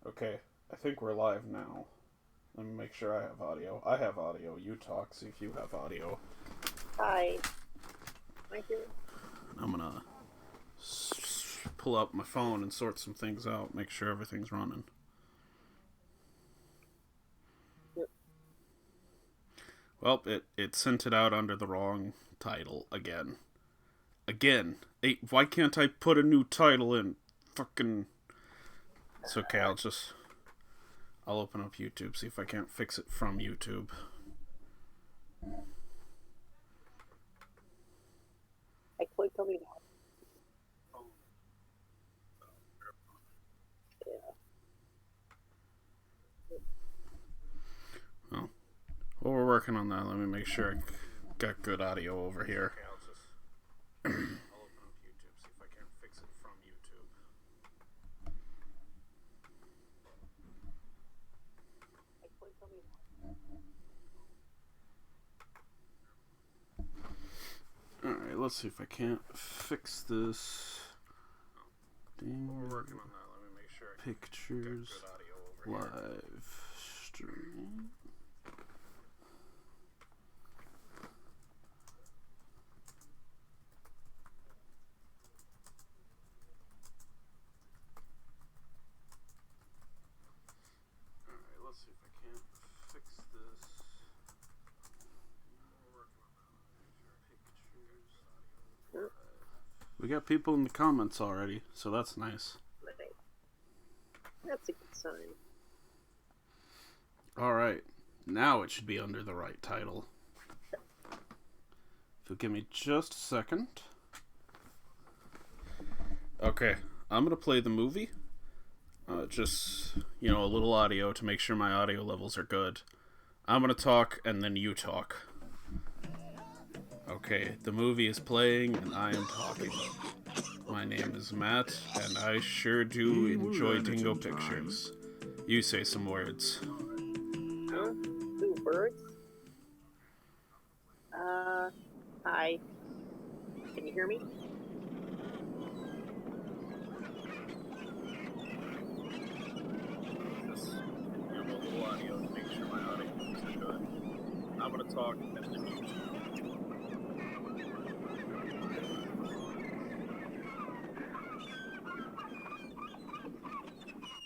Okay, I think we're live now. Let me make sure I have audio. I have audio. You talk, see if you have audio. Hi. I hear. I'm gonna pull up my phone and sort some things out, make sure everything's running. Yep. Well, it sent it out under the wrong title again. Hey, why can't I put a new title in? Fucking... It's okay, I'll open up YouTube, see if I can't fix it from YouTube. I clicked on it. Yeah. Well, we're working on that. Let me make sure I got good audio over here. I'll open up YouTube, see if I can't fix it from YouTube. I clicked on it. Alright, let's see if I can't fix this. Dingo. We're working on that. Let me make sure I pictures got good audio over here. Live stream. Alright, let's see if I can't fix this. We're working on that. Pictures. We got people in the comments already, so that's nice. Right. That's a good sign. Alright, now it should be under the right title. If you'll give me just a second. Okay, I'm gonna play the movie. Just, a little audio to make sure my audio levels are good. I'm gonna talk, and then you talk. Okay, the movie is playing, and I am talking. My name is Matt, and I sure do enjoy Dingo Pictures. You say some words. Huh? Two birds? Hi. Can you hear me? Just give a little audio to make sure my audio levels are good. I'm gonna talk, and then you talk.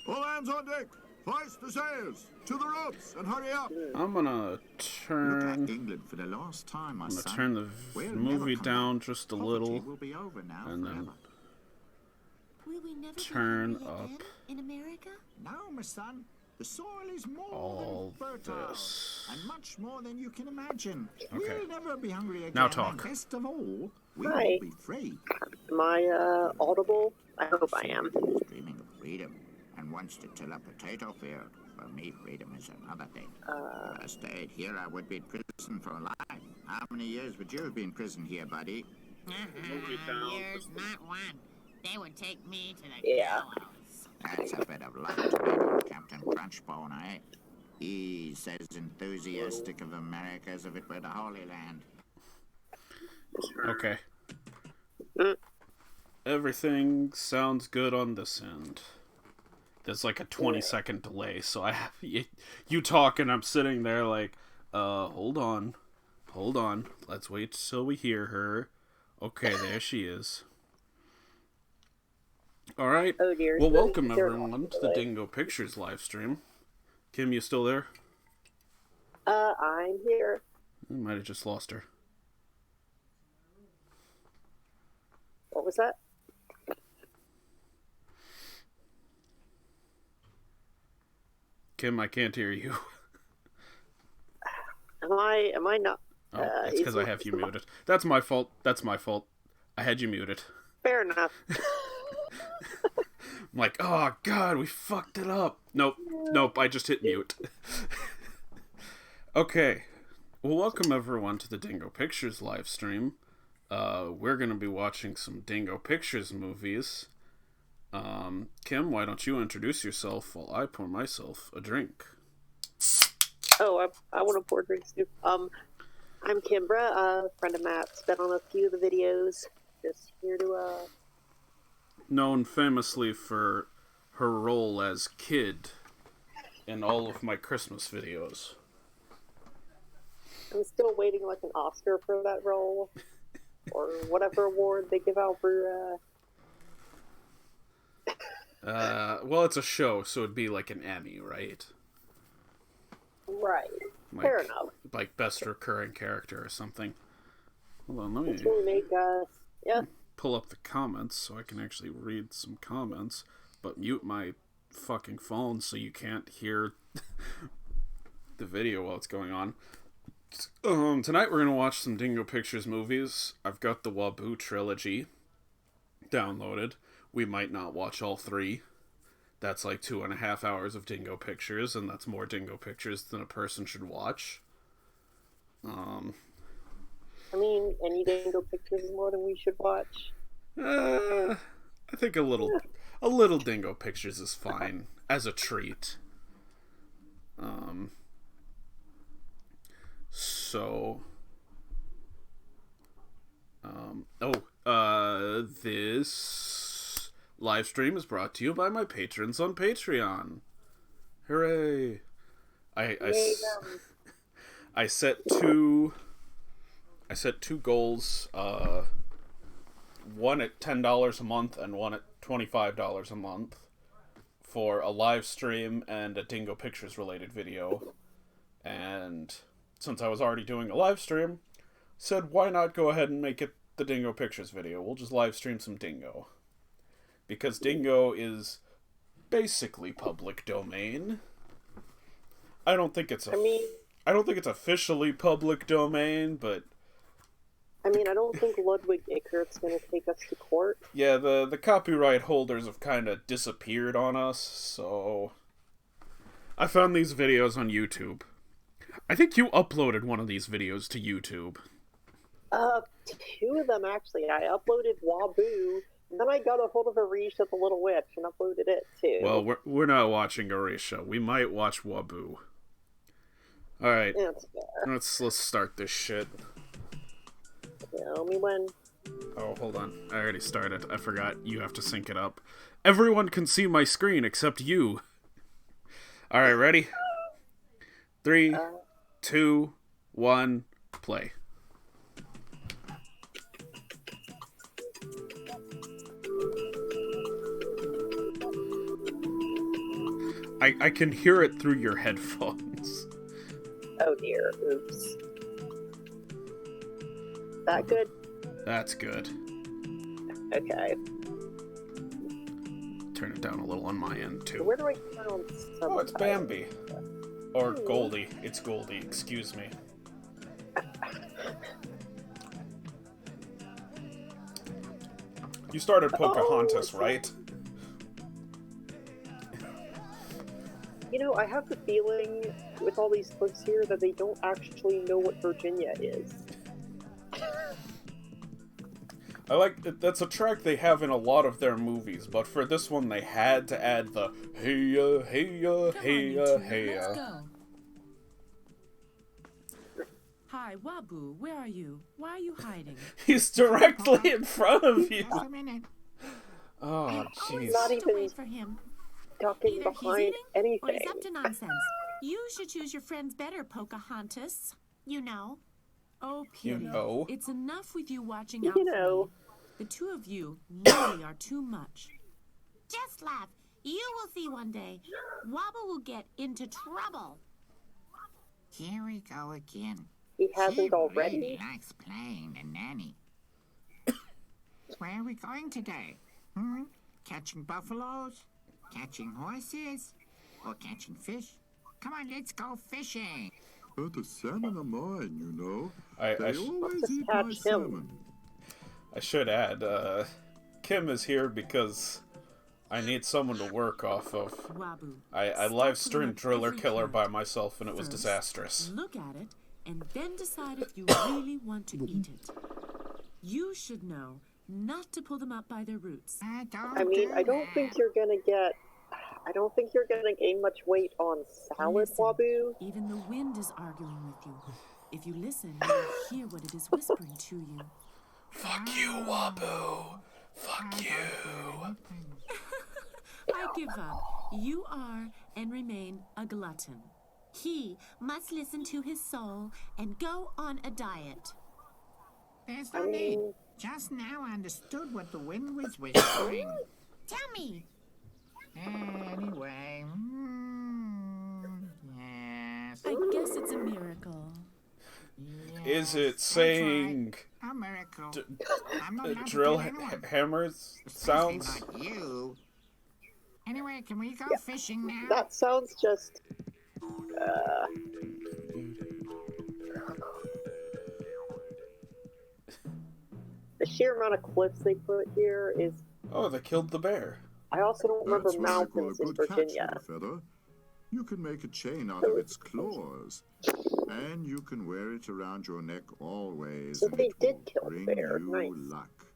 All hands on deck! Hoist the sails! To the ropes and hurry up! I'm gonna Look turn at England for the last time, my son. turn the We'll movie never come down back. just a Poverty little, will be over now and forever. then Will we never turn be hungry up again in America? No, my son. The soil is more all than fertile, this. and much more than you can imagine. Okay. We'll never be hungry again. Now talk. And best of all, we Hi. will be free. Am I, audible? I hope I am. He's dreaming of freedom and wants to till a potato field. For me, freedom is another thing. If I stayed here, I would be in prison for life. How many years would you have been in prison here, buddy? Years, not one. They would take me to the Yeah. gallows. That's a bit of luck to be Captain Crunchbone, eh? He's as enthusiastic of America as if it were the Holy Land. Okay. Everything sounds good on this end. There's like a 20-second delay, so I have you talk, and I'm sitting there like, hold on, let's wait till we hear her. Okay, there she is. All right. Oh dear. Well, So welcome they're everyone to the delay. Dingo Pictures live stream. Kim, you still there? I'm here. We might have just lost her. What was that? Kim, I can't hear you. Am I not? Oh, it's because I have you muted. That's my fault. I had you muted. Fair enough. I'm like, oh god, we fucked it up. Nope, I just hit mute. Okay. Well, welcome everyone to the Dingo Pictures live stream. We're gonna be watching some Dingo Pictures movies. Kim, why don't you introduce yourself while I pour myself a drink? Oh, I want to pour drinks too. I'm Kimbra, a friend of Matt's. Been on a few of the videos. Just here to Known famously for her role as Kid in all of my Christmas videos. I'm still waiting like an Oscar for that role, or whatever award they give out for. Well, it's a show, so it'd be like an Emmy, right? Right. Like, Fair enough. Like best recurring character or something. Hold on, let me It's really make pull up the comments so I can actually read some comments, but mute my fucking phone so you can't hear the video while it's going on. Tonight we're gonna watch some Dingo Pictures movies. I've got the Wobbu trilogy downloaded. We might not watch all 3. That's like 2.5 hours of Dingo Pictures, and that's more Dingo Pictures than a person should watch. I mean, any Dingo Pictures is more than we should watch. I think a little Dingo Pictures is fine as a treat. This live stream is brought to you by my patrons on Patreon. Hooray! I set two goals, one at $10 a month and one at $25 a month for a live stream and a Dingo Pictures related video. And since I was already doing a live stream, said why not go ahead and make it the Dingo Pictures video. We'll just live stream some Dingo. Because Dingo is basically public domain. I don't think it's officially public domain, but I mean, I don't think Ludwig Ickert's going to take us to court. yeah, the copyright holders have kind of disappeared on us, so I found these videos on YouTube. I think you uploaded one of these videos to YouTube. 2 of them, actually. I uploaded Wobbu, and then I got a hold of Arisha the Little Witch and uploaded it, too. Well, we're not watching Arisha. We might watch Wobbu. Alright, Yeah, that's fair. let's start this shit. Tell me when. Oh, hold on. I already started. I forgot. You have to sync it up. Everyone can see my screen except you. Alright, ready? 3, 2, 1, play. I can hear it through your headphones. Oh dear, oops. That good? That's good. Okay. Turn it down a little on my end, too. Where do I turn on subtitles? Oh, it's Bambi. Or Goldie. It's Goldie, excuse me. You started Pocahontas, right? You know, I have the feeling with all these clips here that they don't actually know what Virginia is. I like that's a track they have in a lot of their movies, but for this one they had to add the hey-ya, hey-ya, hey-ya, hey-ya. Hi, Wobbu, where are you? Why are you hiding? He's directly in front of you. Just a minute. Oh, jeez. Not To even wait for him. ducking Either he's behind eating or anything. he's up to nonsense. You should choose your friends better, Pocahontas. You know. Oh, You pity. know. It's enough with you watching You out for know. me. The 2 of you really are too much. Just laugh. You will see one day. Wobble will get into trouble. Here we go again. He She hasn't already. really likes playing the nanny. Where are we going today? Catching buffaloes? Catching horses? Or catching fish? Come on, let's go fishing. But the salmon are mine, you know. I They sh- always Just eat catch my him. salmon. I should add, Kim is here because I need someone to work off of. Wobbu. I stop live streamed putting up Driller every Killer carrot. by myself and it was First, disastrous. Look at it and then decide if you really want to eat it. You should know not to pull them up by their roots. I mean, I don't think you're gonna gain much weight on salad, Listen, Wobbu. Even the wind is arguing with you. If you listen, you'll hear what it is whispering to you. Fuck you, Wobbu. Fuck you. I give up. You are and remain a glutton. He must listen to his soul and go on a diet. There's I no need. mean, Just now I understood what the wind was whispering. Tell me. Anyway, yes. I guess it's a miracle. Is it That's saying right. A miracle. I'm not allowed drill to tell anyone. hammers Especially sounds? not you. Anyway, can we go fishing now? that sounds just. The sheer amount of cliffs they put here is. Oh, they killed the bear. I also don't remember That's what I call a mountains in good catch, Virginia. little feather. You can make a chain out of its claws, and you can wear it around your neck always, So and they it did will kill the bring bear. you Nice. luck.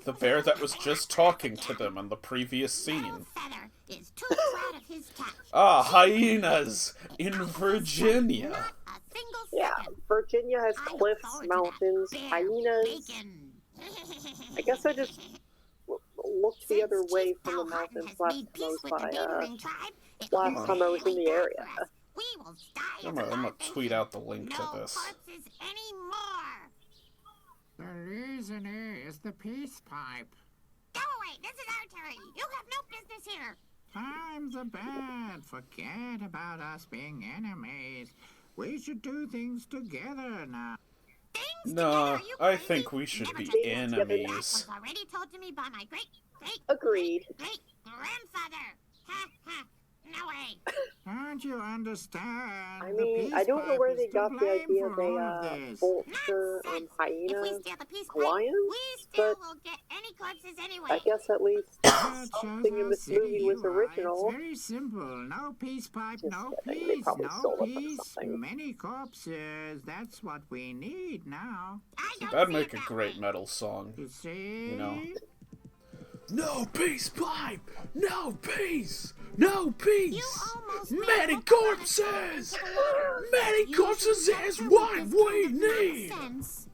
The bear that was just talking to them in the previous Little scene. Feather is too proud of his catch. Ah, hyenas in Virginia. Not a single Yeah, second. Virginia has I look cliffs, forward to that mountains, bear hyenas. bacon. I guess I just looked the other Since way Chief from the Powhatan mountains has last made time I peace was with the by, Gatering tribe, it last will time I was in really the bad area. for us. We will die I'm of gonna starvation. tweet out the link No to this. corpses anymore. The reason is the peace pipe. Go away. This is our territory. You have no business here. Times are bad. Forget about us being enemies. We should do things together now. Things No, together, are you I crazy? think we should Never be touch me. That enemies. was already told to me by my Agreed. great grandfather. Ha ha. No way. Don't you understand? I The mean, peace I don't know pipe where is they to got the blame idea of for all of a this. vulture and Nonsense. If we hyena steal the peace pipe, alliance, we still but will get any corpses anyway. I guess at least That shows something in how this silly movie was you are. original. It's very simple. No peace pipe, Just no kidding. They peace, probably no stole it from peace. something. Many corpses. That's what we need now. I don't That'd see make it a that great way. metal song. You see? You know. No peace pipe! No peace! No peace! You almost made Many Pocahontas go corpses! into the water. Many You corpses should is let her what with we this kind of need! nonsense.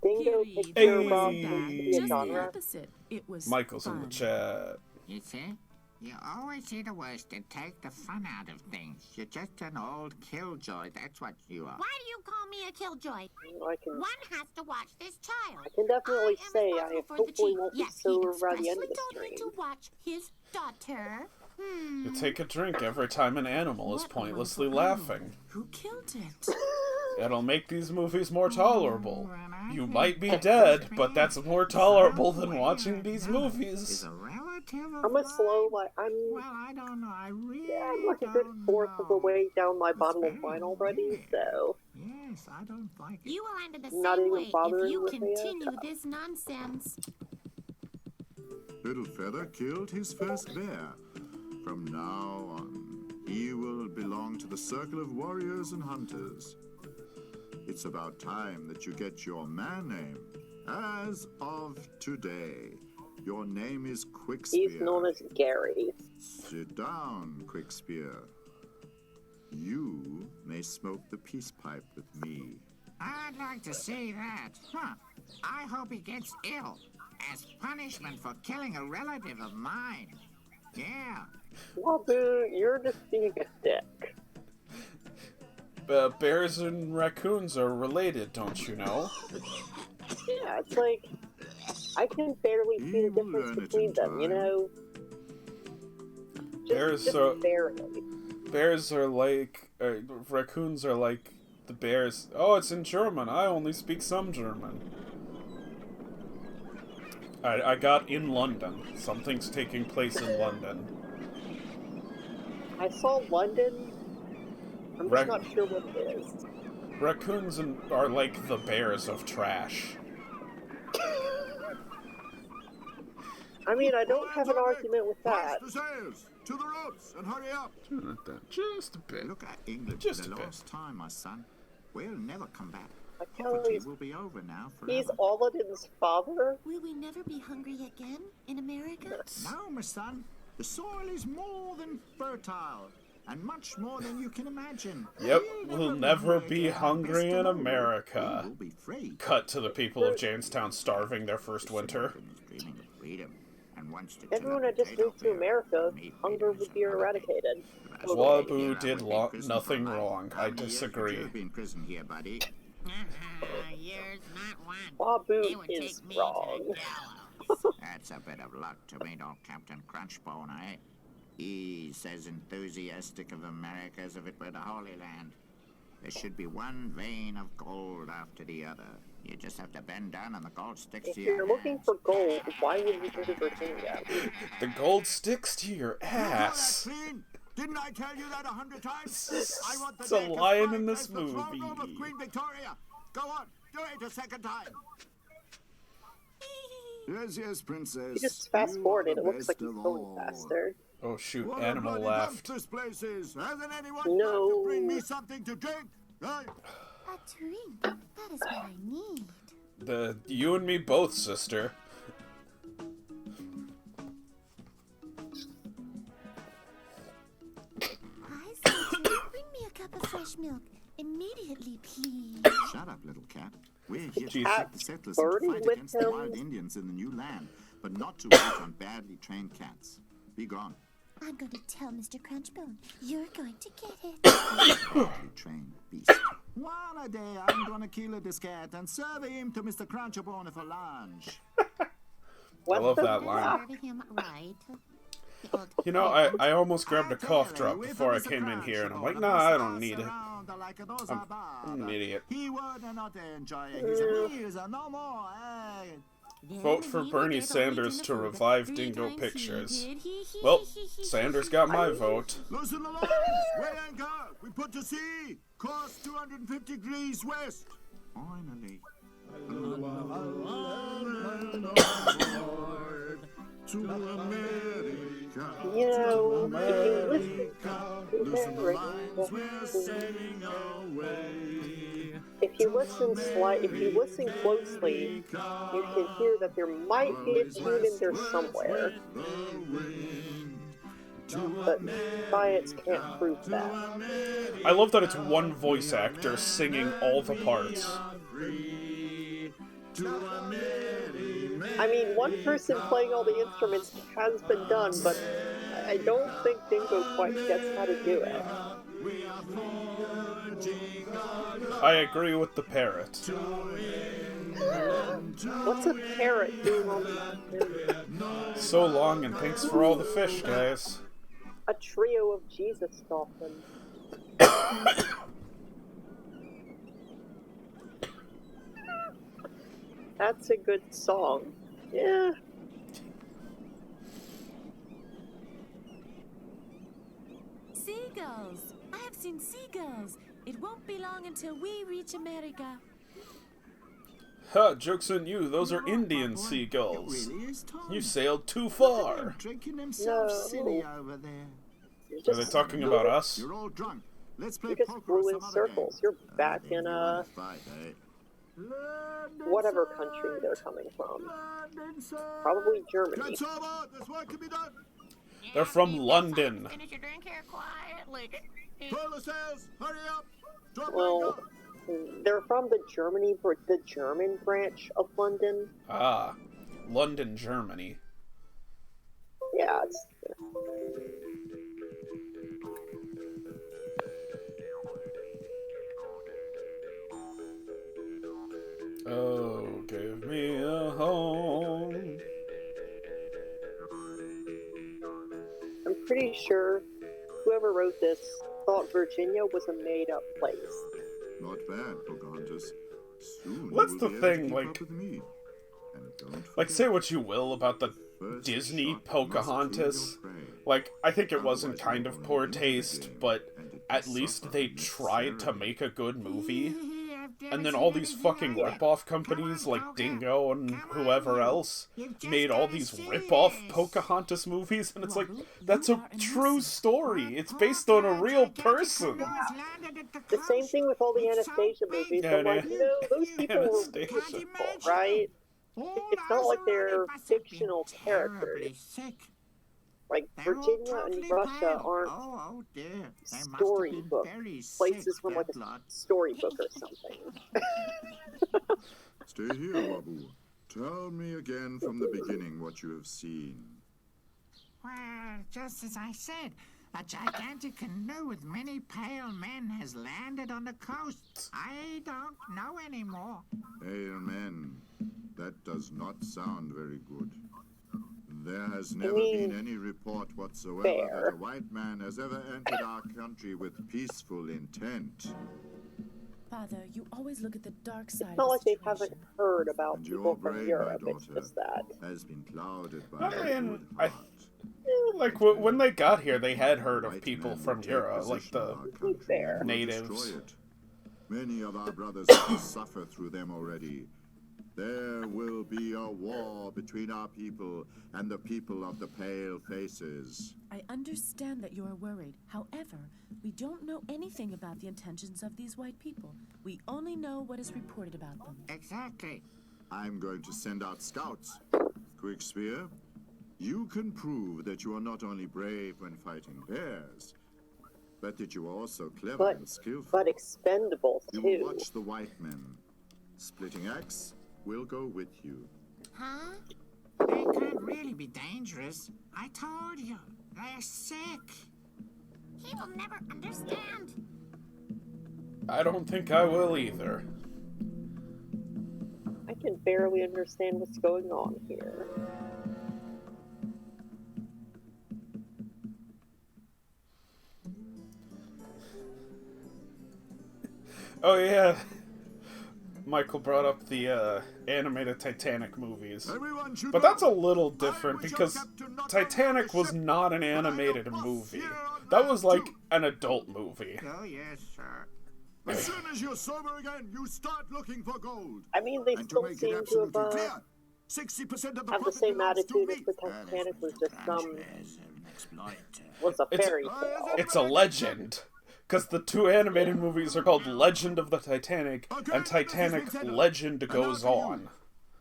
Dingo Period. picture Hey. Bob Hey. to be a Just the genre. opposite. It was Michael's in the fun. chat. You see? You always see the worst and take the fun out of things. You're just an old killjoy. That's what you are. Why do you call me a killjoy? I can One has to watch this child. I can definitely I am say I responsible for the hopefully chief. won't be Yes, he sober by the end expressly of the told me stream. to watch his daughter. You take a drink every time an animal is What a pointlessly wonderful laughing. animal. Who killed it? It'll make these movies more tolerable. And I You think might be that dead, this but man that's more tolerable than somewhere watching these now movies. is a relative of I'm a slow, mine. I'm Well, I don't know. I really I'm like a good don't fourth of the know. way down my It's bottle of very wine already, weird. so Yes, I don't like it. You will end the Not same even way if bothering you with it? continue this nonsense. Little Feather killed his first bear. From now on, he will belong to the circle of warriors and hunters. It's about time that you get your man name. As of today, your name is Quickspear. he's known as Gary. Sit down, Quickspear. You may smoke the peace pipe with me. I'd like to see that. Huh. I hope he gets ill as punishment for killing a relative of mine. Yeah. Wobbu, you're just being a dick. Bears and raccoons are related, don't you know? Yeah, it's like I can barely see the You will difference learn it between in them, you time. know? Bears Just are- barely. Bears are like... raccoons are like the bears. Oh, it's in German. I only speak some German. I got in London. Something's taking place in London. I saw London. I'm Right. just not sure what it is. Raccoons are like the bears of trash. I mean, I don't have an argument with that. Hoist the sails! To the ropes and hurry up! Just a bit. Look at England Just for a the bit. last time, my son. We'll never come back. I tell Poverty he's, will be over now forever. he's Aladdin's father. Will we never be hungry again in America? No, my son. The soil is more than fertile, and much more than you can imagine. Yep, we'll never be again. hungry Best in of all, America. We will be free. Cut to the people of Jamestown starving their first winter. Children's dreaming of freedom. and wants to Everyone had just moved to America, hunger would be eradicated. Wobbu did nothing wrong. I disagree. You've been in prison here, buddy. Years, not one. Wobbu They would is take me wrong. to the gallows. That's a bit of luck to meet old Captain Crunchbone, eh? He's as enthusiastic of America as if it were the Holy Land. There should be one vein of gold after the other. You just have to bend down and the gold sticks If to your you're looking hands. for gold, why would you go to Virginia? The gold sticks to your ass. Didn't I tell you that 100 times? I want the It's a neck as line bright in this as the throne movie. room of Queen Victoria. Go on, do it a second time. Yes, princess. You just fast You forward are it, the it looks like best he's of going all. faster. Oh shoot, What animal a bloody left. dump this place is. Hasn't anyone No. come to bring me something to drink? Hey? A drink. That is what I need. You and me both, sister. Hi, Sergeant. Bring me a cup of fresh milk. Immediately, please. Shut up, little cat. We're here to Jeez. protect the settlers and to Flirting fight with against the him. wild Indians in the new land, but not to wait on badly trained cats. Be gone. I'm going to tell Mr. Crunchbone. You're going to get it. Badly trained beast. One day I'm gonna kill this cat and serve him to Mr. Crunchbone for lunch. What love the that line. Serving him right. You know, I almost grabbed a cough drop before I came in here, and I'm like, nah, I don't need it. I'm an idiot. He would not enjoy his meals no more. Vote for Bernie Sanders to revive Dingo Pictures. Well, Sanders got my vote. Loosen the lines. Weigh anchor. We put to sea. Course 250 degrees west. Finally. To America. You know, if you listen closely, you can hear that there might be a tune in there somewhere. But science can't prove that. I love that it's one voice actor singing all the parts. I mean, one person playing all the instruments has been done, but I don't think Dingo quite gets how to do it. I agree with the parrot. What's a parrot doing on the So long, and thanks for all the fish, guys. A trio of Jesus dolphins. That's a good song. Yeah. Seagulls! I have seen seagulls. It won't be long until we reach America. Ha, joke's on you, those are Indian seagulls. You sailed too far. Drinking themselves No. silly over there. Are they talking about us? You're all drunk. Let's play You just poker flew or in some other circles. game. You're back in Fight, eh? whatever country they're coming from. Probably Germany. It's over. There's work to be done. They're from London. Finish your drink here quietly. Pull the sails. Hurry up. Drop Well, anchor. they're from the German branch of London. Ah, London, Germany. Yeah, it's Oh, give me a home. I'm pretty sure whoever wrote this thought Virginia was a made-up place. Not bad, Pocahontas. Soon That's you the will be able to thing, keep like- up with me. And don't Like, forget, say what you will about the first Disney shot must Pocahontas. kill your prey. Like, I think it wasn't Otherwise, kind you're of going poor into the taste, game, but and it at will least suffer they tried to unnecessarily. make a good movie. I've And then never all seen these anything fucking like it. rip-off companies Come on, like Poca. Dingo and Come on, whoever you. else You've just made all gotta these see rip-off this. Pocahontas movies, and it's like, Wobbu, that's you a are true innocent. story. It's based on a real person. The same thing with all the Anastasia movies. Yeah, I'm like, yeah. you know, those people were Anastasia. real people, right? It's not like they're fictional characters. Sick. Like, They're all Virginia totally and Russia bad. aren't Oh dear. They must have been storybook very places sick, from like that lot. a storybook or something. Stay here, Wobbu. Tell me again from the beginning what you have seen. Well, just as I said, a gigantic canoe with many pale men has landed on the coast. I don't know anymore. Pale men. That does not sound very good. There has never mean, been any report whatsoever fair. that a white man has ever entered our country with peaceful intent. Father, you always look at the dark side It's not of like the they situation. haven't heard about And people your from brain, Europe. my It's daughter, just that. has been clouded by I a mean, good heart. Like when they got here, they had heard of White people men from will take Europe, like possession of the our country Fair. and will natives. destroy it. Many of our brothers have to suffer through them already. There will be a war between our people and the people of the pale faces. I understand that you are worried. However, we don't know anything about the intentions of these white people. We only know what is reported about them. Exactly. I'm going to send out scouts. Quickspear, you can prove that you are not only brave when fighting bears, but that you are also clever and skillful. But expendable, You will too. watch the white men. Splitting Axe will go with you. Huh? They can't really be dangerous. I told you. They're sick. He will never understand. I don't think I will either. I can barely understand what's going on here. Oh yeah, Michael brought up the animated Titanic movies, Everyone should but that's a know, little I different was your because captain not Titanic on was the ship, not an but I am animated boss movie. here on That land was like too. an adult movie. Oh, yes, sir. As soon as you're sober again, you start looking for gold. I mean, they And to still make it seem to absolutely have clear, 60% of the have the profit same belongs to attitude me. as the Titanic was just was a It's- fairy tale. It's a legend. Because the two animated movies are called Legend of the Titanic and Titanic Legend Goes On.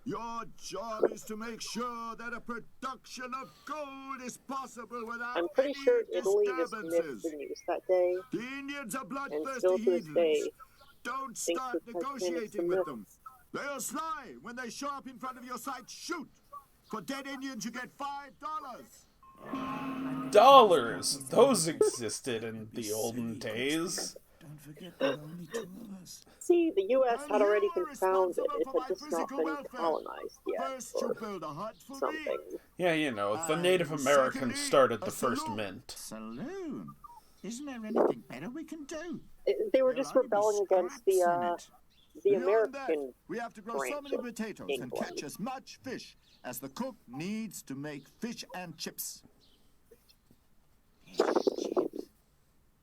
Your job is to make sure that a production of gold is possible without I'm pretty any sure Italy dismissed disturbances. the news that day, The Indians are and bloodthirsty still to this heathens. day Don't thinks start the Titanic's a negotiating with myth. them. They'll sly. When they show up in front of your sight, shoot. For dead Indians, you get $5. Dollars! Those existed in the olden days. Don't forget there are only two of us. See, the U.S. And had already you are been founded. responsible It for had my just not physical been welfare. colonized yet, First, you or build a hut for me. something. Yeah, you know, the And Native Americans secondly, started a the first saloon. mint. Saloon? Isn't there anything better we can do? They were just There'll only be rebelling against scraps in the it. the Beyond that, American we have to grow so branch many of potatoes and England. catch as much fish as the cook needs to make fish and chips.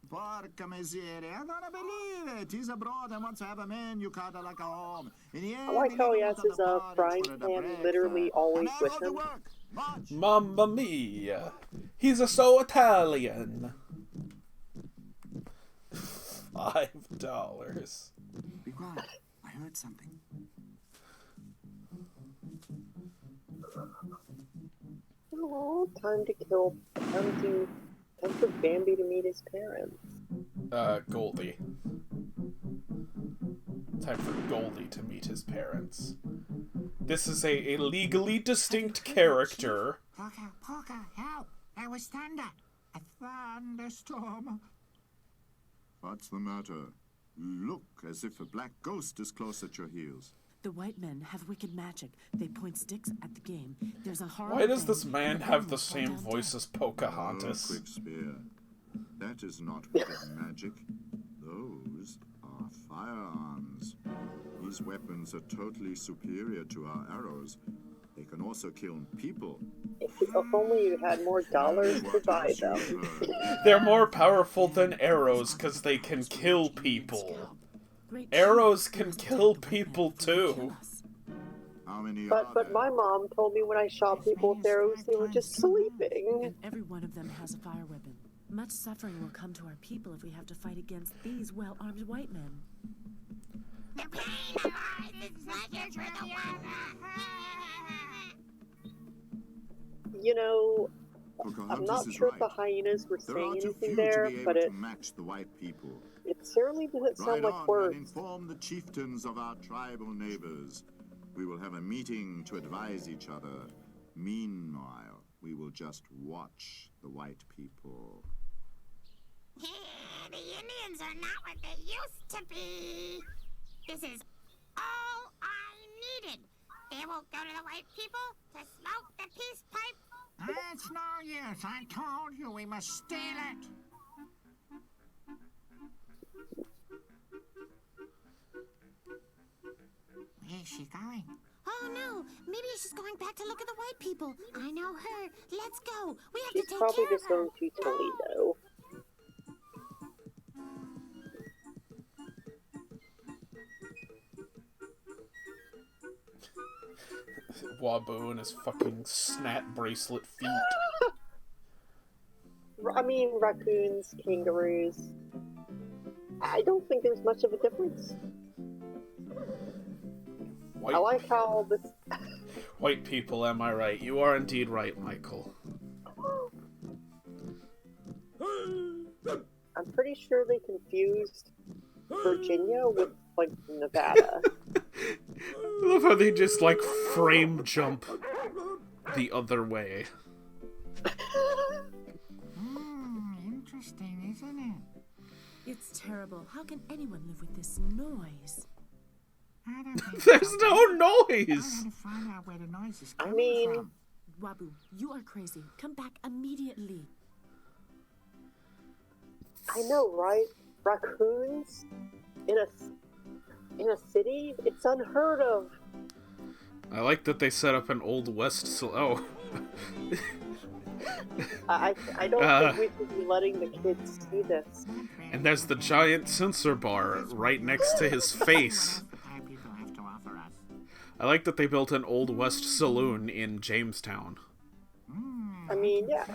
Porca miseria, I don't believe it. He's abroad and wants to have a man you cuddle like a home. In the end, I like he how he lives has on his the party frying for the pan breakfast. literally always And I with go to him. work. March. Mamma mia! He's a so Italian. $5. Be quiet. I heard something. Oh, time for Bambi to meet his parents. Goldie. Time for Goldie to meet his parents. This is a legally distinct character. Poca, help! There was thunder. A thunderstorm. What's the matter? Look as if a black ghost is close at your heels. The white men have wicked magic. They point sticks at the game. There's a horrible Why does bang, this and man the have the animals fall same down voice dead. as Pocahontas? Oh, Quickspear. That is not wicked magic. Those are firearms. These weapons are totally superior to our arrows. They can also kill people. If only you had more dollars to What buy else you them. heard? They're more powerful than arrows because they can kill people. Great Arrows chief, can those kill dead white men people are trying to kill too. us. How many are But there? my mom told me when I shot people with arrows, they were just sleeping. And every one of them has a fire weapon. Much suffering will come to our people if we have to fight against these well-armed white men. The pain of ours is pleasure for the one. You know, I'm Pocahontas not is sure right. if the hyenas were There are saying too anything few there, to be able but to it match the white people. certainly doesn't Ride sound on like and words. inform the chieftains of our tribal neighbors. We will have a meeting to advise each other. Meanwhile, we will just watch the white people. The Indians are not what they used to be. This is all I needed. They will go to the white people to smoke the peace pipe. It's no use. I told you we must steal it. Where's she going? Oh no, maybe she's going back to look at the white people. I know her. Let's go. We have She's to take probably care of just her. going to Toledo. Wobbu and his fucking snap bracelet feet. I mean, raccoons, kangaroos. I don't think there's much of a difference. I like how this. White people, am I right? You are indeed right, Michael. I'm pretty sure they confused Virginia with, like, Nevada. I love how they just, like, frame jump the other way. Interesting, isn't it? It's terrible. How can anyone live with this noise? I don't think There's so. no I noise! gotta find out where the noise is I coming mean- from. Wobbu, you are crazy. Come back immediately. I know, right? Raccoons in a city? It's unheard of. I like that they set up an Old West oh. I don't think we should be letting the kids see this. And there's the giant censor bar right next to his face. What else the white people have to offer us? I like that they built an Old West saloon in Jamestown. I mean, yeah,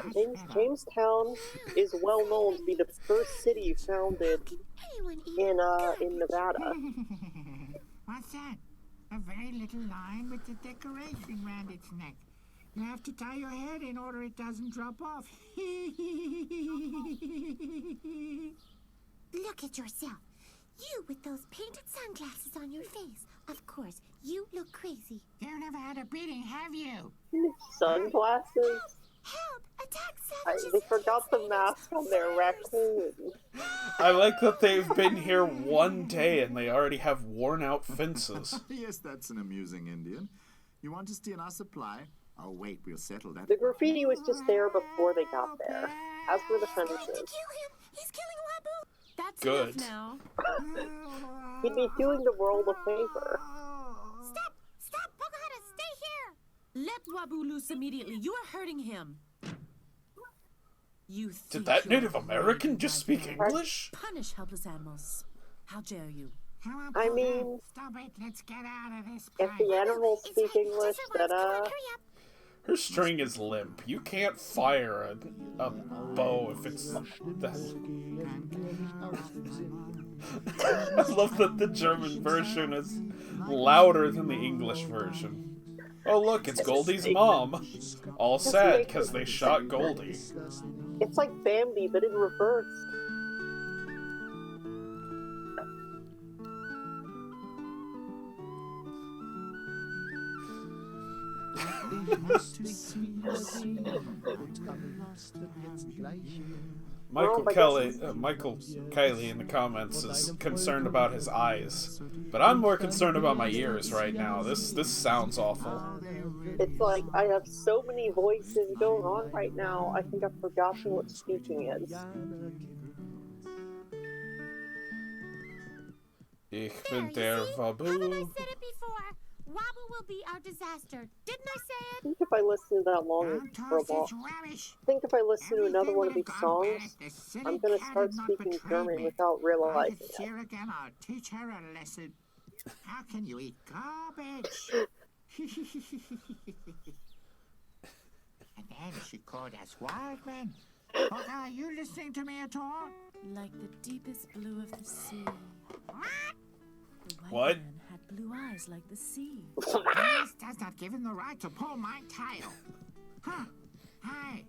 Jamestown is well known to be the first city founded Anyone eat in Nevada. What's that? A very little line with the decoration round its neck. You have to tie your head in order it doesn't drop off. Look at yourself. You with those painted sunglasses on your face. Of course, you look crazy. You never had a beating, have you? Sunglasses? Help! Attack savages! They forgot the mask on their raccoon. I like that they've been here one day and they already have worn out fences. Yes, that's an amusing Indian. You want to steal our supply? Oh, wait, we'll settle that. The graffiti was just there before they got there, as were the Trying to fences. kill him! He's killing Wobbu! That's Good. enough now. He'd be doing the world a favor. Stop! Stop! Pocahontas, stay here! Let Wobbu loose immediately. You are hurting him. You Did think that you're Native American just speak right. English? Punish helpless animals. How dare you? I mean, Stop it, let's get out of this if place. the animals It's speak fine. English, Just then, relax. Come on, hurry up. Her string is limp. You can't fire a bow if it's that. I love that the German version is louder than the English version. Oh look, it's Goldie's mom. All sad because they shot Goldie. it's like Bambi, but in reverse. Michael Kiley in the comments is concerned about his eyes, but I'm more concerned about my ears right now. This sounds awful. It's like I have so many voices going on right now, I think I've forgotten what speaking is. Ich There, bin you der see? Haven't I Wobbu. said it before? Wobbu will be our disaster. Didn't I say I it? think if I listen to that long Don't for a toss while, such rubbish. I think if I listen to another Everything one of would these have gone bad songs, if the silly I'm gonna cat start had not speaking betrayed German me. without If realizing it's it. here again, I'll teach her a lesson. How can you eat garbage? And then she called us wild men. Poca, are you listening to me at all? Like the deepest blue of the sea. The white What? man had blue eyes like the sea. This does not give him the right to pull my tail. Huh. Hey.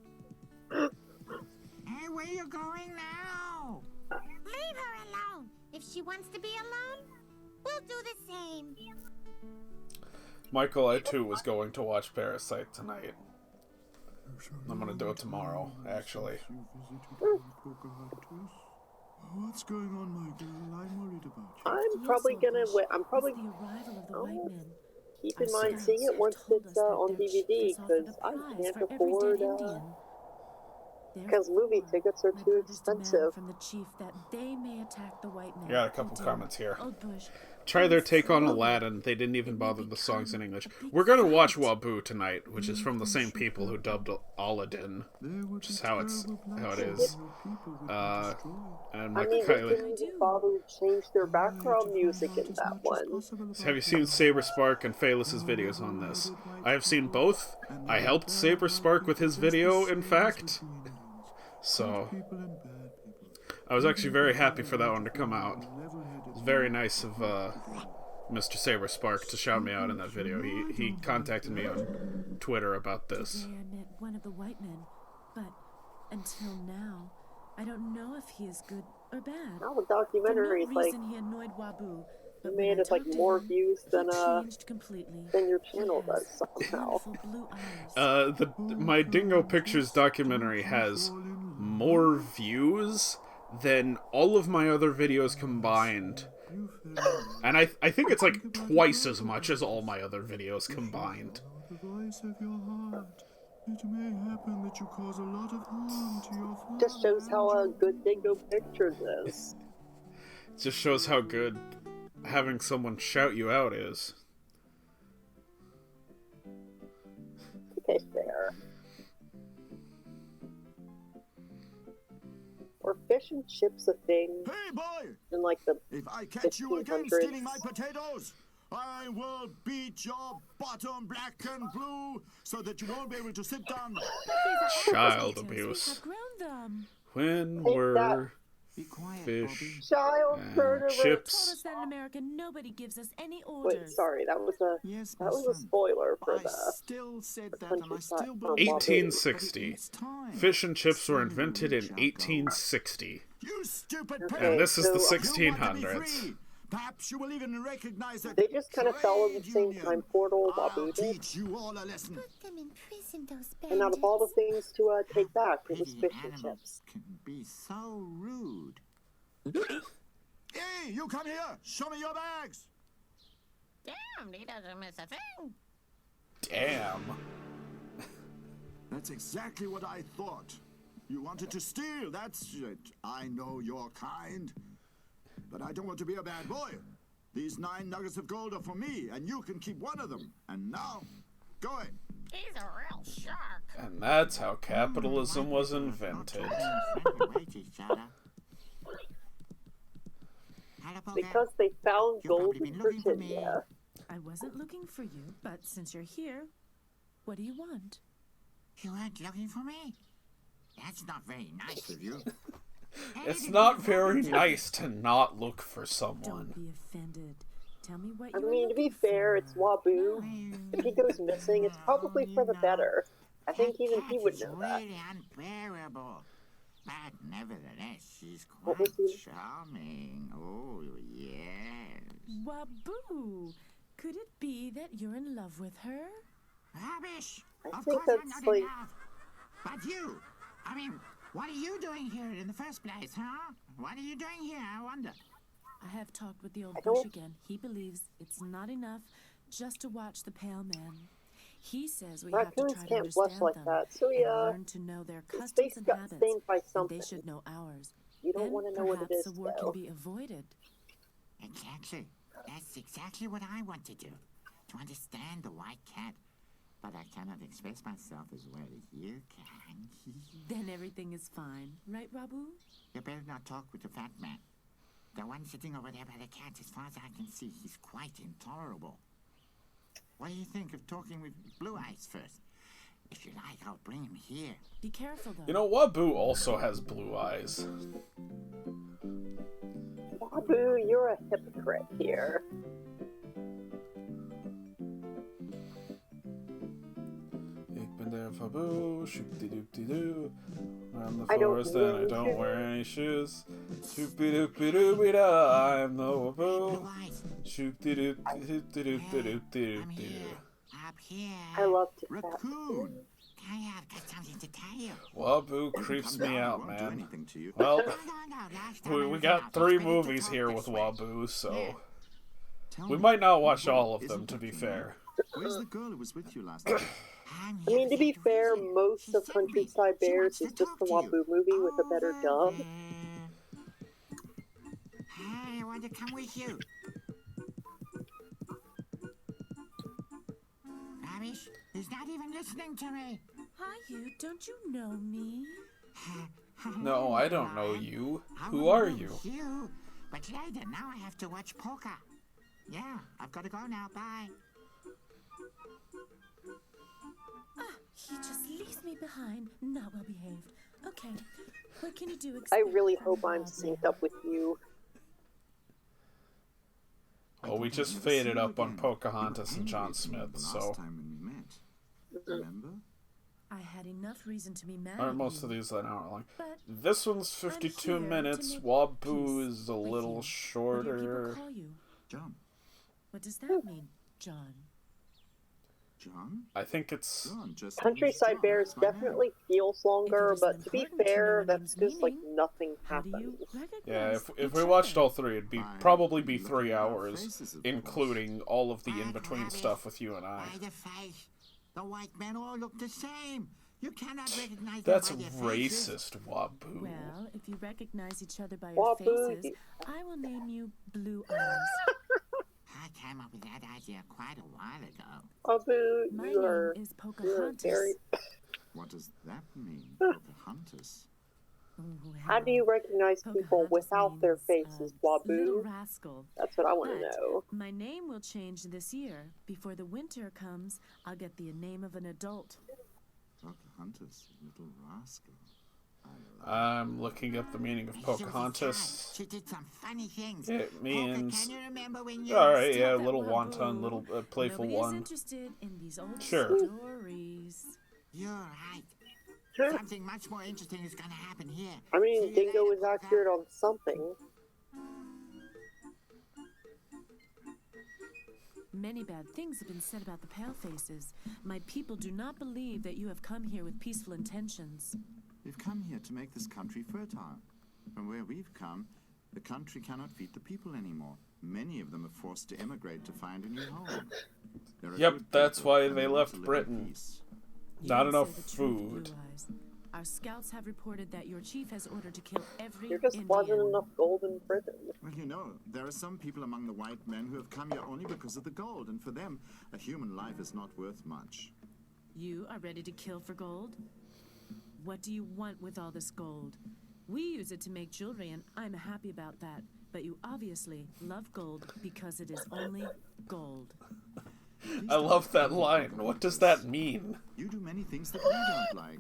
Hey, where you going now? Leave her alone. If she wants to be alone, we'll do the same. Michael, I too was going to watch Parasite tonight. I'm gonna do it tomorrow, actually. What's going on, my girl? I'm worried about you. I'm probably gonna wait. I'm probably It's the arrival of the white men. keep Our in mind scouts seeing it have once told it's us that on their chief DVD has offered because a I prize can't for every afford. dead Indian. Because movie tickets are My too brothers demand expensive. from the chief that they may attack the white men. I got a couple Who did. comments here. Old Bush, Try their please take on slow. Aladdin. They didn't even It may bother the songs in become English. a big We're gonna watch fight. Wobbu tonight, which is from the same people who dubbed Aladdin, which is how it is. And I like mean, they Kylie. didn't even bother to change their background music in that one. So have you seen Saber Spark and Phaelus's videos on this? I have seen both. I helped Saber Spark with his video, in fact. So I was actually very happy for that one to come out. It was very nice of Mr. Saber Spark to shout me out in that video. He contacted me on Twitter about this. Today I met one of the white men, but until now, I don't know if he is good or bad. Now the documentary For is no like reason he annoyed Wobbu, but made when I it like talked to more him, views he than changed completely. your He channel has does somehow. wonderful blue eyes. My Dingo Pictures documentary has more views than all of my other videos combined. And I think it's like twice as much as all my other videos combined. The voice of your heart. It may happen that you cause a lot of harm to your father. Just shows how good Dingo Pictures is. It just shows how good having someone shout you out is. Okay, fair. Were fish and chips a thing Hey, boy! in like the If I catch you again 1500s? stealing my potatoes, I will beat your bottom black and blue so that you won't be able to sit down. Child We abuse. have grown them. When Take were that. Be quiet, fish Child and murderer. Told us chips? that in America nobody gives us any Wait, orders. sorry, that was a Yes, my son. spoiler for I the. still said that, and I countryside still from believe it. 1860. It's time. Fish and chips were Soon invented we'll in reach our goal. 1860. You stupid Okay, pig! And this is the so- You want to be 1600s. free. Perhaps you will even recognize that They just kind of fell at the trade same union. time Portal I'll Wobbu did. teach you all a lesson. Put them in prison, those bandits. And out of all the things to take back, it was Pretty fish and animals chips. can be so rude. Hey, you come here! Show me your bags! Damn, he doesn't miss a thing. Damn. That's exactly what I thought. You wanted to steal, that's it. I know your kind. But I don't want to be a bad boy. These 9 nuggets of gold are for me, and you can keep one of them. And now, go ahead. He's a real shark. And that's how capitalism was invented. Because they found You've gold probably in been looking for me. Virginia. I wasn't looking for you, but since you're here, what do you want? You weren't looking for me? That's not very nice of you. It's not very nice to not look for Don't someone. be offended. Tell me what I you're mean, to be looking fair, for. it's Wobbu. If he goes missing, it's probably for the better. I think That even he cat would is know that. really unbearable. But nevertheless, she's What quite was he- charming. Oh, yes. Wobbu, could it be that you're in love with her? Rubbish! I Of think course I'm that's not like- in love. But you! I mean, what are you doing here in the first place, huh? What are you doing here, I wonder? I have talked with the old I bush don't- again. He believes it's not enough just to watch the pale men. He says we Raccoons have to try to can't blush understand like them that, so and yeah, learn to know their his customs face and got habits, stained by and something. they should know ours. You don't Then want to know what it perhaps is, the war though. can be avoided. Exactly. That's exactly what I want to do. To understand the white cat. But I cannot express myself as well as you can. Then everything is fine, right, Wobbu? You better not talk with the fat man. The one sitting over there by the cat, as far as I can see, he's quite intolerable. What do you think of talking with Blue Eyes first? If you like, I'll bring him here. Be careful, though. You know, Wobbu also has blue eyes. Wobbu, you're a hypocrite here. Ik ben there for boo, shoop-de-doop-de-doo. I'm the I don't forest wear and I any don't shoes. wear any shoes. Shoop-de-doop-de-doo-be-da, I'm the Blue Wobbu. eyes. Shoop-de-doop-de-doop-de-doop-de-doop. I'm here. Up here. I love to chat. Raccoon! I've got something to tell you. Wobbu creeps Come me down, it out, won't do man. anything to you. Well, No. Last time I we was got out, 3 it's better to movies talk here this with way. Wobbu, so Tell we me, might not watch Wobbu all of isn't them, to be looking fair. Where's the girl who was with you last night? I'm I here mean, for to be that fair, reason. most She of sent me. Countryside She Bears wants is to just talk the to you. Wobbu movie with a better Over dub. there. Hey, I want to come with you. Ravish, he's not even listening to me. Hi, you. Don't you know me? No, I don't know you. I Who wouldn't are know you? You, but later, now I have to watch poker. Yeah, I've got to go now. Bye. He just leaves me behind. Not well behaved. Okay. What can you do? I Expect really from hope a I'm wild synced man? up with you. Well, we just faded up on Pocahontas and John Smith, so Last time when we met. Remember? I had enough reason to be mad. aren't at most you, of these an hour long? But This one's I'm 52 here to minutes. make Wobbu peace is a with little you. What do shorter. people call you? John. What does that mean, John? John? I think it's John, just Countryside John, Bears that's my name. definitely feels longer, isn't but to be important to fair, know a that's name's just like meaning, nothing How do you happens. recognize yeah. If each we watched other? all 3, it'd be By probably be looking 3 at our hours, faces, of including all of the Bye, in-between Rabbit. stuff with you and I. By the face. The white men all look the same. You cannot recognize That's them by their faces. racist, Wobbu. Well, if you recognize each other by your Wobbu, faces, I will name you Blue Eyes. I came up with that idea quite a while ago. Wobbu, My you are name is you're Pocahontas. very. What does that mean, Pocahontas? Ooh, How do you recognize people Pocahontas without their means, faces, little Wobbu? rascal. That's what I want to But know. my name will change this year. Before the winter comes, I'll get the name of an adult. Pocahontas, little rascal. I'm looking at the meaning of She was a Pocahontas. child. She did some funny things. It Poker, means, can you remember when you... alright, yeah, Stop it, little Wobbu. wanton, little playful Nobody's one. interested in these old Sure. stories. You're right. Something much more interesting is going to happen here. I See mean, you Dingo later, is Poker. accurate on something. Many bad things have been said about the Palefaces. My people do not believe that you have come here with peaceful intentions. We've come here to make this country fertile. From where we've come, the country cannot feed the people anymore. Many of them are forced to emigrate to find a new home. There are Yep, good that's people, why and they want left to live in Britain. peace. You Not don't enough say the truth, food. Blue Eyes. Our scouts have reported that your chief has ordered to kill every There just Indian. wasn't enough gold in prison. Well, you know, there are some people among the white men who have come here only because of the gold, and for them, a human life is not worth much. You are ready to kill for gold? What do you want with all this gold? We use it to make jewelry, and I'm happy about that. But you obviously love gold because it is only gold. I love that line. What does that mean? You do many things that we don't like.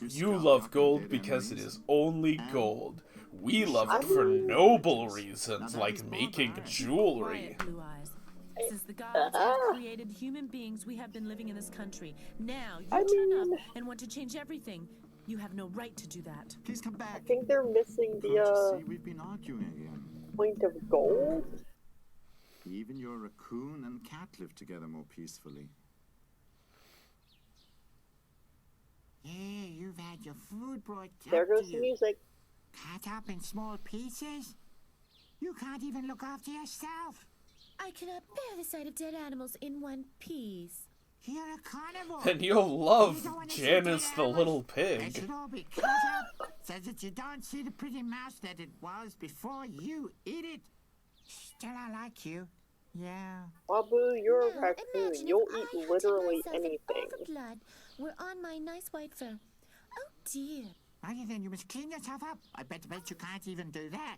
You scout love out gold dead because it enemies. is only gold. We love it for noble reasons, Now that like is making barbaric. jewelry. Quiet, Blue Eyes. Since the gods have created human beings, we have been living in this country. Now you I turn mean- up and want to change everything. You have no right to do that. Please come back. I think they're missing Can't you the see we've been arguing again? point of gold. Even your raccoon and cat live together more peacefully. Yeah, you've had your food brought There up goes to the you. music. Cut up in small pieces? You can't even look after yourself. I cannot bear the sight of dead animals in one piece. You're a carnivore. And you'll You love don't wanna see Janice dead the animals? little They pig. should all be cut up so that you don't see the pretty mouse that it was before you eat it. Still, I like you. Yeah. Wobbu, you're a Now, raccoon. imagine You'll if I eat hunted literally myself and anything. all the blood were on my nice white fur. Oh dear. Well, then you must clean yourself up. I bet you can't even do that.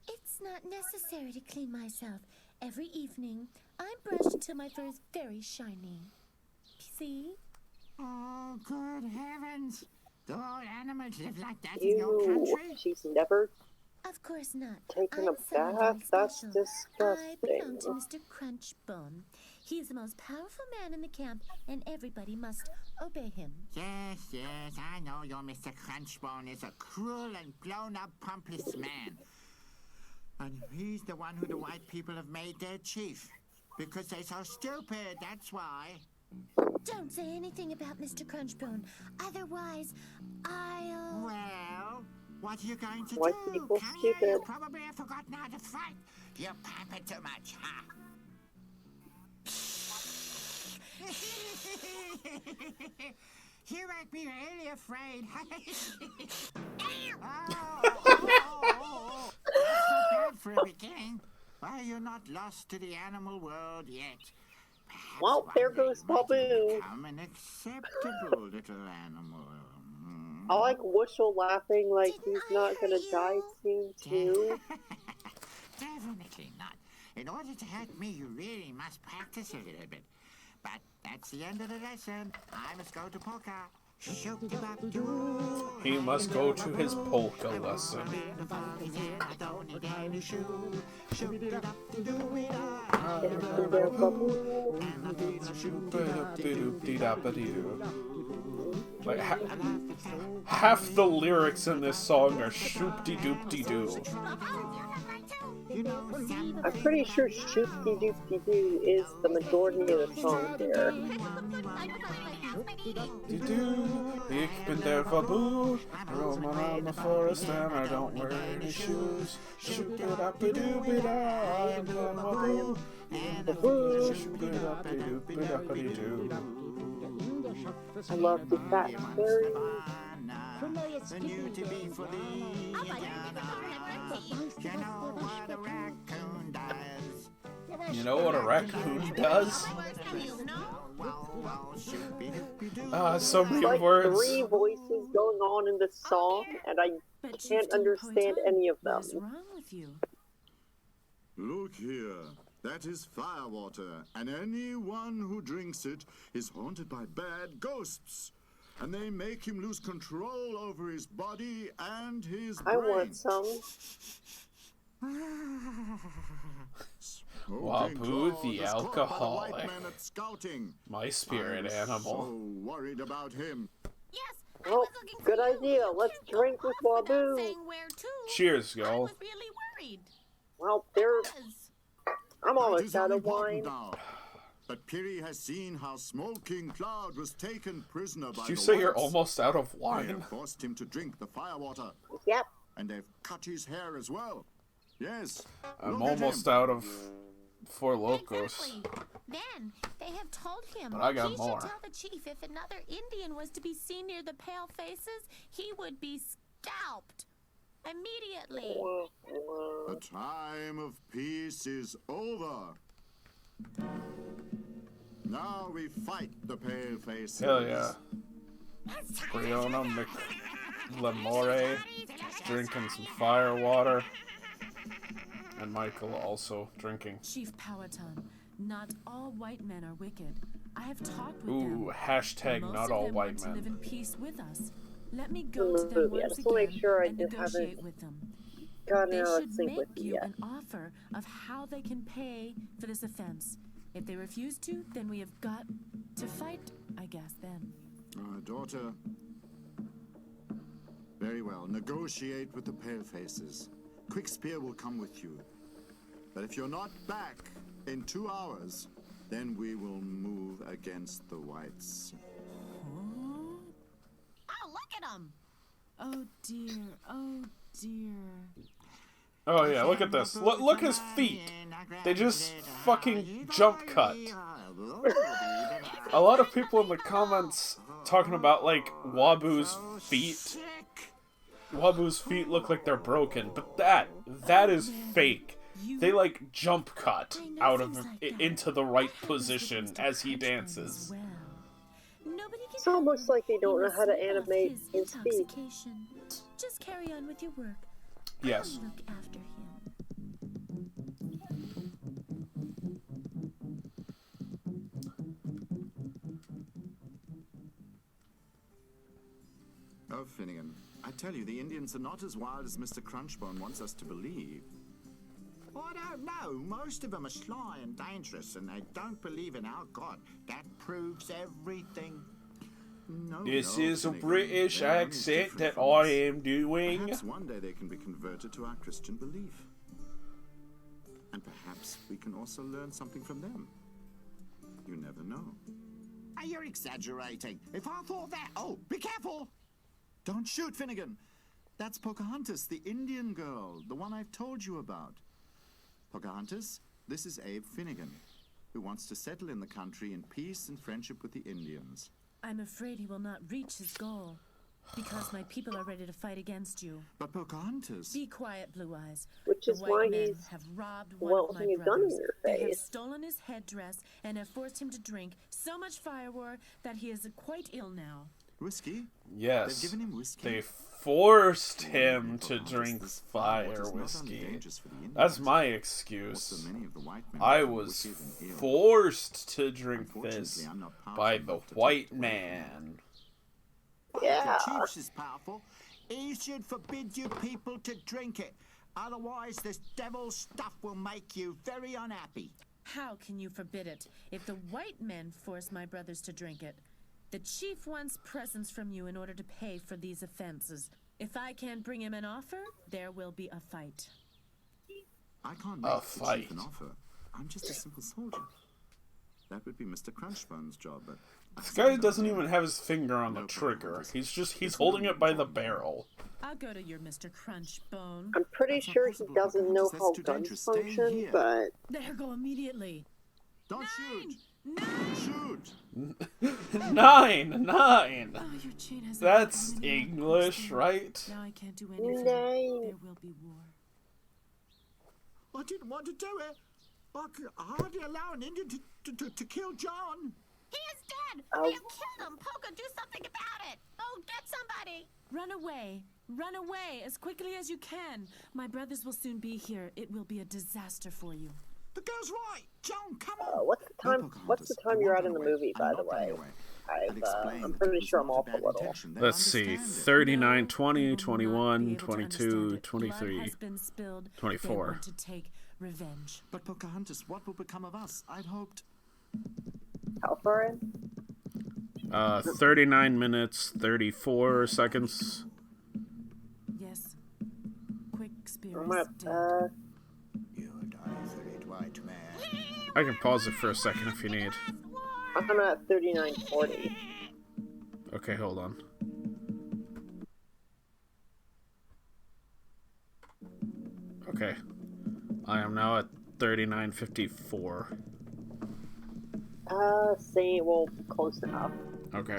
It's not necessary to clean myself. Every evening, I'm brushed until my fur is very shiny. See? Oh, good heavens. Do all animals live like that in your Ew, country? she's never Of course not. taken I'm a someone bath. very That's special. I belong to disgusting. Mr. Crunchbone. He is the most powerful man in the camp, and everybody must obey him. Yes, I know your Mr. Crunchbone is a cruel and blown-up, pompous man. And he's the one who the white people have made their chief. Because they're so stupid, that's why. Don't say anything about Mr. Crunchbone, otherwise I'll... Well, what are you going to White do? people Come here, you stupid. probably have forgotten how to fight. You pamper too much, huh? You make me really afraid. Oh. That's not bad for a beginning. Why are you not lost to the animal world yet? Perhaps Well, there one day goes you might Wobbu. become an acceptable little animal. I like Wushel laughing like Didn't he's I not gonna hurt die you? soon too. Definitely not. In order to hurt me, you really must practice a little bit. But that's the end of the lesson. I must go to Polka. He must go to his polka lesson. Like half the lyrics in this song are shoop-de-doop-de-doo. I'm pretty sure Shoop-de-doop-de-doo is the majority of the song there. Ich bin der Wobbu, roam around the forest and I don't wear any shoes. Shoop-de-dop-de-doo-be-da, I'm the Wobbu. Shoop-de-dop-de-doop-de-dop-de-doo. I love the fat fairy. You know what a raccoon does? So many Like words. 3 voices going on in this song, and I But can't Chieftain understand Poiton, any of them. What's wrong with you? Look here. That is firewater, and anyone who drinks it is haunted by bad ghosts. And they make him lose control over his body and his brain. I want some. Wobbu the alcoholic. White man at scouting. My spirit I'm animal. so worried about him. Yes, I Oh, was looking for good you. idea. Let's drink with Without Wobbu. saying where to, Cheers, I y'all. was really worried. Well, Yes. I'm That almost is out of unimportant wine. now. But Piri has seen how Smoking Cloud was taken prisoner by Did you the say you're whites. almost out of They wine? have forced him to drink the firewater, Yep. and they've cut his hair as well. Yes. I'm look at almost him. out of Four Locos. Exactly. Then they have told him But I got he more. should tell the chief if another Indian was to be seen near the pale faces, he would be scalped immediately. The time of peace is over. Now we fight the pale faces. Hell yeah. Brianna McLemore drinking some fire water. And Michael also drinking. Chief Powhatan, not all white men are wicked. I have talked with them. Ooh, hashtag Most not of all them white want to live men. in peace with us. Let me go to them Yeah, once just to make again sure I and haven't negotiate with them. gotten They out of should sync make with you you yet. an offer of how they can pay for this offense. If they refuse to, then we have got to fight, I guess, then. Daughter. Very well. Negotiate with the pale faces. Quick Spear will come with you. But if you're not back in 2 hours, then we will move against the whites. Oh, look at him. Oh dear, oh dear. Oh yeah, look at this. Look his feet. They just fucking jump cut. A lot of people in the comments talking about like Wobbu's feet. Wobbu's feet look like they're broken, but that is fake. They like jump cut out of into the right position as he dances. Well, nobody can It's almost like they don't know how to sleep off animate his his feet. intoxication. Just carry on with your work. Yes. I'll look after him. Oh, Finnegan, I tell you, the Indians are not as wild as Mr. Crunchbone wants us to believe. Oh, I don't know. Most of them are sly and dangerous, and they don't believe in our God. That proves everything. No, This no, is a Finnegan. British Their one is accent different that from I us. am doing. Perhaps one day they can be converted to our Christian belief. And perhaps we can also learn something from them. You never know. Hey, you're exaggerating. If I thought that... Oh, be careful! Don't shoot, Finnegan! That's Pocahontas, the Indian girl, the one I've told you about. Pocahontas, this is Abe Finnegan, who wants to settle in the country in peace and friendship with the Indians. I'm afraid he will not reach his goal. Because my people are ready to fight against you. But Pocahontas... Be quiet, Blue Eyes. Which is the why white men he's have robbed one of my welting a gun in brothers. your They have face. stolen his headdress and have forced him to drink so much firewater that he is quite ill now. Whiskey? Yes. They've given him whiskey? They forced him Well, to Pocahontas, drink this fire firewater's not only whiskey. dangerous for the Indians. That's my Also, excuse. many of the white men I become was wicked and ill. forced to drink Unfortunately, this I'm not powerful by the enough to white take it away from man. Yeah. The chief is powerful. He should forbid you people to drink it. Otherwise, this devil's stuff will make you very unhappy. How can you forbid it if the white men force my brothers to drink it? The chief wants presents from you in order to pay for these offenses. If I can't bring him an offer, there will be a fight. I can't A make the chief an fight. offer. I'm just a simple soldier. That would be Mr. Crunchbone's job, but... This guy doesn't even have his finger on the trigger. He's holding it by the barrel. I'll go to your Mr. Crunchbone. I'm pretty That's not sure he possible, doesn't know Pocahontas. how That's too guns dangerous. Stay function, here. but There, go immediately. Don't shoot! Nine! Shoot! 9! Oh, your chain has That's come in here. English, right? Now I can't do anything. Nine. There will be war. I didn't want to do it. I could hardly allow an Indian to kill John. He is dead! Oh. You killed him! Poca, do something about it! Oh, get somebody! Run away! Run away as quickly as you can. My brothers will soon be here. It will be a disaster for you. The girl's right. John, come on. what's the time? No, What's the Pocahontas, time I you're won't at in the run away. movie, I'm by not the way? running away. I'll explain I'm that pretty it was sure I'm not a off a bad little. intention. They'll Let's see. understand it. 39, No, 20, they will not 21, be able to 22, understand it. 23. Blood has been spilled. 24. They want to take revenge. But Pocahontas, what will become of us? I'd hoped... How far in? 39 minutes, 34 seconds. Yes. Quick spear I'm is at, dead. You die for it, white man. I can pause it for a second if you need. I'm at 39:40. Okay, hold on. Okay. I am now at 39:54. Same, well, close enough. Okay.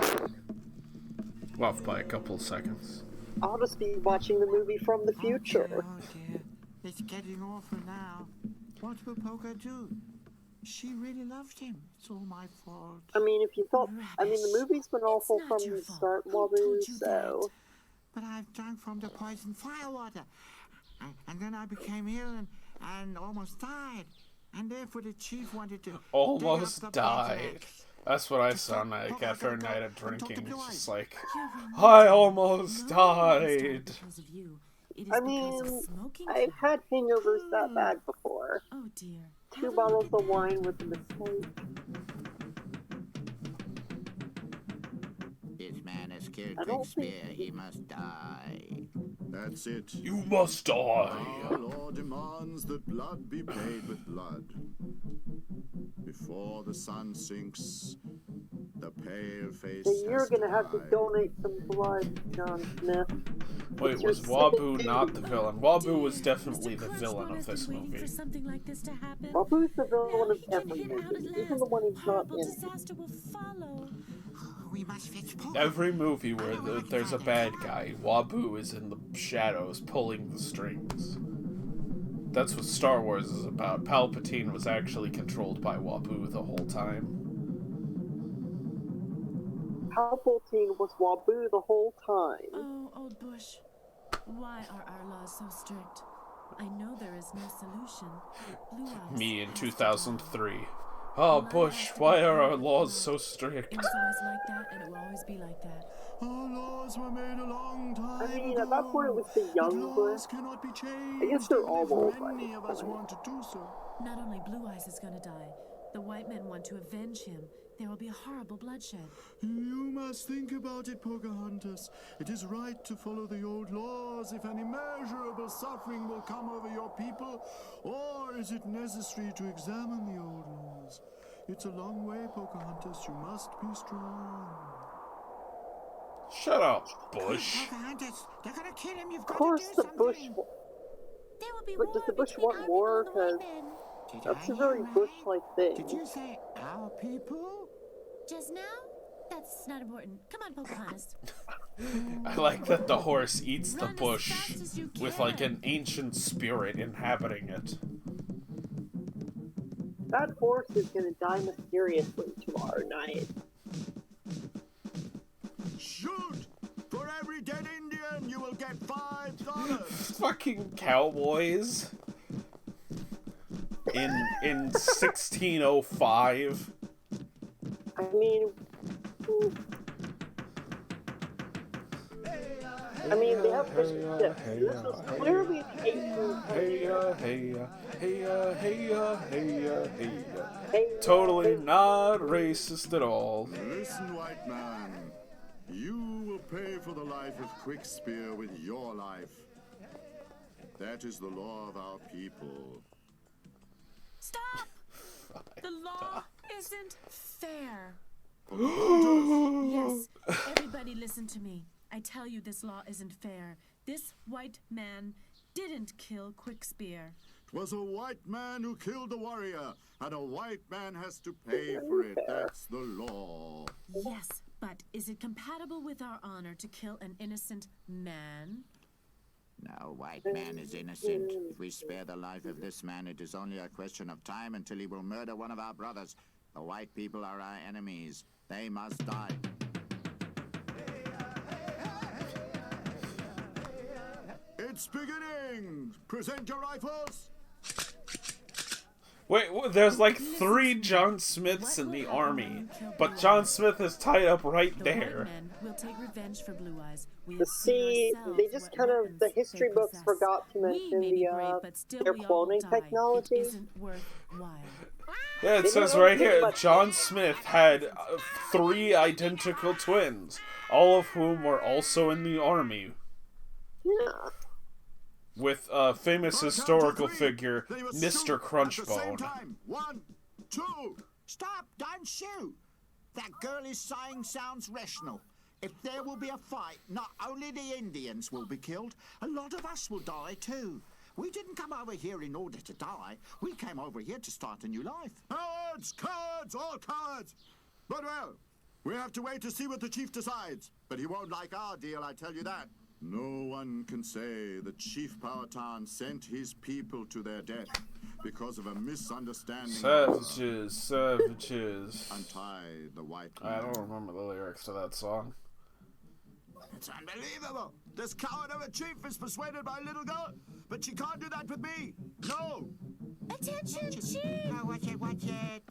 Well, off by a couple of seconds. I'll just be watching the movie from the future. Oh dear. It's getting awful now. What will Poca do? She really loved him. It's all my fault. I mean, if you thought, the movie's been awful not from your the fault. start, Who Wobbu, told you so... But I've drunk from the poison firewater. And then I became ill and almost died. And therefore the chief wanted to... Almost dig up the died. project. That's what I To sound stop like Poca after a to night go of and talk to drinking. Blue It's Eyes. just like, You're I right. almost No, it's died. not because of you. It is I because mean, of smoking. I've had hangovers that bad before. Oh dear. 2 bottles of wine was a mistake. This man has killed I don't Shakespeare. think- He must die. That's it. You must die. Our law demands that blood be paid with blood. Before the sun sinks, the pale face So you're has gonna have to died. donate some blood, John Smith. Wait, It's your was Wobbu second not the villain? Wobbu was Dear, definitely Mr. the Crunchbone villain of has this been waiting movie. for something like this to happen. Wobbu's the Now villain of he can every hit out movie, at even last. the one he's not Horrible in. disaster will follow. We must fetch Poca. Every movie where there's a bad guy, Wobbu is in the shadows pulling the strings. That's what Star Wars is about. Palpatine was actually controlled by Wobbu the whole time. Palpatine was Wobbu the whole time. Oh, old Bush. Why are our laws so strict? I know there is no solution. Blue Eyes Me in has to die. 2003. Oh, Bush, why are our laws so strict? It was always like that, and it will always be like that. Our laws were made a long time I mean, ago. at that point it was the But young laws Bush. cannot be changed. I guess they're all even old if by many this of us point. want to do so. Not only Blue Eyes is gonna die, the white men want to avenge him. There will be horrible bloodshed. You must think about it, Pocahontas. It is right to follow the old laws if an immeasurable suffering will come over your people, or is it necessary to examine the old laws? It's a long way, Pocahontas. You must be strong. Shut up, Bush. Pocahontas, they're gonna kill him. You've Of got course, to do the something. Bush. There will be But war does the Bush between want our war? people and the white 'Cause men. Did that's I a very hear right? Bush-like thing. Did you say our people? Just now? That's not important. Come on, Pocahontas. I like that the horse eats the Run as bush fast as you with can. like an ancient spirit inhabiting it. That horse is gonna die mysteriously tomorrow night. Shoot! For every dead Indian, you will get $5. Fucking cowboys. In 1605. I mean, they have fish and chips. This was clearly an 1800s. Hey, Totally not racist at all. Listen, white man. You will pay for the life of Quickspear with your life. That is the law of our people. Stop! The law isn't fair. Yes, everybody listen to me. I tell you this law isn't fair. This white man didn't kill Quickspear. It was a white man who killed the warrior, and a white man has to pay for it. That's the law. Yes, but is it compatible with our honor to kill an innocent man? No white man is innocent. If we spare the life of this man, it is only a question of time until he will murder one of our brothers. The white people are our enemies. They must die. It's beginning. Present your rifles. Wait, there's like 3 John Smiths in the army, but John Smith is tied up right The there. white men will take revenge for Blue Eyes. We You have see, seen ourselves they just what kind of, weapons the history they books possess. forgot to We mention may be the, brave, but still their we all will cloning die. technology. It isn't worthwhile. Yeah, it They says don't right know here, much. John Smith had 3 identical twins, all of whom were also in the army, Yeah. with famous On count to historical 3, figure, they must Mr. shoot at the same Crunchbone. time. 1, 2. Stop! Don't shoot! That girl is saying sounds rational. If there will be a fight, not only the Indians will be killed, a lot of us will die too. We didn't come over here in order to die. We came over here to start a new life. Cowards! Cowards! All cowards! But well, we have to wait to see what the chief decides. But he won't like our deal, I tell you that. No one can say that Chief Powhatan sent his people to their death because of a misunderstanding. Savages, savages. Untie the white I man. don't remember the lyrics to that song. It's unbelievable. This coward of a chief is persuaded by a little girl, but she can't do that with me. No. Attention, Chief! Oh, watch it, watch it.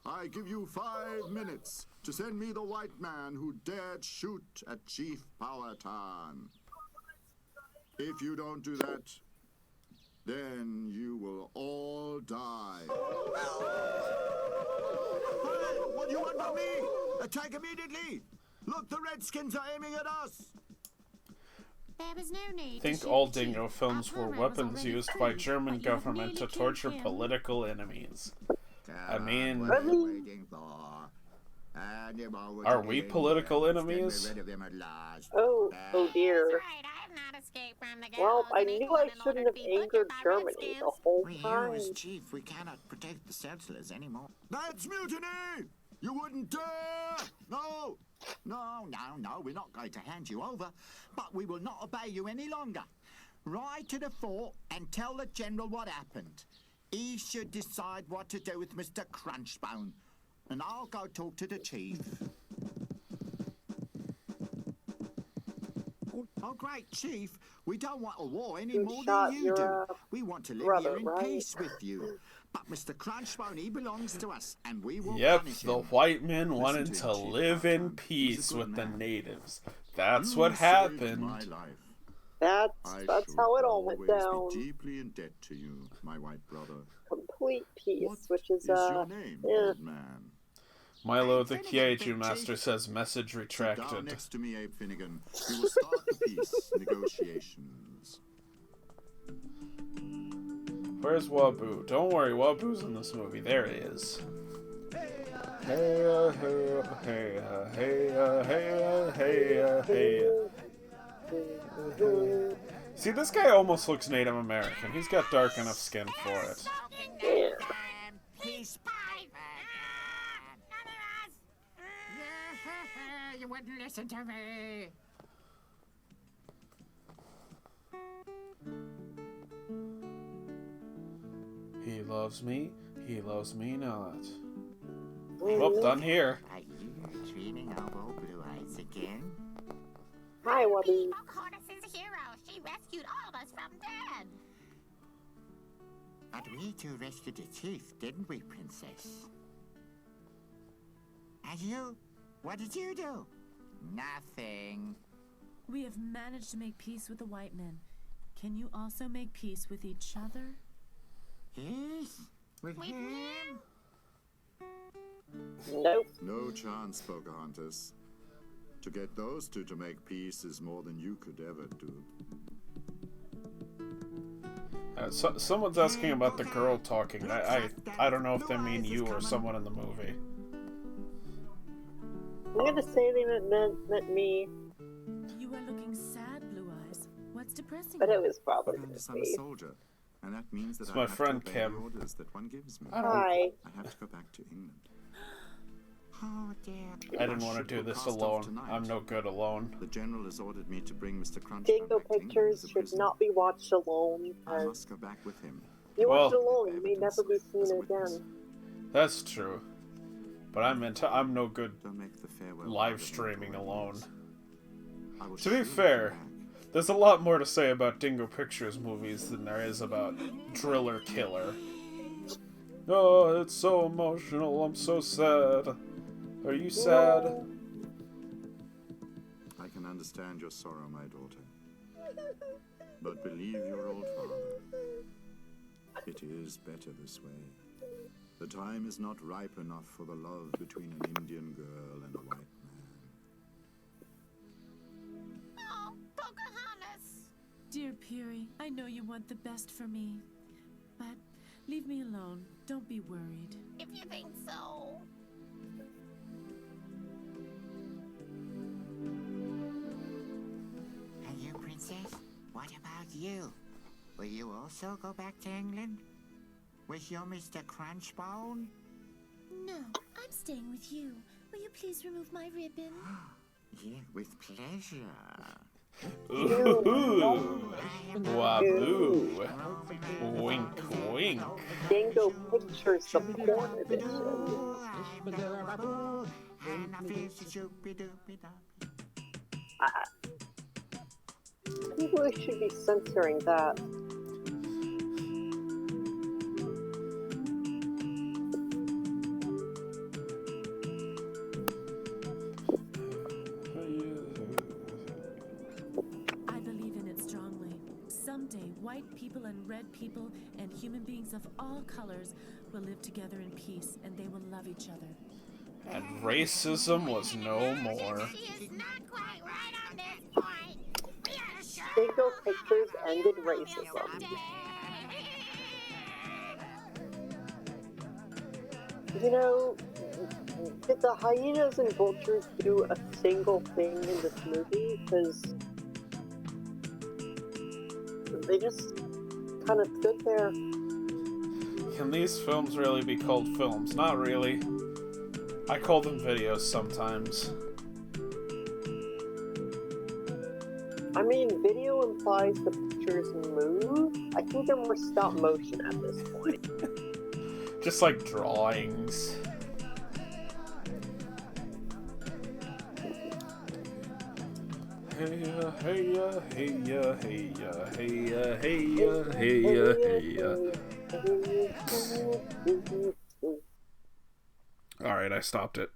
I give you 5 minutes to send me the white man who dared shoot at Chief Powhatan. If you don't do that, then you will all die. Hey, what do you want from me? Attack immediately! Look, the Redskins are aiming at us! There was no need I think to all shoot the Dingo chief. films Our were program was weapons already used by proved, German but you have government nearly to killed torture him. political enemies. Come mean- on, what are you Really? waiting for? And you always Are get we in political here and enemies? get rid of them at last. Oh dear. That's right, I have not escaped from the Well, gallows I in knew England I in order shouldn't to have be butchered angered by Germany the Redskins. whole We time. here as chief, we cannot protect the settlers anymore. That's mutiny! You wouldn't dare! No! No, we're not going to hand you over, but we will not obey you any longer. Ride to the fort and tell the general what happened. He should decide what to do with Mr. Crunchbone, and I'll go talk to the chief. Oh, great chief, we don't want a war any You more shot than you your, do. We want to live brother, here in right? peace with you. But Mr. Crunchbone, he belongs to us, and we will Yep, punish the him. white men wanted Listen to to him, Chief live in Halfdan. peace He's a with good the man. natives. That's You what saved happened. my life. That's I that's shall how it all went always down. be deeply in debt to you, my white brother. Complete peace, What which is your name, old man? Milo the Finnegan, Kyeju Big Master Chief. says message Sit down retracted. next to me, Abe Finnegan. We will start the peace negotiations. Where's Wobbu? Don't worry, Wobbu's in this movie. There he is. Hey, hey, hey. See, this guy almost looks Native American. He's got dark enough skin for it. Yeah. Peace pipe. None of us. You wouldn't listen to me. He loves me not. Well, done here. Are you dreaming of old Blue Eyes again? Hi, Wobbu. Pocahontas is a hero. She rescued all of us from dead. But we two rescued the chief, didn't we, Princess? And you? What did you do? Nothing. We have managed to make peace with the white men. Can you also make peace with each other? Peace? With him? Nope. No chance, Pocahontas. To get those two to make peace is more than you could ever do. Someone's asking about the girl talking. I don't know if they mean you or someone in the movie. I'm gonna say they meant me, You are looking sad, Blue Eyes. What's depressing but you? it was probably I'm a just son, a me. soldier, and that means that It's I my have friend to obey Kim. the orders that one gives me. I don't- Hi. I have to go back to England. Oh, dear. I didn't want to do this alone. I'm no good alone. The general has ordered me to bring Mr. Crunchbone Dingo back to England pictures as a should prisoner. not be watched alone. I Because must go back with him. if you watch it Well- alone, you may never be As seen a witness. again. That's true. But I'm no good Don't make the farewell live vow that streaming Nico alone. made. I will To be surely fair, come back. there's a lot more to say about Dingo Pictures movies than there is about Driller Killer. Oh, it's so emotional. I'm so sad. Are you sad? I can understand your sorrow, my daughter. But believe your old father. It is better this way. The time is not ripe enough for the love between an Indian girl and a white man. Oh, Pocahontas. Dear Piri, I know you want the best for me. But leave me alone. Don't be worried. If you think so. And you, Princess? What about you? Will you also go back to England? With your Mr. Crunchbone? No, I'm staying with you. Will you please remove my ribbon? Yeah, with pleasure. Ooh, Wobbu. Wink, wink. Dingo Pictures, the porn edition. I'm the Wobbu, and I feel so shoopy-doopy-doopy. I think we should be censoring that. I believe in it strongly. Someday, white people and red people and human beings of all colors will live together in peace, and they will love each other. And racism was no more. She is not quite right on this point. We are sure. Dingo Pictures ended racism. You know, did the hyenas and vultures do a single thing in this movie? Because they just kind of stood there. Can these films really be called films? Not really. I call them videos sometimes. I mean, video implies the pictures move. I think they're more stop motion at this point. Just like drawings. Hey ya, hey ya, hey ya, hey ya, hey ya, hey ya, hey ya, hey ya. Alright, I stopped it.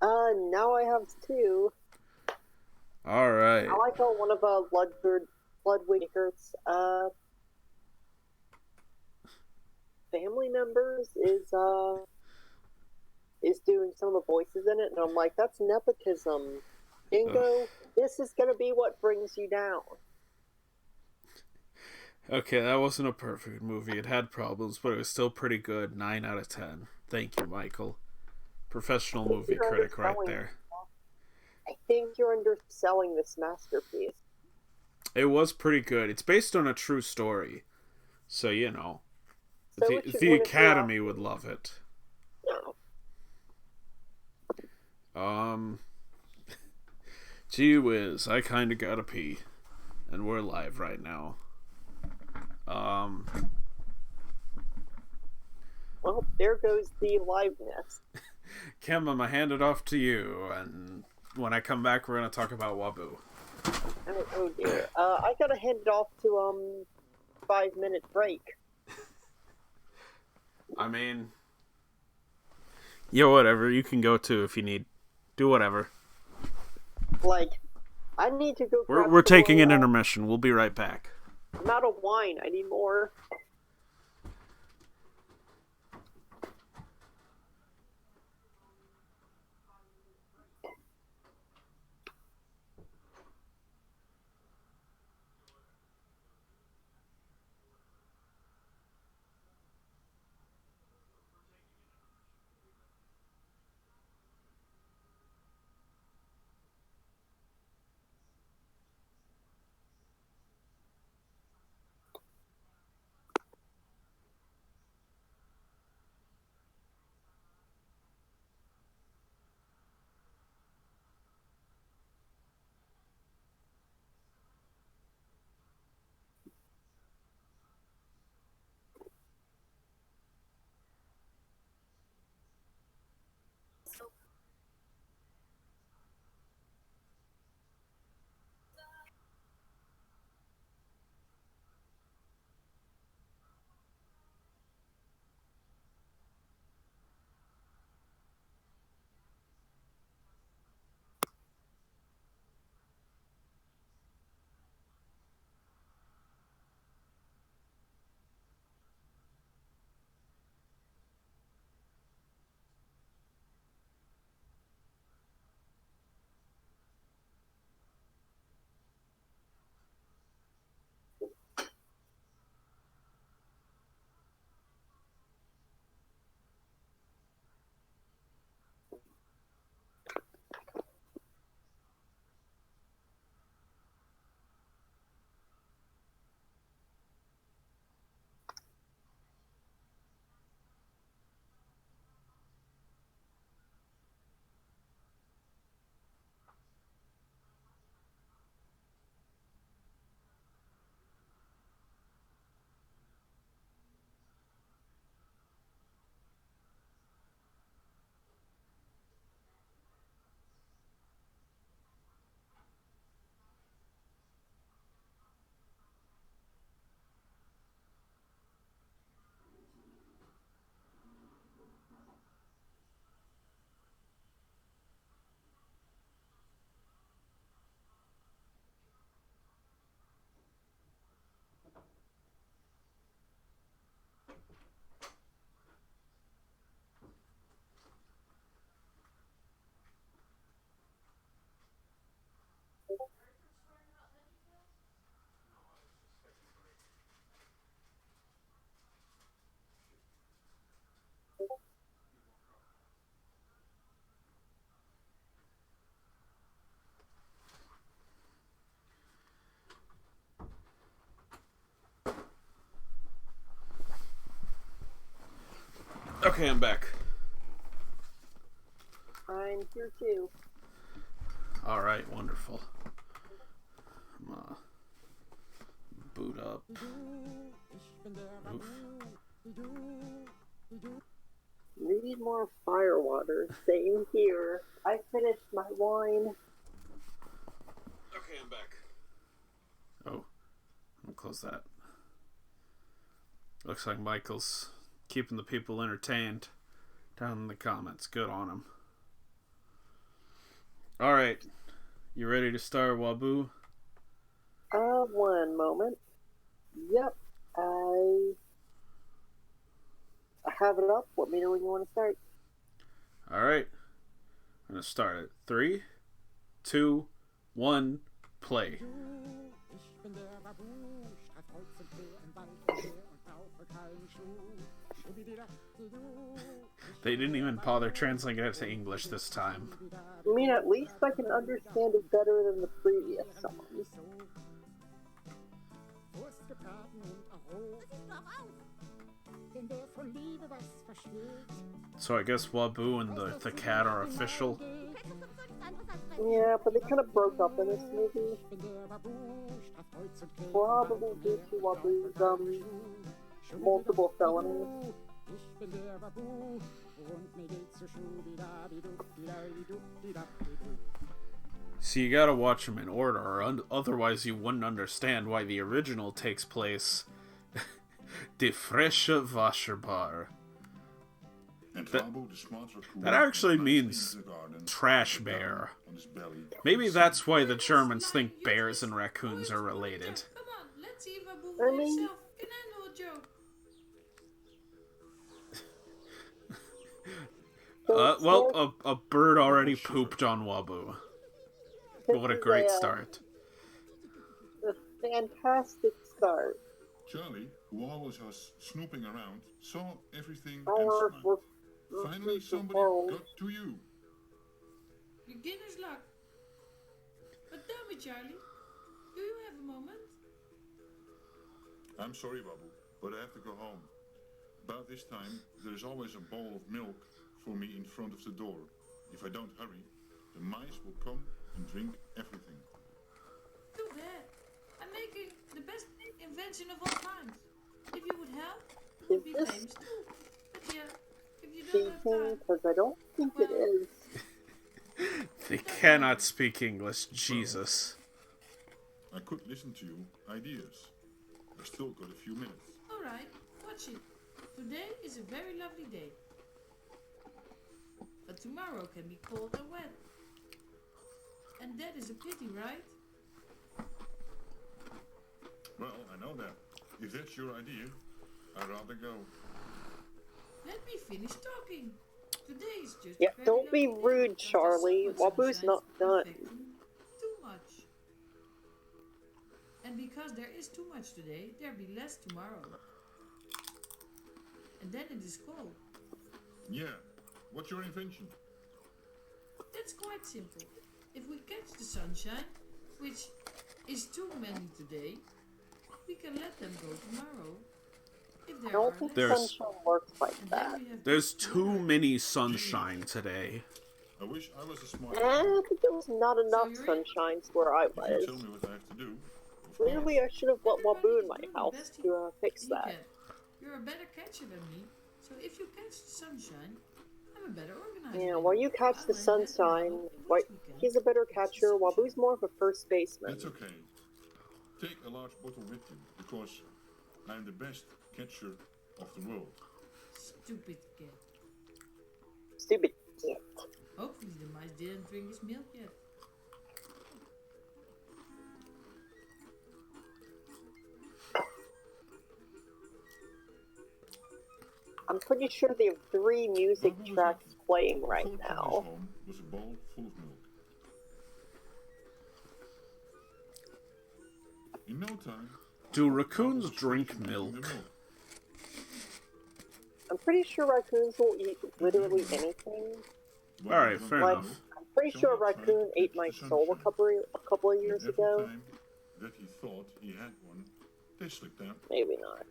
Now I have two. Alright. I like one of Ludwig's family members is doing some of the voices in it, and I'm like, that's nepotism. Dingo, this is gonna be what brings you down. Okay, that wasn't a perfect movie. It had problems, but it was still pretty good. 9 out of 10. Thank you, Michael. Professional movie critic right there. I think you're underselling this masterpiece. It was pretty good. It's based on a true story. So, you know. So the Academy would love it. Gee whiz, I kinda gotta pee. And we're live right now. Well, there goes the liveness. Kim, I'm gonna hand it off to you, and when I come back, we're gonna talk about Wobbu. Oh dear. I gotta hand it off to 5-minute break. I mean, yeah, whatever. You can go too if you need. Do whatever. Like, I need to go. We're taking an intermission. We'll be right back. I'm out of wine. I need more. Okay, I'm back. I'm here too. Alright, wonderful. I'm boot up. Oof. Need more firewater. Same here. I finished my wine. Okay, I'm back. Oh, I'll close that. Looks like Michael's keeping the people entertained down in the comments. Good on him. Alright, you ready to start, Wobbu? One moment. Yep, I have it up. Let me know when you want to start. Alright, I'm going to start at 3, 2, 1, play. They didn't even bother translating it to English this time. I mean, at least I can understand it better than the previous songs. So I guess Wobbu and the cat are official. Yeah, but they kind of broke up in this movie. Probably due to Wobbu's multiple felonies. So you gotta watch them in order, or otherwise you wouldn't understand why the original takes place. De frische Wasserbar. That actually means trash bear. Maybe that's why the Germans think bears and raccoons are related. Come on, let's see if Wobbu I mean- himself can handle a joke. Well, a bird already pooped on Wobbu. What a great start. A fantastic start. Charlie, who always was snooping around, saw everything and Our smiled. Finally, somebody got to you. Beginner's luck. But tell me, Charlie, do you have a moment? I'm sorry, Wobbu, but I have to go home. About this time, there is always a bowl of milk for me in front of the door. If I don't hurry, the mice will come and drink everything. Too bad. I'm making the best invention of all times. If you would help, it would be Is this famous too. But yeah, if you don't have cheating? time, Because I don't think it is. They cannot speak English, Jesus. I could listen to you ideas. I still got a few minutes. alright, watch it. Today is a very lovely day. But tomorrow can be cold and wet. And that is a pity, right? Well, I know that. If that's your idea, I'd rather go. Let me finish talking. Today is just Yeah, a very don't be lovely day rude, because Charlie. the sun Wobbu's shines not done. affecting too much. And because there is too much today, there'll be less tomorrow. And then it is cold. Yeah, what's your invention? That's quite simple. If we catch the sunshine, which is too many today, we can let them go tomorrow. If I there don't are think less. There's- sunshine works like And that. then we have There's good too weather. many sunshine today. I wish I was a smart I think there was not enough you're in? sunshines where I You can was. tell me what I have to do. Of Clearly, I should have let Everybody Wobbu in is my doing the house best to fix he that. can. You're a better catcher than me, so if you catch the sunshine, I'm a better organizer. Yeah, than while you catch I'll the learn that now sunshine, in why, which we can he's a better catch the catcher. sunshine. Wobbu's more of a first baseman. That's okay. Take a large bottle with you, because I'm the best catcher of the world. Stupid cat. Stupid kid. Hopefully the mice didn't drink his milk yet. I'm pretty sure they have 3 music Wobbu was tracks lucky. playing right Before now. Charlie's home was a bowl full of milk. In no time, Do raccoons Wobbu was drink drinking the milk? I'm pretty sure raccoons will eat literally anything. Wobbu Alright, drank fair the Like, enough. milk, I'm pretty sure a Charlie tried raccoon to ate catch my the soul sunshine. a couple of but years every ago. time that he thought he had one, they slipped out. Maybe not.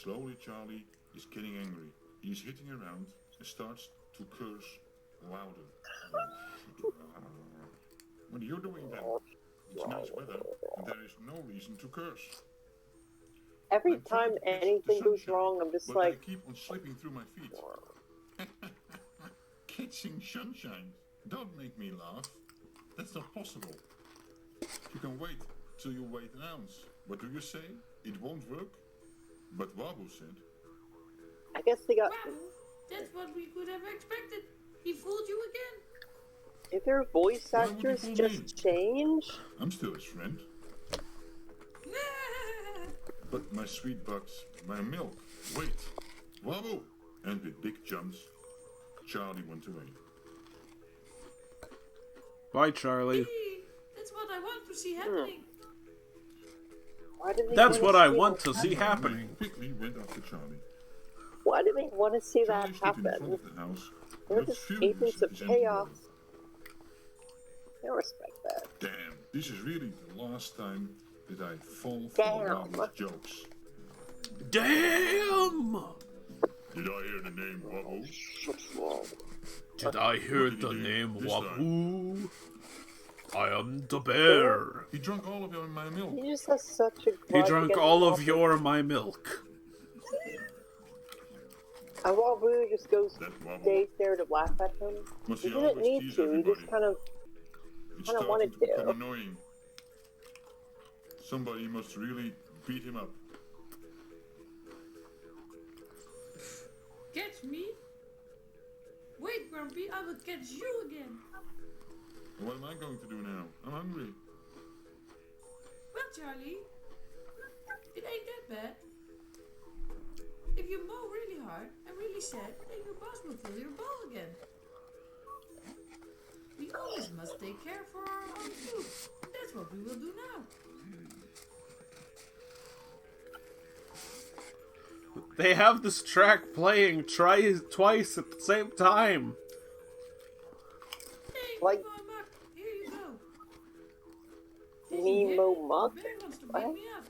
Slowly, Charlie is getting angry. He is hitting around and starts to curse louder. What are you doing then? It's nice weather, and there is no reason to curse. Every I'm trying time to catch the anything goes sunshine, wrong, I'm just but like, I keep on slipping through my feet. Catching sunshine. Don't make me laugh. That's not possible. You can wait till you weigh an ounce. What do you say? It won't work? But Wobbu said. I guess they got... Wobbu, that's what we could have expected. He fooled you again. Did their voice Why would you actors fool just me? change? I'm still his friend. But my sweet bucks, my milk. Wait. Wobbu! And with big jumps, Charlie went away. Bye, Charlie. That's what I want to see happening. Why do they That's wanna what I see want that to see happen? happening. Quickly went after Charlie. Why do they want to see that Charlie stood in front happen? of the house. They're looked just furious agents at of his empty chaos. body. I respect that. Damn, this is really the last time that I fall for Damn. Wobbu's jokes. Damn! Did I hear the name Wobbu? Did I hear What did the he do name this Wobbu? I am the bear. He drank all of my milk. He just has such a He grudge drank against all of Wobbu. my milk. And Wobbu just goes, That Wobbu. stays there to laugh at him. Must He he didn't always need tease to. He everybody? just kind of It's kinda starting wanted to become to. annoying. Somebody must really beat him up. Catch me? Wait, Grumpy, I will catch you again. What am I going to do now? I'm hungry. Well, Charlie, it ain't that bad. If you mow really hard and really sad, then your boss will fill your bowl again. We always must take care for our own food. That's what we will do now. They have this track playing twice at the same time. Hey, Like- Nemo Muck, here you go. Did you hear? Nemo Muck? The bear wants to What? beat me up.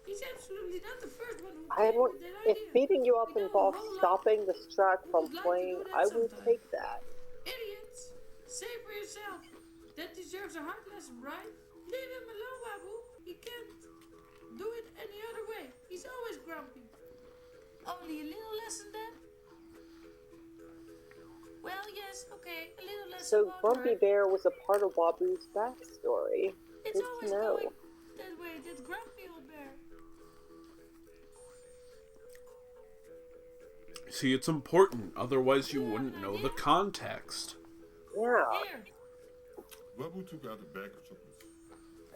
He's absolutely not the first one who I had came one. with that If idea. beating you up We know a involves whole lot stopping this track from would like to playing, do that I would sometime. take that. Idiots! Say for yourself. That deserves a hard lesson, right? Leave him alone, Wobbu. He can't do it any other way. He's always grumpy. Only a little lesson then? Well, yes, okay, a little lesson So won't Grumpy hurt. Bear was a part of Wobbu's backstory. It's Good always to know. going that way, that grumpy old bear. See, it's important, otherwise you wouldn't know the context. Yeah. Here, Wobbu took out a bag of chocolates.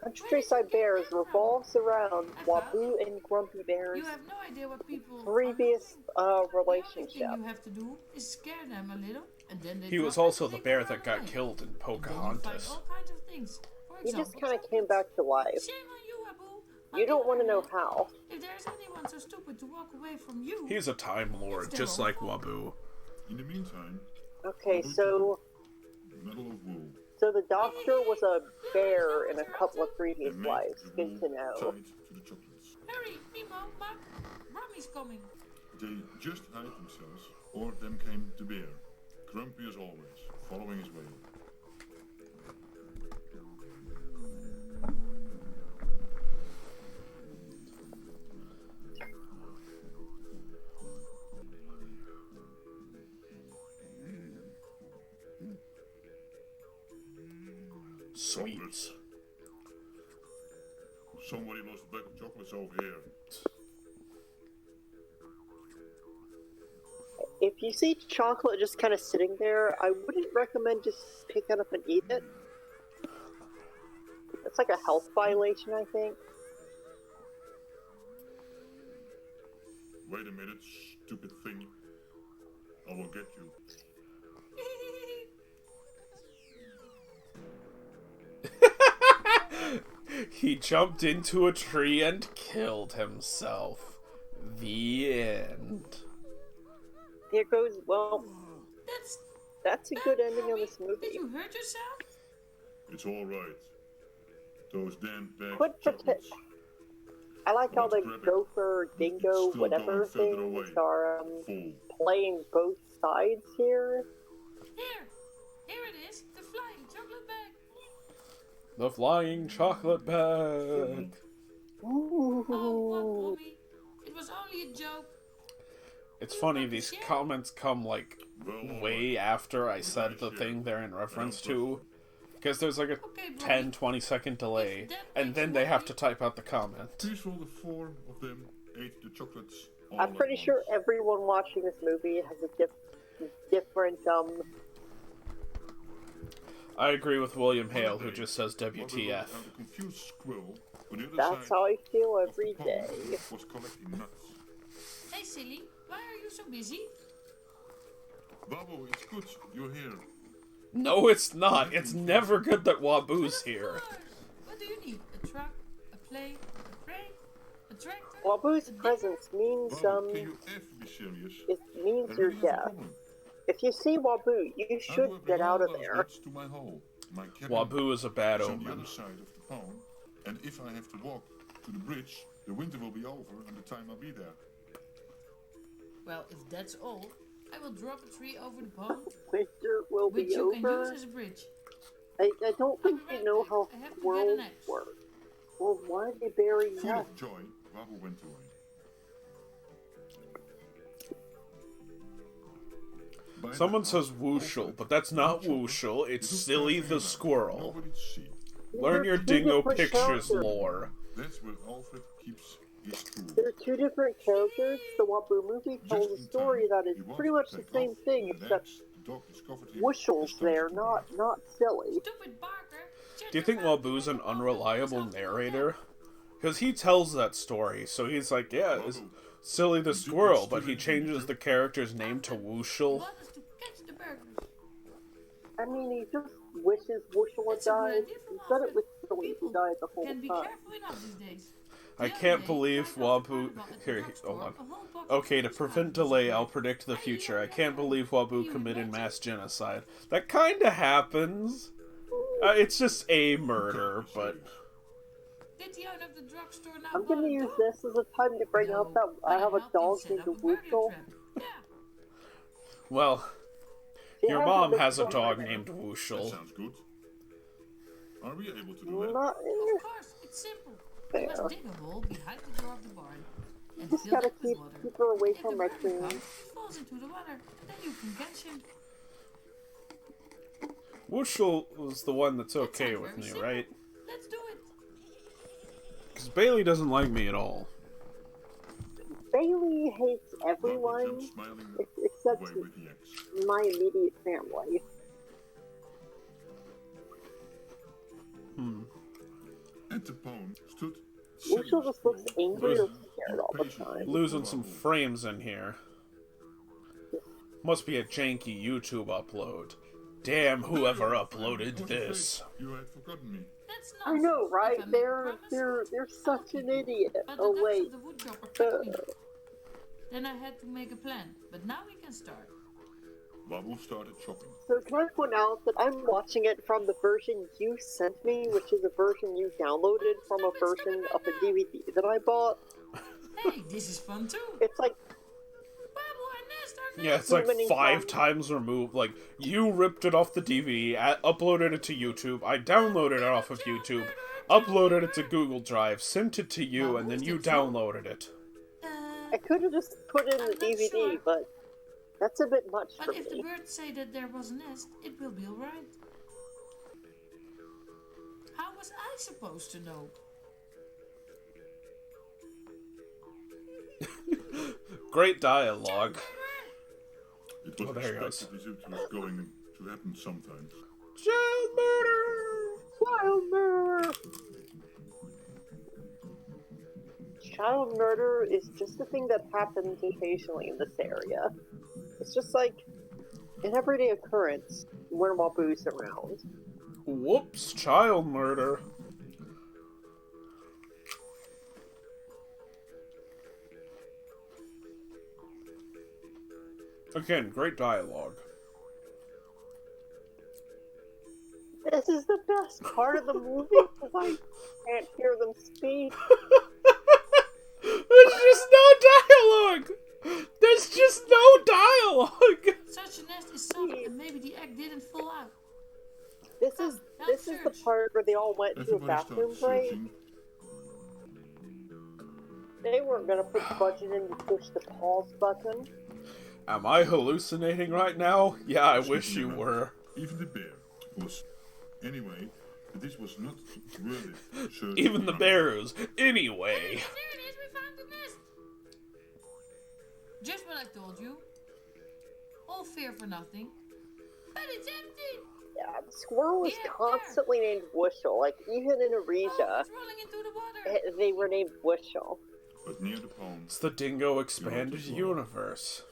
Countryside Bears revolves around Wobbu and Grumpy Bear's you have no idea what people previous are doing. The only relationship. thing you have to do is scare them a little, and then they He was drop also the everything bear and that run got away. killed in And then you find Pocahontas. all kinds of things. For He just example, kind of came back to life. shame on you, Wobbu. You don't want to know how. If there's anyone so stupid to walk away from you, He's a Time Lord, just like Wobbu. In the meantime, Okay, so Medal of Wool. the doctor was a bear in a couple of previous And made lives. the Good wool to know. tied to the chocolates. hurry, Nemo, Muck, Rummy's coming. They just hide themselves, or them came the bear. Grumpy as always, following his way. Sweet. Somebody lost a bag of chocolates over here. If you see chocolate just kind of sitting there, I wouldn't recommend just pick it up and eat it. It's like a health violation, I think. Wait a minute, stupid thing. I will get you. He jumped into a tree and killed himself. The end. Here goes, well, That's that's a good ending of Rummy, this Did movie. you hurt yourself? It's all right. Those damn bags Quit of chocolates. I like how the Let's grab it. gopher, dingo, Still whatever going further things away. are Fool. playing both sides here. Here it is, the flying chocolate bag. The flying chocolate bag. Oh, what, Ooh. Bobby? It was only a joke. It's funny, these comments come like Well, way after I said the thing they're in reference to. Because there's like a Okay, Bobby. 10-20 second delay, and then they have to type out the comment. These all the four of them ate the chocolates. I'm pretty sure everyone watching this movie has a different, I agree with William Hale, who just says WTF. That's how I feel every day. Was collecting nuts. Hey, silly. Why are you so busy? Wobbu, it's good you're here. No, it's not. It's never good that Wobbu's here. What do you need? A truck? A plane? A crane? A tractor? Wobbu's presence means, Wobbu, can you ever be serious? it means I your really have a death. problem. If you see Wobbu, you How do I should bring get out all of those there. nuts to my hole? My cabin Wobbu is a bad is on the omen. other side of the pond, and if I have to walk to the bridge, the winter will be over and the time I'll be there. Well, if that's all, I will drop a tree over the pond, Winter will which be you can use over. as a bridge. I don't think I'll be you know right how back. I have to get squirrels an axe. work. Well, why did they bury Full nuts? of joy, Wobbu went away. By Someone the says house, Wooshel, Alfred, but that's not Chopper, Wooshel, it's little Silly Pepper the Anna, Squirrel. nobody to see. Learn your They're two Dingo different Pictures characters. lore. That's where Alfred keeps his tool. They're two different characters. The Wobbu movie tells a story that is pretty much the same thing, except Wooshel's there, not Silly. Stupid Barker! Do you think Wobbu's an unreliable narrator? Because he tells that story, so he's like, yeah, it's Silly the Squirrel, but he changes the character's name to Wooshel. Want us to catch the burgers? I mean, he just wishes Wooshel had It's a good died. idea from Instead, it Alfred. was Silly who died the whole Can be time. careful enough these days. I The other can't day, believe I got the Wobbu... carnival at the Here, drugstore, hold on. a whole bucket Okay, to of prevent carnival delay, I'll chocolate. predict the Hey, future. you I can't know, believe Wobbu you committed imagine- mass genocide. That kinda happens. It's just a murder, but... Did the owner of the drugstore now I'm gonna want a use dog? this as a time to bring No, up that I but have a helped him dog set named up a burger Wooshel. trap. Yeah. Well, She your hasn't mom been has a killed dog by named That Wooshel. sounds good. Are we able to do that? Not Of course, it's simple. You must Fair. dig a hole behind the door of the barn and Just fill gotta it with keep water. her away If from the my burger cream. comes, falls into the water, then you can catch him. Wooshel was the one that's okay sounds with very me, simple. right? Let's do it. Because Bailey doesn't like me at all. Bailey hates Wobbu everyone jumped smiling except away with the axe. my immediate family. At the pond stood Wooshel just looks angry or Losing- scared all the time. Losing some frames in here. Must be a janky YouTube upload. Damn, whoever uploaded this. You had forgotten me. That's I nonsense. know, right? If I make a They're promise, such an idiot. but the Oh ducks wait, of the woodchopper kept me. Then I had to make a plan, but now we can start. Wobbu started chopping. so can I point out that I'm watching it from the version you sent me, which is a version you downloaded from a version of a DVD that I bought. Hey, this is fun too. It's like, Babble and Nest are Yeah, it's like Too many 5 times. times removed. Like, you ripped it off the DVD, uploaded it to YouTube, I downloaded it off of YouTube, uploaded it to Google Drive, sent it to you, and then you downloaded it. I could have just put in the I'm not DVD, sure. but that's a bit much for But if the me. birds say that there was a nest, it will be alright. How was I supposed to know? Great dialogue. It was Oh, there he goes. expected as it was going to happen sometimes. Child murder! Child murder! Child murder is just a thing that happens occasionally in this area. It's just like an everyday occurrence when Wobbu's around. Whoops, child murder. Again, great dialogue. This is the best part of the movie because I can't hear them speak. There's just no dialogue! There's just no dialogue! Such a nest is solid and maybe the egg didn't fall out. This is the part where they all went to a Everybody bathroom started break. searching. They weren't gonna put the budget in to push the pause button. Am I hallucinating right now? Yeah, I wish you were. Even the bear was Anyway, this was not worth it. Searching Even the around. bears. Anyway. There it is, we found the nest. Just what I told you. All fear for nothing. But it's empty. Yeah, the squirrel was constantly named Wushel. Like, even in Oh, Aresia, it's rolling into the water. they were named Wushel. But near the pond, It's the Dingo expanded universe.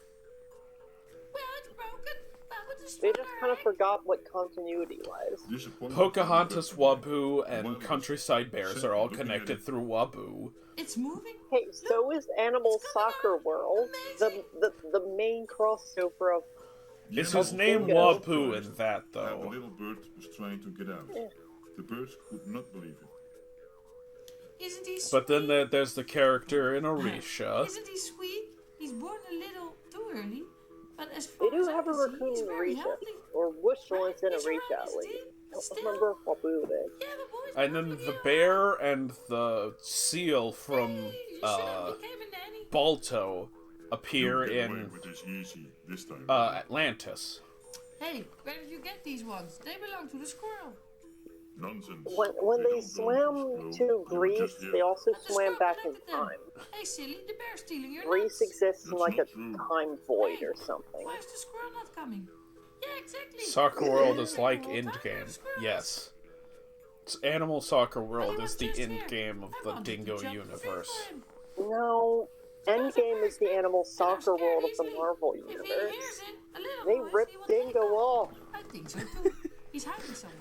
Well, it's broken. But with the They just kind of forgot what continuity was. disappointed. Pocahontas, Wobbu, and Well, Countryside Bears are all looking at connected it. through Wobbu. It's moving. Hey, so is Animal It's coming Soccer on. World, the main crossover of. Is Yeah, his name Dingo. Wobbu in that, How the though? little bird was trying to get out. The birds could not believe it. Isn't he sweet? But then there's the character in Orisha. Isn't he sweet? He's born a little too early. But as They far do as I have a can see, raccoon he's in very Aresia, healthy. or Wushel is in He's Aresia around at his least. teeth, I don't still. remember what Wobbu is. Yeah, but boys, And then the bear and the seal from you should have became a nanny. Balto appear You'll get away in with this easy this time. Atlantis. Hey, where did you get these ones? They belong to the squirrel. Nonsense. When they don't swam belong to They were Greece, just here. they also But the swam squirrel back in collected them. time. Hey, silly, the bear's stealing your Greece nuts. exists in That's like a not true. time void or something. Why is the squirrel not coming? Yeah, exactly. Soccer World is Yeah, like the whole time Endgame. the squirrel is- Yes. Animal Soccer But he World was is the just here. endgame of I the wanted to Dingo jump the universe. thing for him. No, Endgame is the Animal Soccer World of the easily. Marvel If he universe. hears it, a little They noise, ripped he will take Dingo off. off. I think so too. He's hiding somewhere.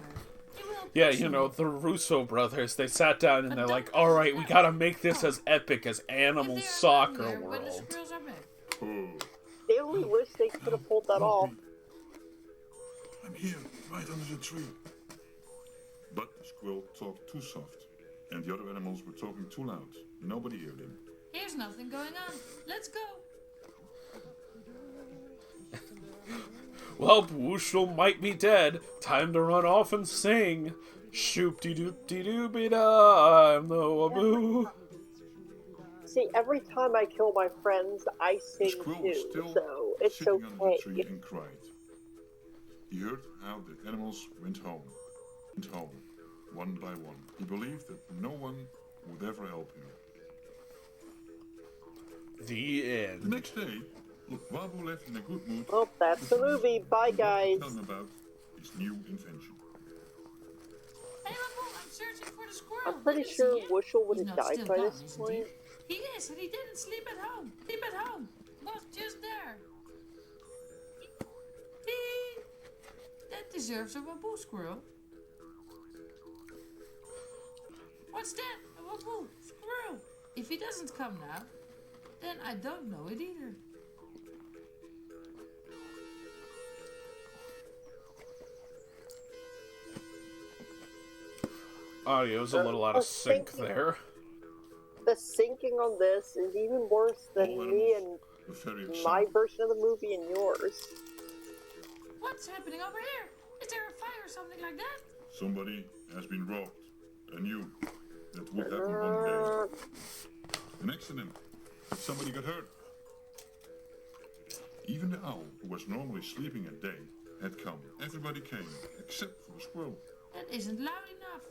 He will Yeah, push you him. know, the Russo brothers, they sat down and But they're don't like, mess alright, it we up. gotta make this as epic as If they Animal are not Soccer here when the World. squirrels are back. Oh, They only wish they could have pulled that off. I'm here, right under the tree. But the squirrel talked too soft, and the other animals were talking too loud. Nobody heard him. Here's nothing going on. Let's go. Well, Wushel might be dead. Time to run off and sing. Shoop-de-doop-de-doop-de-da, I'm the Wobbu. See, every time I kill my friends, I The sing squirrel was too, still so it's sitting under the okay. tree and cried. He heard how the animals went home, one by one. He believed that no one would ever help him. The The end. next day, Wobbu left in a good mood. Well, that's the movie. Bye, guys. Tell him about his new invention. Hey, Wobbu, I'm searching for the squirrel. I'm pretty Didn't sure see him. Wushel would He's have not died still by gone, this isn't point. He is, and he didn't sleep at home. Sleep at home. Was just there. He... That deserves a Wobbu squirrel. What's that? A Wobbu squirrel. If he doesn't come now, then I don't know it either. Audio's a little out of sync thank you. there. The syncing on this is even worse than All me animals and were very my excited. version of the movie and yours. What's happening over here? Is there a fire or something like that? Somebody has been robbed. I knew that would happen one day. An accident. But somebody got hurt. Even the owl, who was normally sleeping at day, had come. Everybody came, except for the squirrel. That isn't loud enough.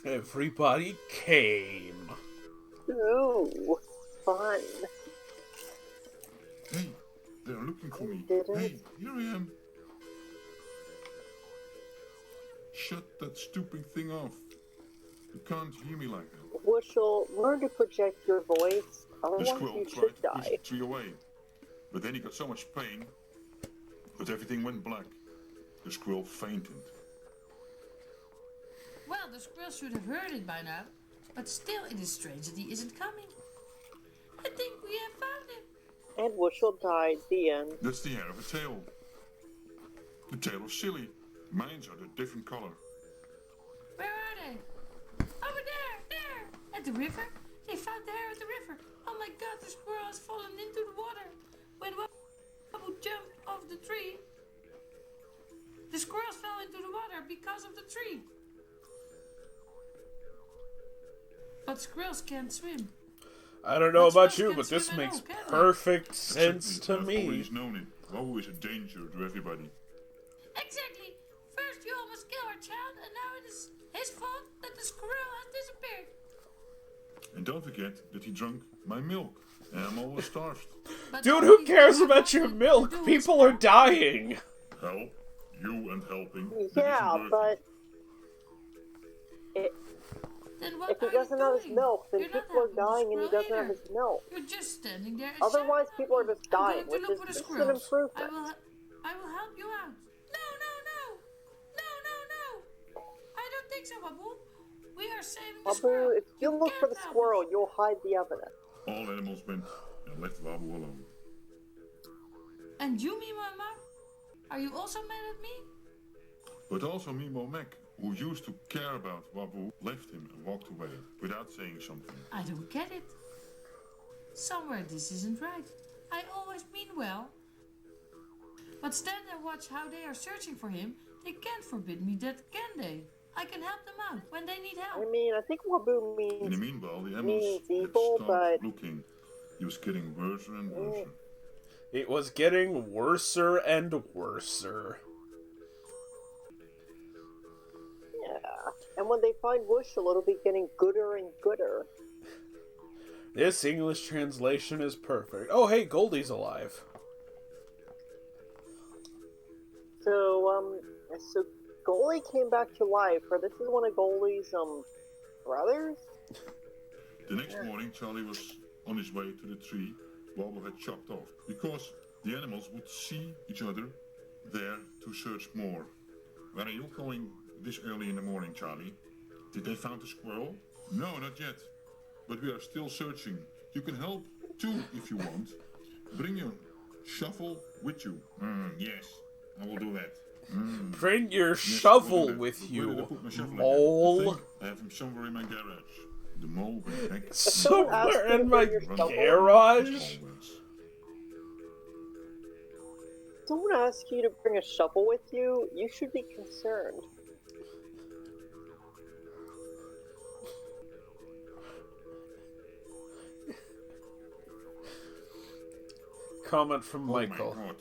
Everybody came. Ooh, fun. Hey, they're looking for me. Did it? Hey, here I am. Shut that stupid thing off. You can't hear me like that. Wushel, learn to project your voice. The Otherwise, squirrel you tried should to push die. the tree away. But then he got so much pain that everything went black. The squirrel fainted. Well, the squirrel should have heard it by now. But still, it is strange that he isn't coming. I think we have found him. And Wushel died. The end. That's the hair of a tail. The tail of Silly. Mine's are a different color. Where are they? Over there! At the river? They found the hair at the river. Oh my god, the squirrel has fallen into the water. When Wobbu jumped off the tree, the squirrels fell into the water because of the tree. But squirrels can't swim. I don't know But about squirrels you, can't but this swim at makes all, can they? perfect sense Exactly. to I've me. always known it. Wobbu is a danger to everybody. Exactly. His fault that the squirrel has disappeared. And don't forget that he drank my milk. And I'm always starved. But Dude, only who if cares you have about your nothing to milk? do with People are squirrel. dying. Help? You and helping? Yeah, but Then what if he are you doesn't have his doing? milk, then You're not people are helping the dying and he squirrel doesn't have either. his milk. You're just standing there. And Otherwise, shouting people are at me. just dying, I'm which going to look is for the just an squirrels. improvement. I will help you out. No, no, no, no, no, no. I don't think so, Wobbu. We are saving the Wobbu, squirrel. if you look for the can't help squirrel, us. you'll hide the evidence. All animals went and left Wobbu alone. And you, Mama? Are you also mad at me? But also Mimo Mac, who used to care about Wobbu, left him and walked away without saying something. I don't get it. Somewhere this isn't right. I always mean well. But stand and watch how they are searching for him. They can't forbid me that, can they? I can help them out when they need help. I mean, I think Wobbu In the means meanwhile, the animals means had evil, stopped but looking. He was getting worse and worse. It was getting worser and worser. yeah. And when they find Wushel, it'll be getting gooder and gooder. This English translation is perfect. Oh, hey, Goldie's alive. So Goldie came back to life, or this is one of Goldie's, brothers? The next morning, Charlie was on his way to the tree Wobbu had chopped off, because the animals would see each other there to search more. Where are you going this early in the morning, Charlie? Did they find the squirrel? No, not yet. But we are still searching. You can help too if you want. Bring your shovel with you. Yes, I will do that. Bring your Yes, shovel I will do that. with Where did I you, put my shovel again? mole. I think I have him somewhere in my garage. The mole went back. Somewhere in my Shovel. garage? Someone asks you to bring a shovel with you, you should be concerned. Comment from Oh my Michael. God.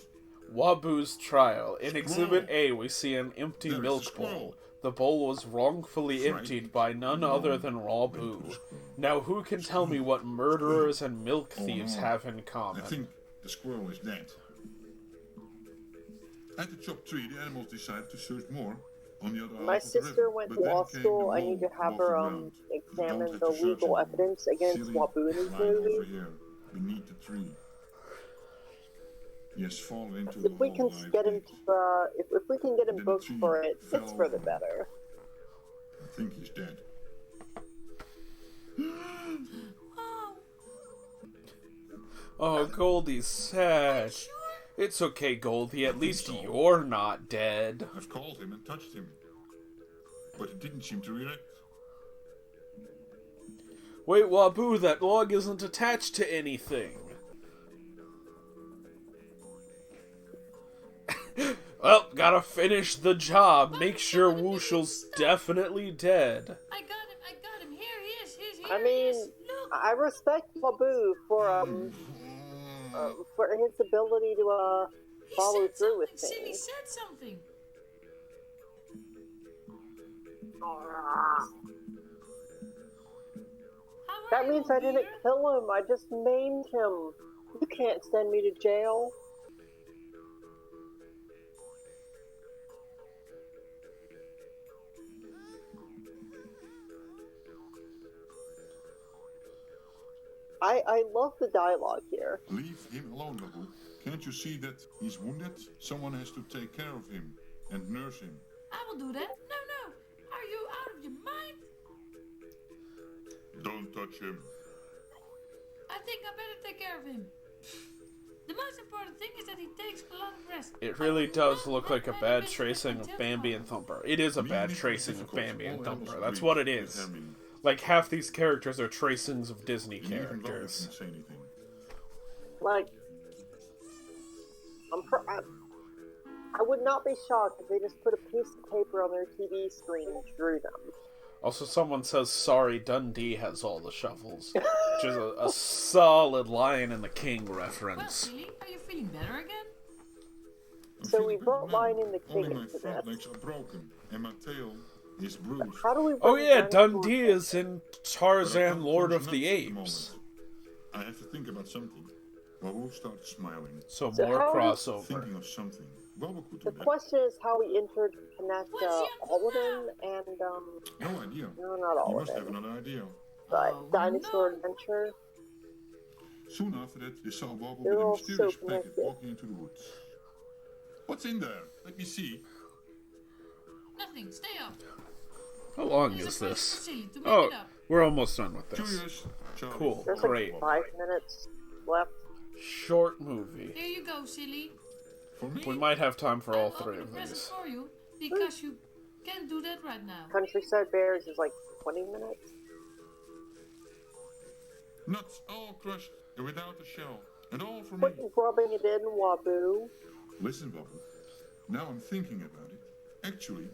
Wobbu's trial. In Exhibit Squirrel. A, we see an empty There is a milk squirrel. bowl. The bowl was wrongfully Frightened. emptied by none other than Wobbu. Now, who can tell me what murderers and milk thieves have in I common? think the squirrel is dead. At the chopped tree, the animals decided to search more on the other My half of the sister river. went But to then law came school. the I need to mole have above her the ground. You examine don't have the to search legal anymore. evidence against Silly Wobbu in these lying over movies. here, beneath the tree. He has fallen into If we the can hole by a get him pit. to, if we can get him Then the booked tree for it, fell it's for the over. better. I think he's dead. Oh, Goldie's sad. It's okay, Goldie. At least you're not dead. I've called him and touched him, but he didn't seem to react. Wait, Wobbu, that log isn't attached to anything. Well, gotta finish the job. Make sure Wushel's definitely dead. I got him. Here he is. Here I he mean, is. Look. I respect Wobbu for his ability to He follow said through with something. Silly things. said something. How are That you, means I didn't dear? kill him. I just maimed him. You can't send me to jail. I love the dialogue here. Leave him alone, Wobbu. Can't you see that he's wounded? Someone has to take care of him and nurse him. I will do that. No. Are you out of your mind? Don't touch him. I think I better take care of him. The most important thing is that he takes a lot of rest. It really does look like a bad tracing of Bambi and Thumper. It is a bad Meaning tracing of difficult. Bambi and All Thumper. animals That's agree what it with is. Hermine. Like, half these characters are tracings of Disney And even Wobbu characters. didn't say anything. Like, I would not be shocked if they just put a piece of paper on their TV screen and drew them. Also, someone says, sorry, Dundee has all the shovels. Which is a solid Lion and the King Well, reference. Billy, are you feeling better again? I'm So feeling we better brought now. Lion and the Only King my into front this. legs are broken, and my tail He's bruised. How do we Oh bring yeah, dinosaurs Dundee back? is in But I Tarzan, can't Lord punch of the nuts at the Apes. moment. I have to think about something. Wobbu started smiling, So So more how does- crossover. thinking of something. Wobbu could do The that. question is how we interconnect What's your Alden and No idea. no, not You must have Alden, another idea. but Oh, Dinosaur no. Adventure. Soon after that, they saw Wobbu They're with a all mysterious so packet connected. walking into the woods. What's in there? Let me see. Nothing. Stay up. How long It's a is present this? for Silly to make Oh, it up. we're almost done with this. Curious, Charlie. Cool. There's Great. like 5 minutes left. Short movie. Here you go, Silly. For me, We might have time for all I'll three open of the present these. for you because you can't do that right now. Countryside Bears is like 20 minutes. nuts all crushed and without a shell. And all for me. Quit rubbing it in, Wobbu. Listen, Wobbu. Now I'm thinking about it. Actually,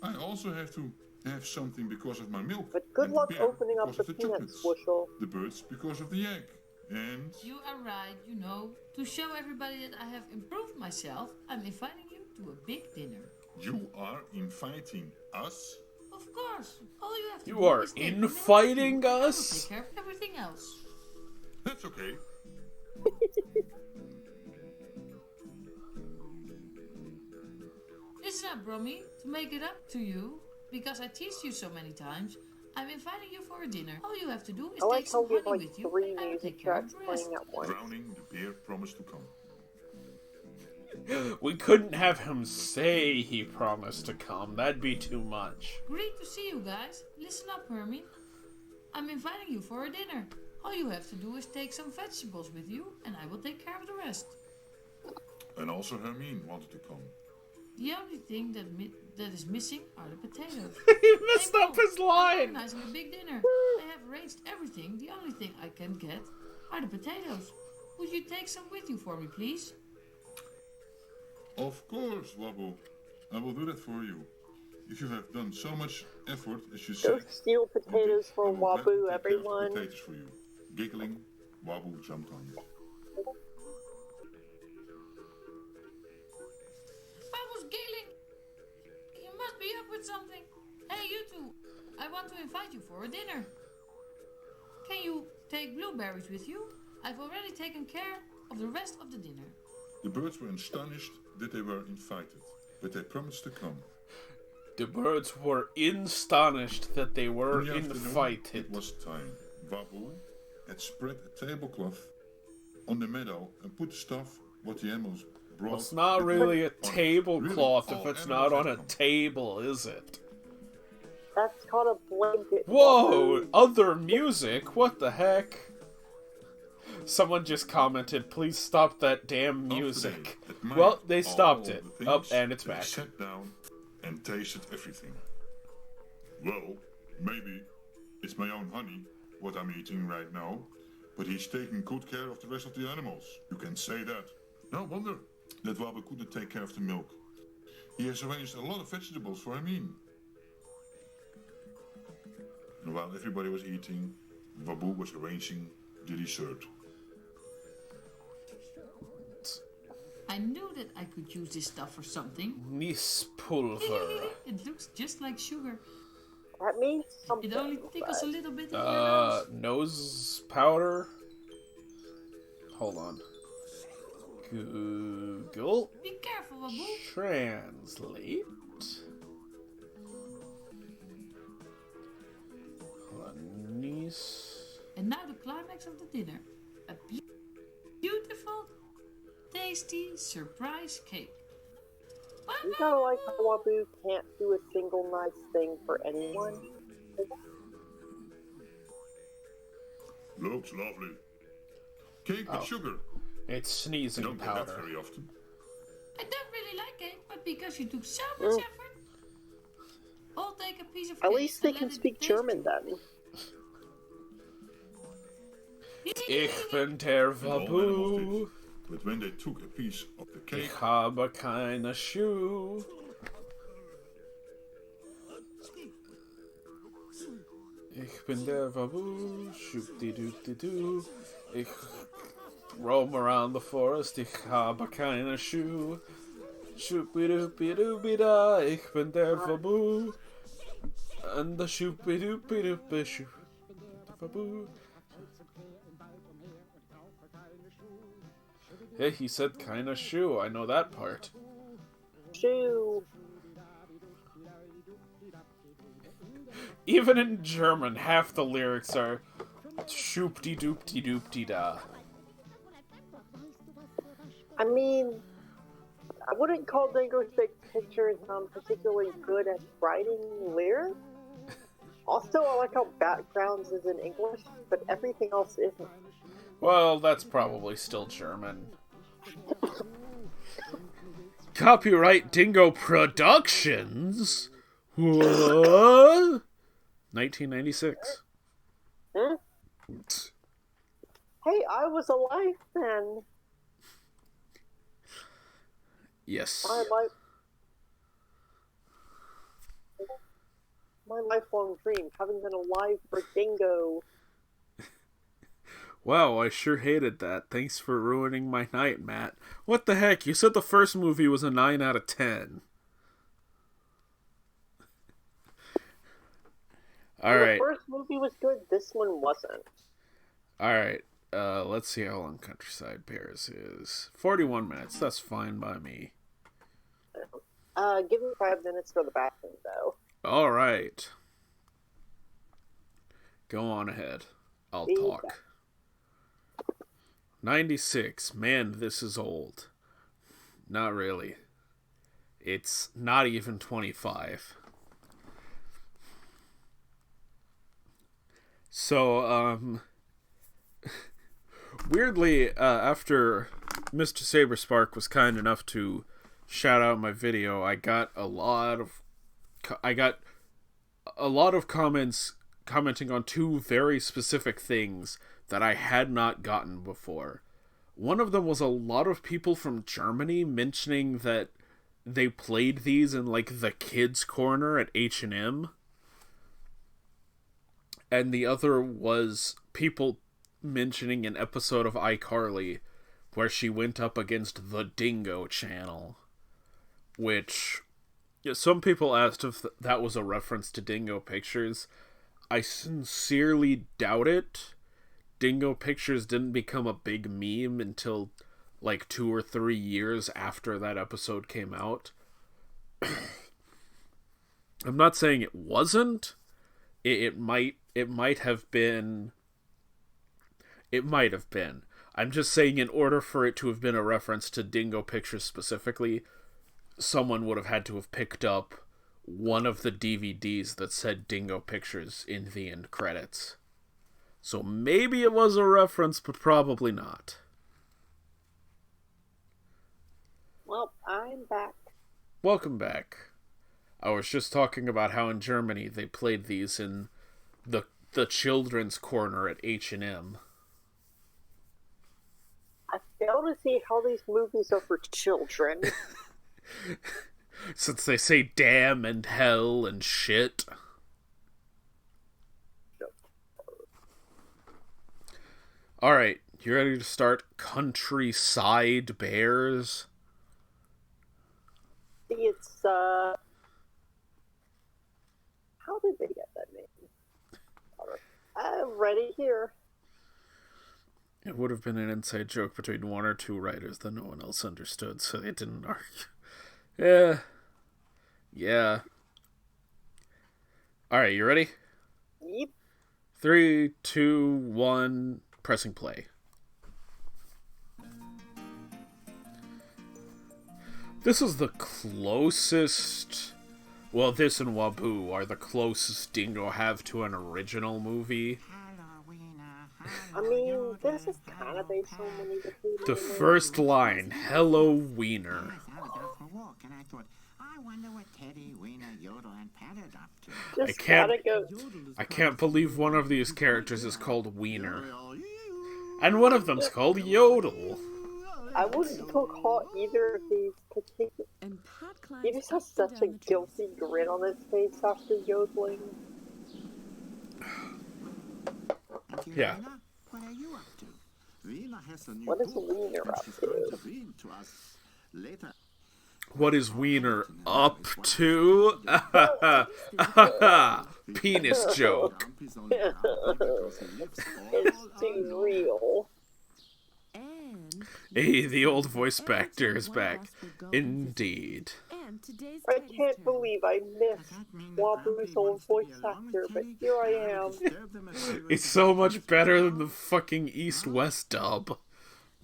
I also have to have something because of my milk. But good and luck the bear opening up because the of the peanut chocolates. bushel. The birds because of the egg. And You are right, you know. To show everybody that I have improved myself, I'm inviting you to a big dinner. you are inviting us? Of course. All you have to You do are is take the milk infighting and I will us? take care of everything else. That's okay. Listen up, Brummy. To make it up to you, because I teased you so many times, I'm inviting you for a dinner. All you have to do is I like take how some we have honey like with you, 3 and I will music take care of tracks the rest. playing at once. Drowning, the bear promised to come. We couldn't have him say he promised to come. That'd be too much. Great to see you guys. Listen up, Hermie. I'm inviting you for a dinner. All you have to do is take some vegetables with you, and I will take care of the rest. And also Hermine wanted to come. The only thing that is missing are the potatoes. He messed up his I'm line. organizing a big dinner. I have arranged everything. The only thing I can get are the potatoes. Would you take some with you for me, please? Of course, Wobbu. I will do that for you. If you have done so much effort, as you Go said. steal potatoes I for will gladly Wobbu, take care of the everyone. potatoes for you. Giggling, Wobbu jumped on it. Babo's giggling. You must be up with something. Hey, you two. I want to invite you for a dinner. Can you take blueberries with you? I've already taken care of the rest of the dinner. The birds were astonished that they were invited, but they promised to come. The birds were astonished that they were In the afternoon, invited. it was time. Wobbu had spread a tablecloth on the meadow and put the stuff what the animals brought. It's not with really a them on it. tablecloth Really, if all it's animals not on had a come. table, is it? That's called a blanket. Whoa! Wobbu. Other music? What the heck? Someone just commented, please stop that damn After music. they admired Well, they stopped all it. the Up, things, and it's they back. sat down and tasted everything. Well, maybe it's my own honey, what I'm eating right now, but he's taking good care of the rest of the animals. You can say that. No wonder that Wobbu couldn't take care of the milk. He has arranged a lot of vegetables for Hermine. And while everybody was eating, Wobbu was arranging the dessert. I knew that I could use this stuff for something. Nice pulver. It looks just like sugar. That means something. It only tickles a but little bit in your nose. Nose powder? Hold on. Google. Be careful, Wobbu. Translate. Hold on. Nice. And now the climax of the dinner. A beautiful, tasty surprise cake. You gotta like how Wobbu can't do a single nice thing for anyone. Looks lovely. Cake with sugar. It's You sneezing don't get that powder. very often. I don't really like cake, but because you took so much effort, I'll take a piece of cake. At least they and can let it speak taste German then. Ich bin der And all animals Wobbu. did. But when they took a piece of the cake, Ich habe keine Schuhe. Ich bin der Wobbu. Shoop-de-doop-de-doo. Ich roam around the forest. Ich habe keine Schuhe. Shoop-de-doop-de-doo-de-da. Ich bin der Wobbu. And the shoopy doopy doopy shoo. Hey, he said kinda shoe. I know that part. Shoo. Even in German, half the lyrics are shoopty doopty doopty da. I mean, I wouldn't call Dingo's Big Picture particularly good at writing lyrics. Also, I like how backgrounds is in English, but everything else isn't. Well, that's probably still German. Copyright Dingo Productions? What? 1996. Hmm? Hey, I was alive then. Yes. My lifelong dream, having been alive for Dingo. Wow, I sure hated that. Thanks for ruining my night, Matt. What the heck? You said the first movie was a 9 out of 10. Alright. The first movie was good, this one wasn't. Alright, let's see how long Countryside Bears is. 41 minutes, that's fine by me. Give me 5 minutes for the bathroom, though. Alright. Go on ahead. I'll talk. 96. Man, this is old. Not really. It's not even 25. So, weirdly, after Mr. Saberspark was kind enough to shout out my video, I got a lot of comments commenting on two very specific things that I had not gotten before. One of them was a lot of people from Germany mentioning that they played these in, like, the kids' corner at H&M. And the other was people mentioning an episode of iCarly where she went up against the Dingo channel. Which, some people asked if that was a reference to Dingo Pictures. I sincerely doubt it. Dingo Pictures didn't become a big meme until like 2 or 3 years after that episode came out. I'm not saying it wasn't. It might have been. It might have been. I'm just saying in order for it to have been a reference to Dingo Pictures specifically, someone would have had to have picked up one of the DVDs that said Dingo Pictures in the end credits. So maybe it was a reference, but probably not. Well, I'm back. Welcome back. I was just talking about how in Germany they played these in the children's corner at H&M. I fail to see how these movies are for children. Since they say damn and hell and shit. Alright, you ready to start Countryside Bears? It's, how did they get that name? I'm ready here. It would have been an inside joke between one or two writers that no one else understood, so they didn't argue. Yeah. Alright, you ready? Yep. 3, 2, 1, pressing play. This is the closest... Well, this and Wobbu are the closest Dingo have to an original movie. I mean, this is kind of based on when The first line, Hello, Wiener. I wonder what Teddy, Wiener, Yodel, and Pat is up to. I can't believe one of these characters is called Wiener. And one of them's called Yodel. I wouldn't call either of these particular. He just has such a guilty grin on his face after yodeling. Yeah. What are you up to? Wiener has a new What is Wiener up to? read to us later. What is Wiener up to? Penis joke. Grumpy's only grumpy because he lives all It's too alone. real. And Hey, the old voice actor is back. Indeed. and today's I Teddy's can't turn. believe I missed Wobbu's old voice actor, but here I am. It's so much better than the fucking East-West dub.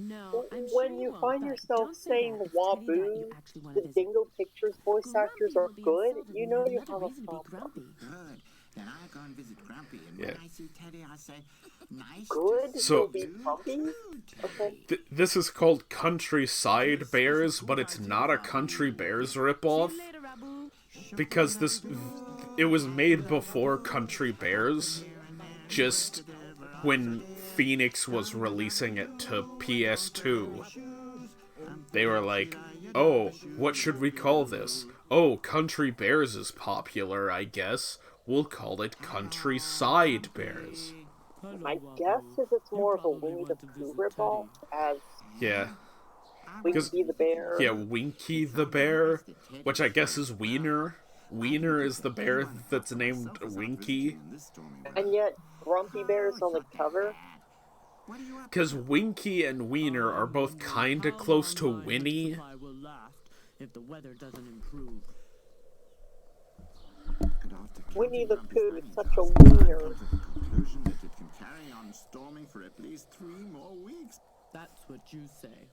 No, I'm sure When you won't, find but yourself don't say saying that. It's Teddy that Wobbu, you actually wanna the visit. Dingo Pictures voice actors are Grumpy will be good, insulted you and know have you another have a reason to be problem. grumpy. Good. Then I go and visit Grumpy, and when Yeah. I see Teddy, I say, nice Good? to So- You'll be grumpy? Okay. This is called Countryside Bears, but it's not a Country Bears ripoff. See you later, Wobbu. Because it was made before Country Bears, just when Phoenix was releasing it to PS2. They were like, oh, what should we call this? Oh, Country Bears is popular, I guess. We'll call it Countryside Bears. My guess is it's more of a Winnie the Pooh ripoff as Yeah. Winky the Bear. Yeah, Winky the Bear, which I guess is Wiener. Wiener is the bear that's named Winky. And yet, Grumpy Bear's on the cover. Because Winky and Wiener are both kinda close to Winnie. I will last if the weather doesn't improve. Winnie the Pooh is such a wiener. conclusion that it can carry on storming for at least 3 more weeks. That's what you say.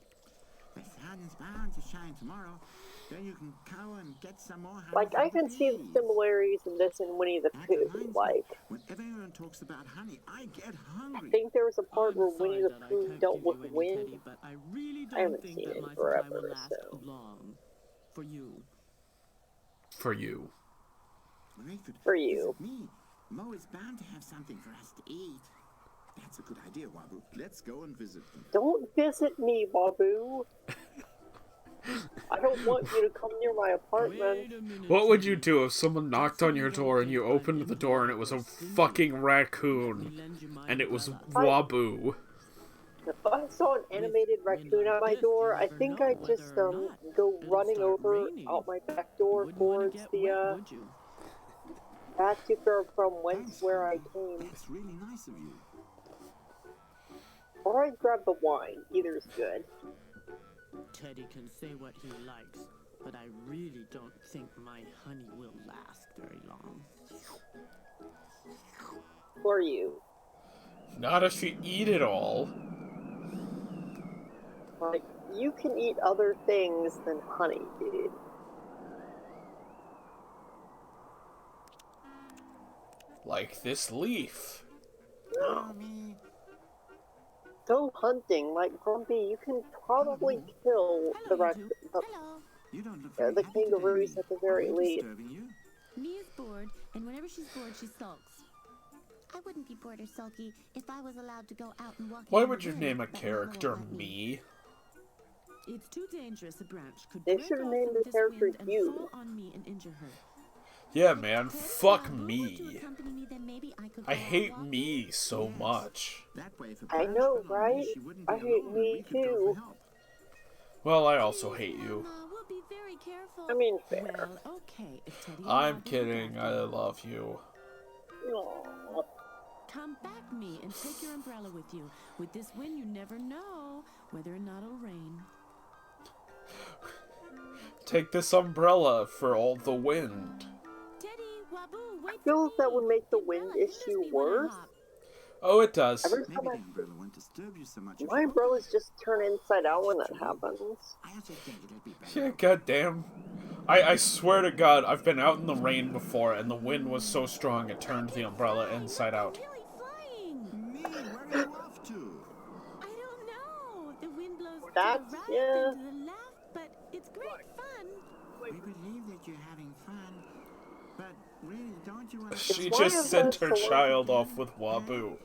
The sun is bound to shine tomorrow. Then you can go and get some more honey Like, from I can see the bees. similarities in this and Winnie the That Pooh. reminds me, Like, when everyone talks about honey, I get I hungry. think there was a part I'm where sorry Winnie the that I Pooh can't dealt give with you any, wind. Teddy, but I really I haven't don't think seen that it my in supply forever, will last so. long. For you. For you. Rayford, For you. visit me. Mo is bound to have something for us to eat. That's a good idea, Wobbu. Let's go and visit them. Don't visit me, Wobbu. I don't want you to come near my apartment. Wait a minute. What would you do if someone knocked on your door and you opened the door and it was a fucking raccoon? Lend you my And it was umbrella. Wobbu. If I saw an animated raccoon at my door, I think I'd just go running over out my back door Wouldn't wanna towards get the wet, would you? back to from whence Thanks, where I Wobbu. came. That's really nice of you. Or I'd grab the wine. Either's good. Teddy can say what he likes, but I really don't think my honey will last very long. For you. Not if you eat it all. Like, you can eat other things than honey, dude. Like this leaf. Mommy. Go hunting, like Grumpy. You can probably kill the Hello, you two. Hello. You don't look the very happy today, kangaroos Mee. at the very Are we least. disturbing you? Mia's bored, and whenever she's bored, she sulks. I wouldn't be bored or sulky if I was allowed to go out and walk. Why in the would you woods name a that Mama character won't let me. me? It's too dangerous. A branch could They break should've off named in the this character wind and you. fall on me and injure her. Yeah, man, fuck Wobbu want to me. accompany me, then maybe I could I go out hate walking? me so much. That way, if a I branch know, fell on you, right? she wouldn't I be hate alone, me and we could go too. for help. Well, I also hate you. Mama, we'll be very careful. I mean, fair. Well, okay. If Teddy and I'm Wobbu kidding, look I after you, love you. Aw. come back me and take your umbrella with you. With this wind, you never know whether or not it'll rain. Take this umbrella for all the wind. Teddy, Wobbu, wait I feel for like that me. would make the The wind umbrella hinders issue me when I worse. hop. Oh, it does. Every Maybe time the umbrella won't disturb you so much. if my you- umbrellas just turn inside out when that happens. I also think it'll be better. Yeah, goddamn. I swear to God, I've been out in the rain before, and the wind was so strong it turned the umbrella inside out. Really flying. Me, where are you off to? I don't know. The wind blows to That's- the right yeah. and to the left, but it's great fun. We believe that you're having fun, but really, don't you want to... She why just is sent that her so- child off with Wobbu.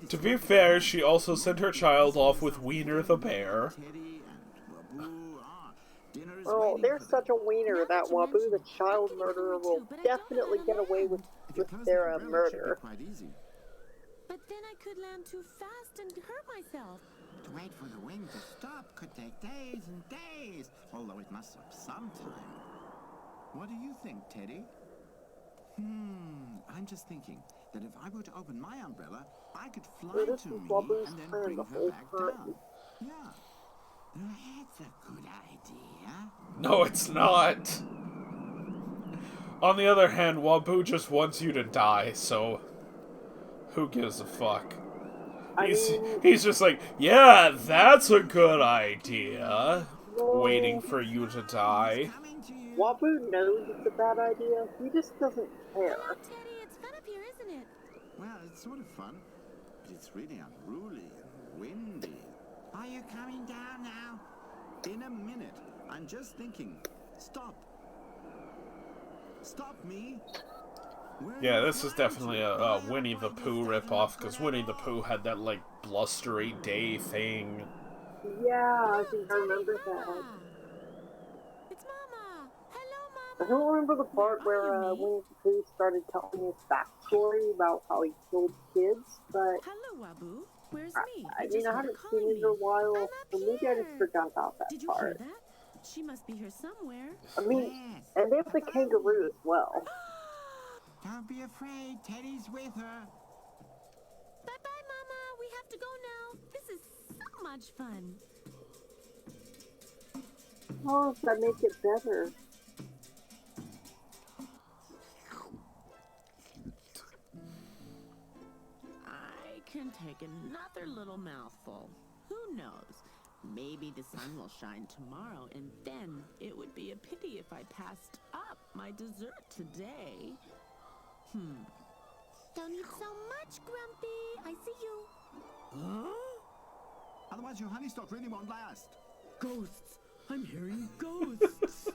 To be fair, she also sent her child off with Wiener the bear. Teddy and Wobbu, dinner is Oh, waiting they're for such them. a wiener, Now that that you Wobbu, mention the it, child I could murderer, go will too, but I don't know definitely how get to away with, land. If you with close their the umbrella, it should be murder. quite easy. But then I could land too fast and hurt myself. To wait for the wind to stop could take days and days, although it must stop sometime. What do you think, Teddy? I'm just thinking that if I were to open my umbrella, I could fly So this to is me Wobbu's and then plan bring the her whole back time. down. Yeah. That's a good idea. No, it's not. On the other hand, Wobbu just wants you to die, so who gives a fuck? He's just like, yeah, that's a good idea. Waiting for you to die. Wobbu knows it's a bad idea. He just doesn't care. Hello, Teddy. It's fun up here, isn't it? Well, it's sort of fun, but it's really unruly and windy. Are you coming down now? In a minute. I'm just thinking. Stop. Stop me. Yeah, this is definitely a Winnie the Pooh ripoff, because Winnie the Pooh had that, like, blustery day thing. Yeah, I think I remember that. It's Mama. Hello, I Mama. don't remember the part where Winnie the Pooh started telling his backstory about how he killed kids, but Hello, Wobbu. Where's me? I mean, I haven't seen it in a while, so maybe I just forgot about that Did you part. hear that? She must be here somewhere. I mean, and they have the kangaroo as well. Don't be afraid. Teddy's with her. Bye-bye, Mama. We have to go now. This is so much fun. Oh, that make it better. I can take another little mouthful. Who knows? Maybe the sun will shine tomorrow, and then it would be a pity if I passed up my dessert today. Don't eat so much, Grumpy. I see you. Huh? Otherwise your honey stock really won't last. Ghosts! I'm hearing ghosts!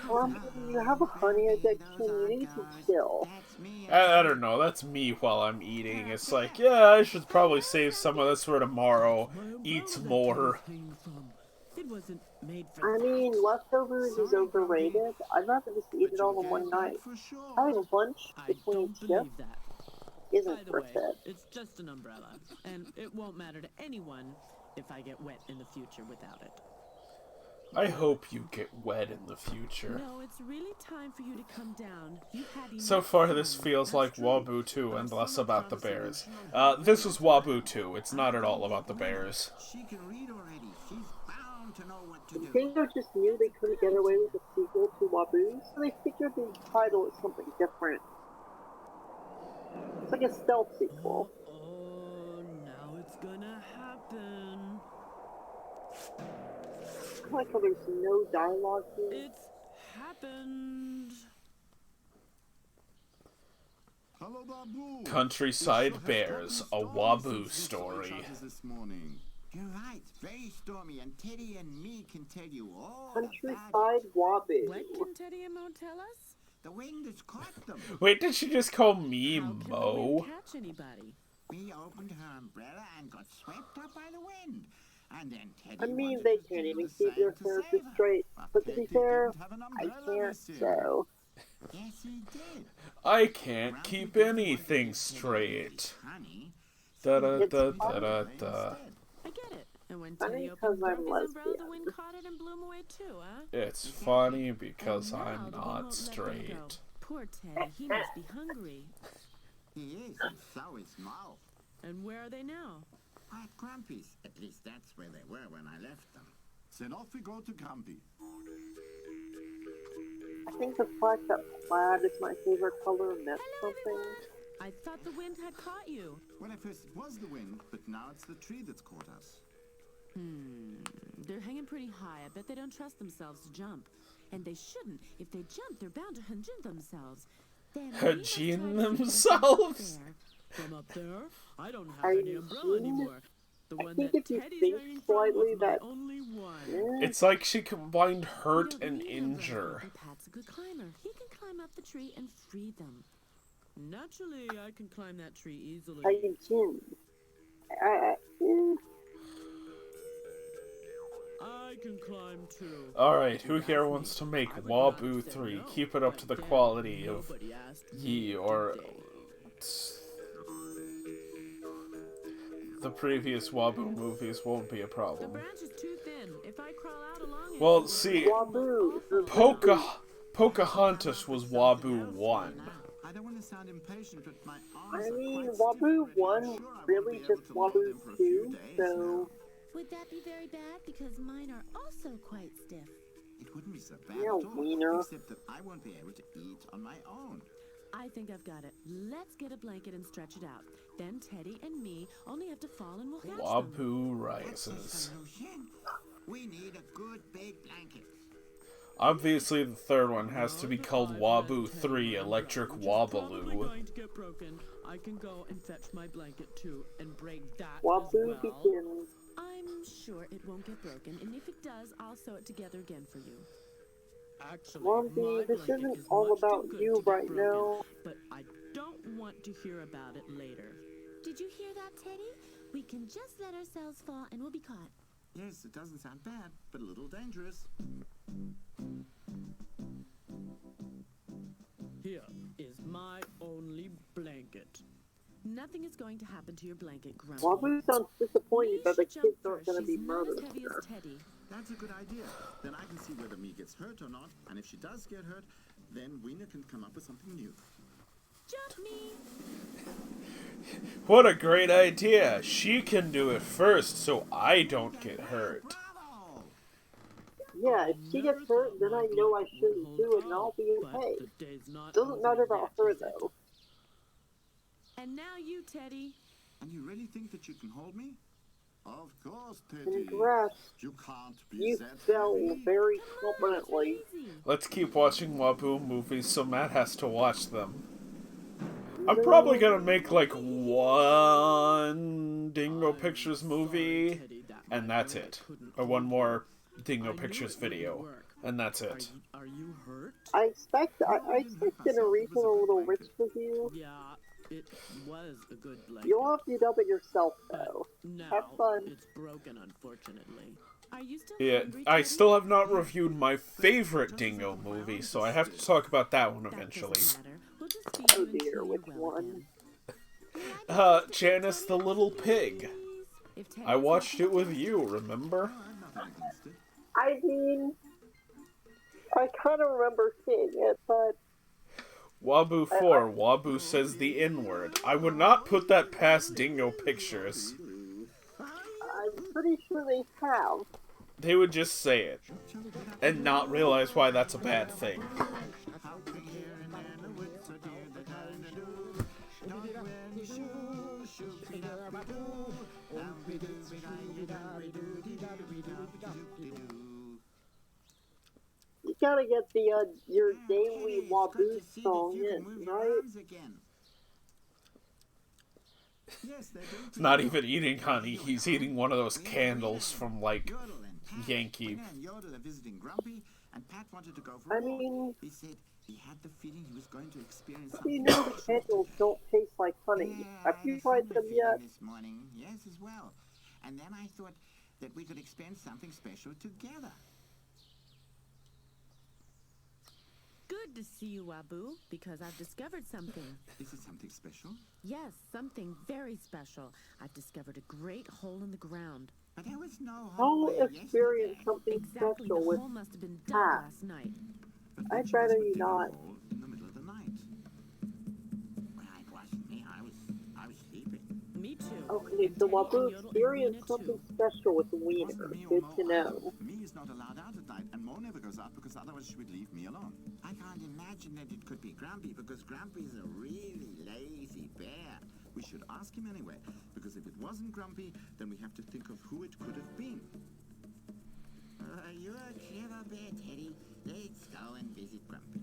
Grumpy, you have a honey addiction. You need to chill. I don't know, that's me while I'm eating. It's like, yeah, I should probably save some of this for tomorrow. Eat more. It wasn't made for I mean, leftovers is overrated. I'd rather just eat it all in one night. Having lunch between shifts that. isn't By the worth way, it. it's just an umbrella, and it won't matter to anyone if I get wet in the future without it. I hope you get wet in the future. No, it's really time for you to come down. You've had So far, this feels like Wobbu 2 and less about the bears. This is Wobbu 2. It's not at all about the bears. She can read already. She's bound to know what to do. Dingo just knew they couldn't get away with a sequel to Wobbu, so they figured the title is something different. It's like a stealth sequel. Oh, now it's gonna happen. I like how there's no dialogue here. It's happened. Hello, Babu. Countryside Bears, a Wobbu story. This morning. You're right, very stormy, and Teddy and me can tell you all Countryside Wobbu. What can Teddy and Mo tell us? The wind has caught them. Wait, did she just call me How can the Mo? wind catch anybody? We opened her umbrella and got swept up by the wind. And then Teddy I mean, wanted they to can't do even the keep same their to characters save her. straight. But to be Teddy fair, didn't have an I umbrella can't, this year. so... Yes, he did. I can't keep anything straight. Da da da da da da. I get it. And when Funny Teddy because opened I'm Grumpy's umbrella, the lesbian. wind caught it and blew him away too, huh? It's funny because And now I'm the wind not won't let them go. straight. Poor Teddy, he must be hungry. He is, and so is Mo. And where are they now? At Grumpy's. At least that's where they were when I left them. Then off we go to Grumpy. I think the fact that plaid is my favorite color meant something. I thought the wind had caught you. Well, at first it was the wind, but now it's the tree that's caught us. They're hanging pretty high. I bet they don't trust themselves to jump. And they shouldn't. If they jump, they're bound to hunjin themselves. Then we must try to Hajin keep them themselves? From up there? I don't have Hajin? any umbrella anymore. The I one think that if you Teddy's think hanging from slightly was my that- only one. Yeah. It's like she combined We hurt don't and need an umbrella, injure. but Pat's a good climber. He can climb up the tree and free them. Naturally, I can climb that tree easily. Hajin. I can climb too. Alright, who here wants to make Wobbu 3? Keep it up to the quality of Nobody asked me Ye or today. the previous Wobbu movies won't be a The problem. branch is too thin. If I crawl out along it, Well, it will see, Wobbu. Pocahontas was Wobbu 1. I don't want to sound impatient, but my I arms are mean, quite Wobbu stiff already. 1 I'm sure I won't really be able just to load Wobbu them for a few 2, days so... now. Would that be very bad? Because mine are also quite stiff. It wouldn't be so bad Yeah, at all, wiener. except that I won't be able to eat on my own. I think I've got it. Let's get a blanket and stretch it out. Then Teddy and me only have to fall and we'll catch them. Wobbu That's a rises. solution. We need a good big blanket. Obviously, the third one has to be called Wobbu 3 Electric Probably Wobbaloo. going to get broken. I can go and fetch my blanket too and break that Wobbu as well. begins. I'm sure it won't get broken, and if it does, I'll sew it together again for you. Actually, Wobby, this blanket isn't is all much too about good you to get right broken, now. but I don't want to hear about it later. Did you hear that, Teddy? We can just let ourselves fall and we'll be caught. Yes, it doesn't sound bad, but a little dangerous. Here is my only blanket. Nothing is going to happen to your blanket, Grumpy. Wobbu sounds disappointed that the We should kids jump aren't going to first. be She's not as murdered heavy here. as Teddy. That's a good idea. Then I can see whether me gets hurt or not, and if she does get hurt, then Weena can come up with something new. Jump me! What a great idea! She can do it first so I don't get hurt. Bravo! Yeah, if she gets hurt, then I know I shouldn't do it and I'll be okay. Doesn't matter about her though. And now you, Teddy. And you really think that you can hold me? Of course, Teddy. Congrats. You can't be You that fell heavy. very competently. Easy. Let's keep watching Wobbu movies so Matt has to watch them. I'm probably gonna make like one Dingo Pictures movie, and that's it. Or one more Dingo Pictures video, and that's it. Are you hurt? I expect Intermission a little rich for you. Yeah, it was a good blanket. You'll have to dub it yourself but though. now Have fun. it's broken, unfortunately. Are you still Yeah, hungry, I Teddy? still have not reviewed my favorite Dingo movie, so I have to talk about that one That eventually. doesn't matter. We'll just feed Oh you until dear, you're which well one? again. Janice the Little Pig. If Teddy I is watched not it with you, remember? I have nothing against it. I mean, I kind of remember seeing it, but Wobbu 4, Wobbu says the N-word. I would not put that past Dingo Pictures. I'm pretty sure they have. They would just say it, and not realize why that's a bad thing. How could here and then a wood so dear that I do? Not wear any shoes, shoop-de-dub-de-doo. Dum-be-doo-be-dee-dee-dee-dee-dee-dee-dee-dee-dee-dee-dee-dee. You gotta get the your daily Teddy, it's good Wobbu to see that song you can in, move your right? arms again. Yes, they're doing He's not even eating honey, he's eating one of those candles from, like, Yodel and Pat, Yankee. Weena and Yodel are visiting Grumpy, and Pat wanted to go for I a walk. mean, He said he had the feeling he was going to experience you something know the special. candles don't taste like honey. Yeah, Have I you had a tried similar them yet? feeling this morning, yes, as well. And then I thought that we could experience something special together. Good to see you, Wobbu, because I've discovered something. Is it something special? Yes, something very special. I've discovered a great hole in the ground. But there was no I'll hole there experience yesterday. something Exactly, special the with hole must have been dug Pat. last night. But I'd then she rather was you looking at not. the hole in the middle of the night. Well, it wasn't me. I was sleeping. Me too. Okay, And so Teddy Wobbu and Yodel and experienced Weena, something too. special with Wasn't Wiener. me or Good Mo to know. either. Me is not allowed out at night, and Mo never goes out because otherwise she would leave me alone. I can't imagine that it could be Grumpy because Grumpy is a really lazy bear. We should ask him anyway, because if it wasn't Grumpy, then we have to think of who it could have been. You're a clever bear, Teddy. Let's go and visit Grumpy.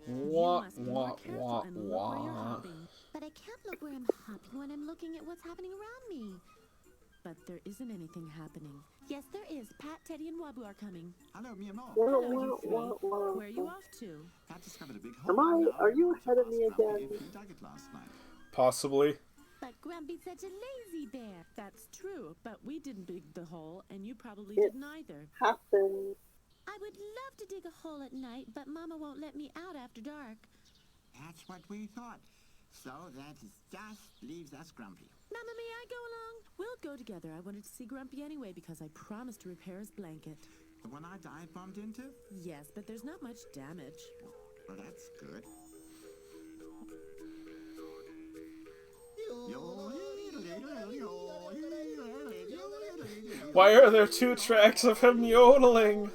Wah, You must be wah, more careful wah, and look where you're wah. hopping. But I can't look where I'm hopping when I'm looking at what's happening around me. But there isn't anything happening. Yes, there is. Pat, Teddy, and Wobbu are coming. Hello, me and Mo. Where are you off to? Pat discovered a big Am hole. I- and now are you we want to ahead of ask me Grumpy again? if he dug it last night. Possibly. But Grumpy's such a lazy bear. That's true, but we didn't dig the hole, and you probably It- didn't either. Happens. I would love to dig a hole at night, but Mama won't let me out after dark. That's what we thought. So that just leaves us Grumpy. Mama, may I go along? We'll go together. I wanted to see Grumpy anyway because I promised to repair his blanket. The one I dive bombed into? Yes, but there's not much damage. Well, that's good. Why are there 2 tracks of him yodeling?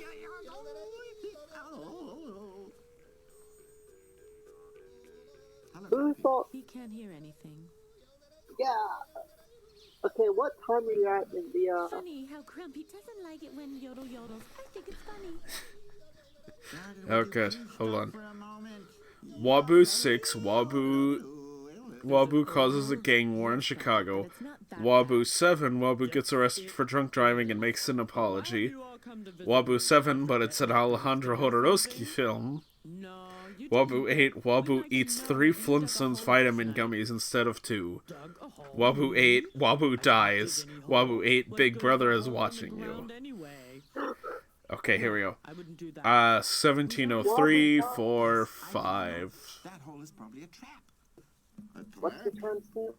Who thought? He can't hear anything. Yeah. Okay, what time are you at in the? Funny how Grumpy doesn't like it when Yodel yodels. I think it's funny. Oh, good. Hold on. Wobbu 6. Wobbu causes a gang war in Chicago. Wobbu 7. Wobbu gets arrested for drunk driving and makes an apology. Wobbu 7, but it's an Alejandro Jodorowsky film. Wobbu 8. Wobbu eats 3 Flintstones vitamin gummies instead of 2. Wobbu 8. Wobbu dies. Wobbu 8. Big Brother is watching you. Okay, here we go. 1703, 4, 5. That hole is probably a trap. What's the timestamp?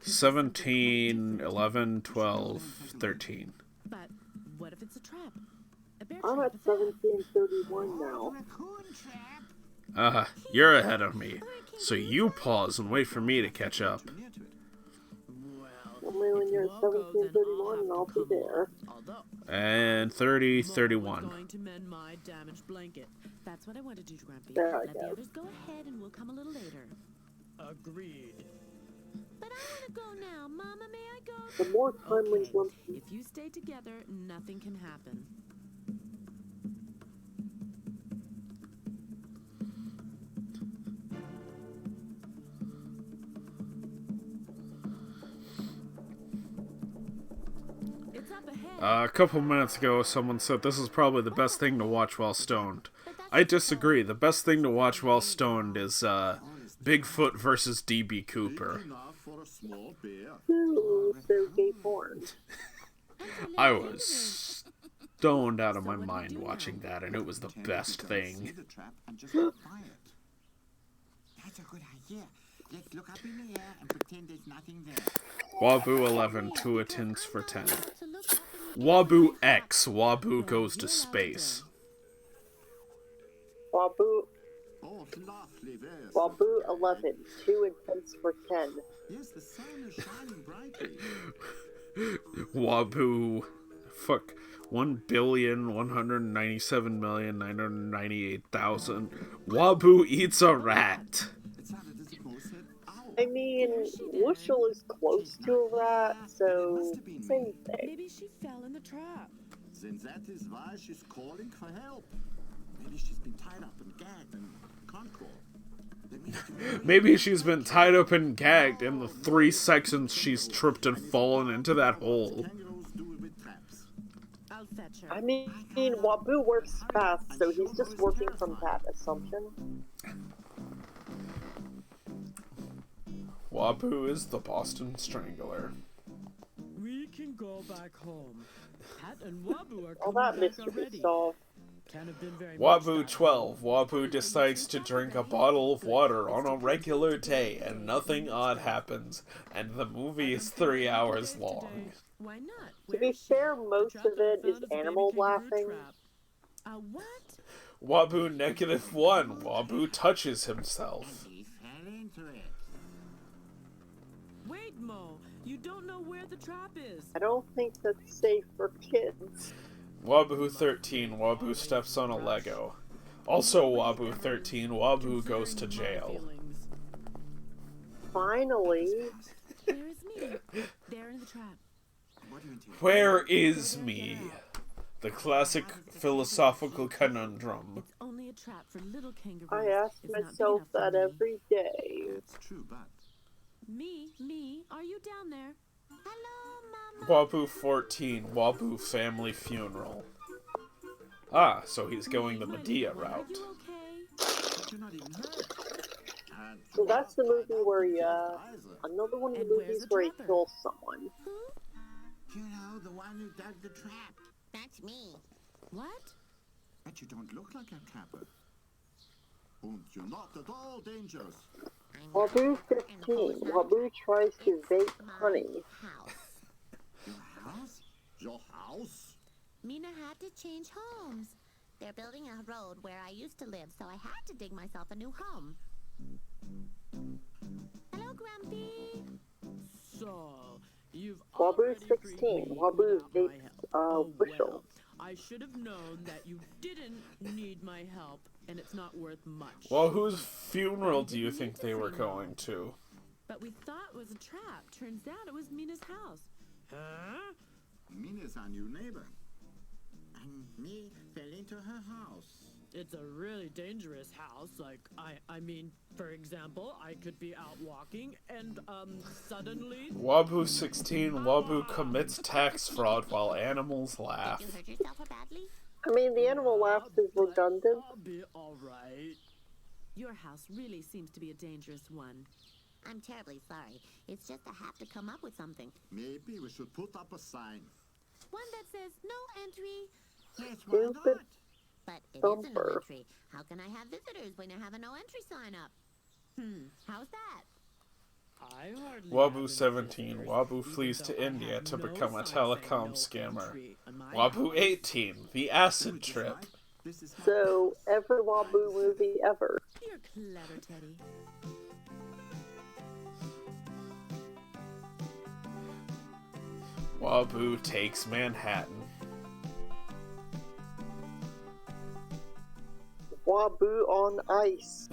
17, 11, 12, 13. But what if it's a trap? A bear I'm trap at 1731 now. You're ahead of me. So you pause and wait for me to catch up. Only when you're at 1731 and I'll be there. And 30, 31. Going to mend my damaged blanket. That's what I want to do, Grumpy. There I Let the go. others go ahead and we'll come a little later. Agreed. But I want to go now. Mama, may I go? The more time when Grumpy. If you stay together, nothing can happen. It's up ahead. A couple minutes ago, someone said this is probably the best thing to watch while stoned. I disagree. The best thing to watch while stoned is Bigfoot versus D.B. Cooper. Ooh, so gay porn. I was stoned out of my mind watching that, and it was the best thing. That's a good idea. Let's look up in the air and pretend there's nothing there. Wobbu 11, 2 attempts for 10. Wobbu X, Wobbu goes to space. Wobbu Oh, lovely there. Wobbu 11, 2 intents for 10. Yes, the sun is shining brightly. Wobbu, 1,197,998,000. Wobbu eats a rat. It sounded as if Mo said, ow. I mean, Wushel is close to a rat, so same thing. Maybe she fell in the trap. Then that is why she's calling for help. Maybe she's been tied up and gagged and can't call. Maybe she's been tied up and gagged in the 3 seconds she's tripped and fallen into that hole. I'll fetch her. I mean, Wobbu works fast, so he's just working from that assumption. Wobbu is the Boston Strangler. We can go back home. Pat and Wobbu are All coming that back mystery already. solved. Can't have been very Wobbu much 12. Wobbu decides to drink a bottle of water on a regular day and nothing odd happens, and the movie is 3 hours long. Why not? To be fair, most of it is animal laughing. What? Wobbu -1. Wobbu touches himself. He fell into it. Wait, Mo. You don't know where the trap is. I don't think that's safe for kids. Wobbu 13. Wobbu steps on a Lego. Also Wobbu 13. Wobbu goes to jail. Finally. Where is me? There in the trap. Where is me? The classic philosophical conundrum. It's only a trap for little kangaroos. I ask It's not big myself enough for that me. every day. It's true, but Me? Are you down there? Hello, Mama. Wobbu 14. Wobbu family funeral. Ah, so he's going the Medea Are route. you okay? but you're not even hurt. And So that's the movie where he, Liza, another one of the And where's movies the where he trapper? kills someone. you know, the one who dug the trap. That's me. What? But you don't look like a capper. And you're not at all dangerous. I Wobbu 15. Wobbu tries to vape honey. Your house? Your house? Mina had to change homes. They're building a road where I used to live, so I had to dig myself a new home. Hello, Grumpy. So, you've Wobbu already 16. agreed Wobbu without my vapes help. whistle. Well, I should have known that you didn't need my help, and it's not worth much. Well, whose funeral do you think they were going to? But we thought it was a trap. Turns out it was Mina's house. Huh? Mina's our new neighbor. And me fell into her house. It's a really dangerous house. Like, I mean, for example, I could be out walking and, suddenly... Wobbu 16. Wobbu commits tax fraud while animals laugh. Did you hurt yourself badly? I mean, the animal laughs is redundant. I'll be alright. Your house really seems to be a dangerous one. I'm terribly sorry. It's just I have to come up with something. Maybe we should put up a sign. One that says no entry. Yes, why not? But it isn't no Thumper. entry. How can I have visitors when I have a no entry sign up? How's that? I hardly Wobbu have 17. visitors, Wobbu even flees though to I India have to no become a sign saying telecom no scammer. entry in my Wobbu house. 18. The acid trip. This is my So, every Wobbu movie ever. You're clever, Teddy. Wobbu takes Manhattan. Wobbu on ice.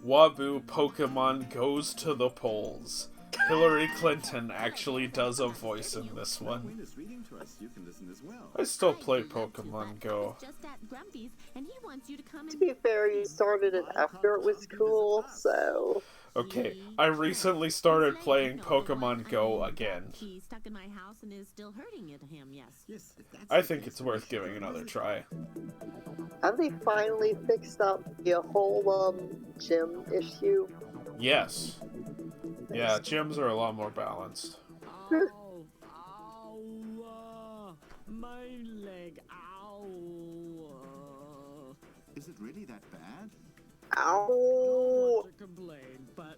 Wobbu Pokemon goes to the polls. Hillary Clinton actually does a voice in this one. Wayne is reading to us. You can listen as well. I still play Pokemon Go. Just at Grumpy's, and he wants you to come To and be fair, you started it after it was cool, so... Okay, I recently started playing Pokemon Go again. He's stuck in my house and is still hurting it him, yes. Yes, if that's I the think case, it's worth we should giving go another visit. try. Have they finally fixed up the whole, gym issue? Yes. Yeah, gyms are a lot more balanced. Ow! Ow! My leg! Ow! Is it really that bad? Don't Ow! want to complain, but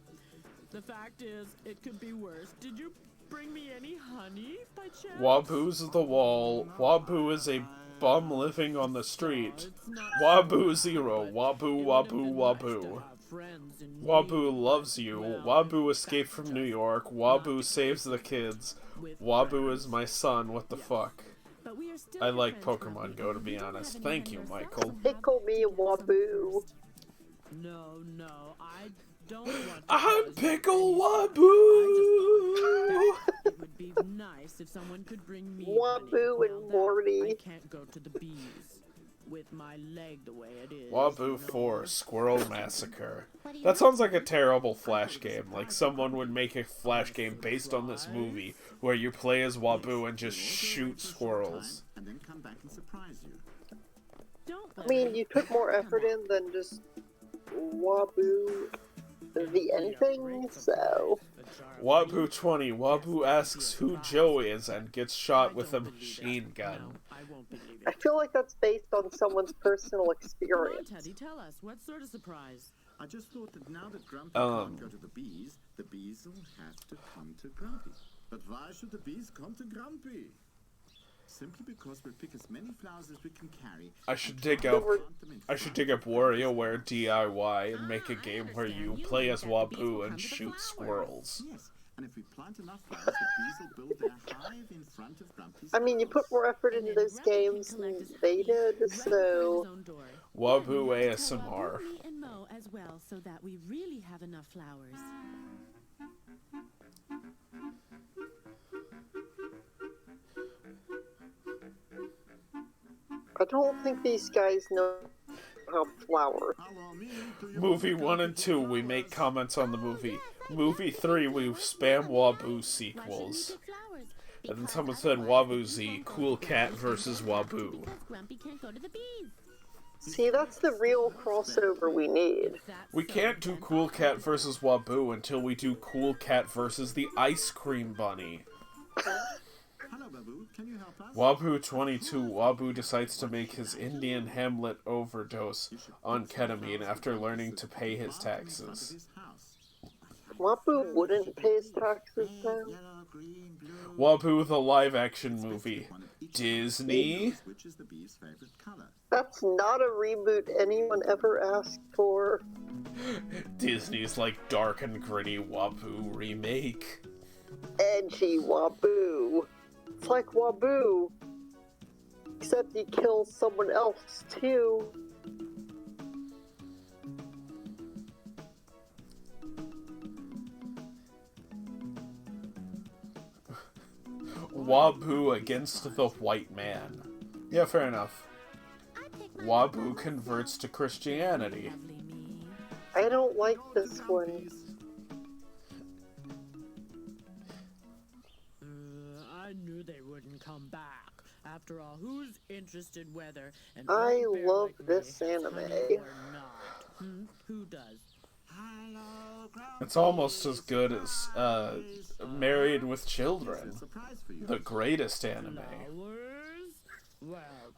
the fact is, it could be worse. Did you bring me any honey by chance? Wobbu's the wall. Wobbu is a bum living on the street. It's not Wobbu 0. Wobbu, It would have Wobbu, been nice to Wobbu. have friends in Wobbu need, loves you. well, Wobbu escaped from New York. Wobbu saves the kids. with Wobbu is my son. What the fuck? But we are still I your like friends, Pokemon Grumpy. Go, to be You don't honest. have any Thank on you, yourself, Michael. so have Pickle to me, get some Wobbu. first. No, I don't want to I'm cause Pickle any- Wobbu! It would be nice if someone could bring me Wobbu honey. and Now that Morty. I can't go to the bees with my leg the way it is. Wobbu 4 Squirrel Massacre. That sounds like a terrible Flash game. Like someone would make a Flash game based on this movie where you play as Wobbu and just shoot squirrels. And then come back and surprise you. Don't I mean, you put more effort in than just Wobbu the ending, so... Wobbu 20. Wobbu asks who Joe is and gets shot with a machine gun. I won't believe I it. feel like that's based on someone's personal Come on, experience. Teddy, tell us. What sort of surprise? I just thought that now that Grumpy Um. can't go to the bees will have to come to Grumpy. But why should the bees come to Grumpy? Simply because we'll pick as many flowers as we can carry. I should and dig try up- to plant them in I should front dig of up the WarioWare DIY and make a I game where you understand. You play mean as that the bees will Wobbu come and to the shoot flowers. squirrels. Yes, and if we plant enough flowers, the bees will build their hive in front of Grumpy's I mean, you put house. more effort And into then those Grumpy can games collect than his they honey did, right behind so... his own door. Wobbu Then you have to tell ASMR. Wobbu, me, and Mo as well, so that we really have enough flowers. I don't think these guys know how flowers. Allow me to use Movie the 1 and 2, we make flowers. comments on the movie. Movie 3, we spam Wobbu Why shouldn't we sequels. pick flowers? And then Because someone said otherwise the Wobbu bees Z, won't go Cool to Cat Grumpy, versus and that's Wobbu. Because Grumpy can't go to the bees. See, that's the real crossover we need. Is that We so? can't do Then Cool Cat versus Wobbu until we do Cool Cat versus the Ice Cream Bunny. Hello, Wobbu, can you help us? Wobbu 22. Wobbu decides to make his Indian Hamlet overdose on ketamine after learning to pay his taxes. Wobbu wouldn't pay his taxes then. Wobbu the live-action movie. Disney? Which is the bee's favorite color? That's not a reboot anyone ever asked for. Disney's like dark and gritty Wobbu remake. Edgy Wobbu. It's like Wobbu, except he kills someone else too. Wobbu against the white man. Yeah, fair enough. Wobbu converts to Christianity. I don't like this one. I knew they wouldn't come back. After all, who's interested whether an I old bear love like this me has anime. honey or not? Who does? It's almost as good as Married with Children, the greatest anime.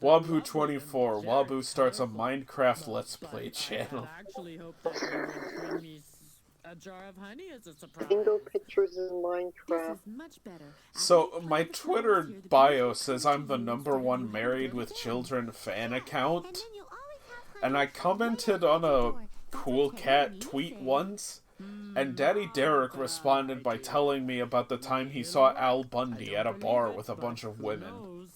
Wobbu 24. Wobbu starts a Minecraft Let's Play channel. I actually hope that you would bring me a jar of honey as a surprise. Dingo pictures in Minecraft. So, my Twitter bio says I'm the #1 Married with Children fan account, and I commented on a Cool Cat tweet once, and Daddy Derek responded by telling me about the time he saw Al Bundy at a bar with a bunch of women.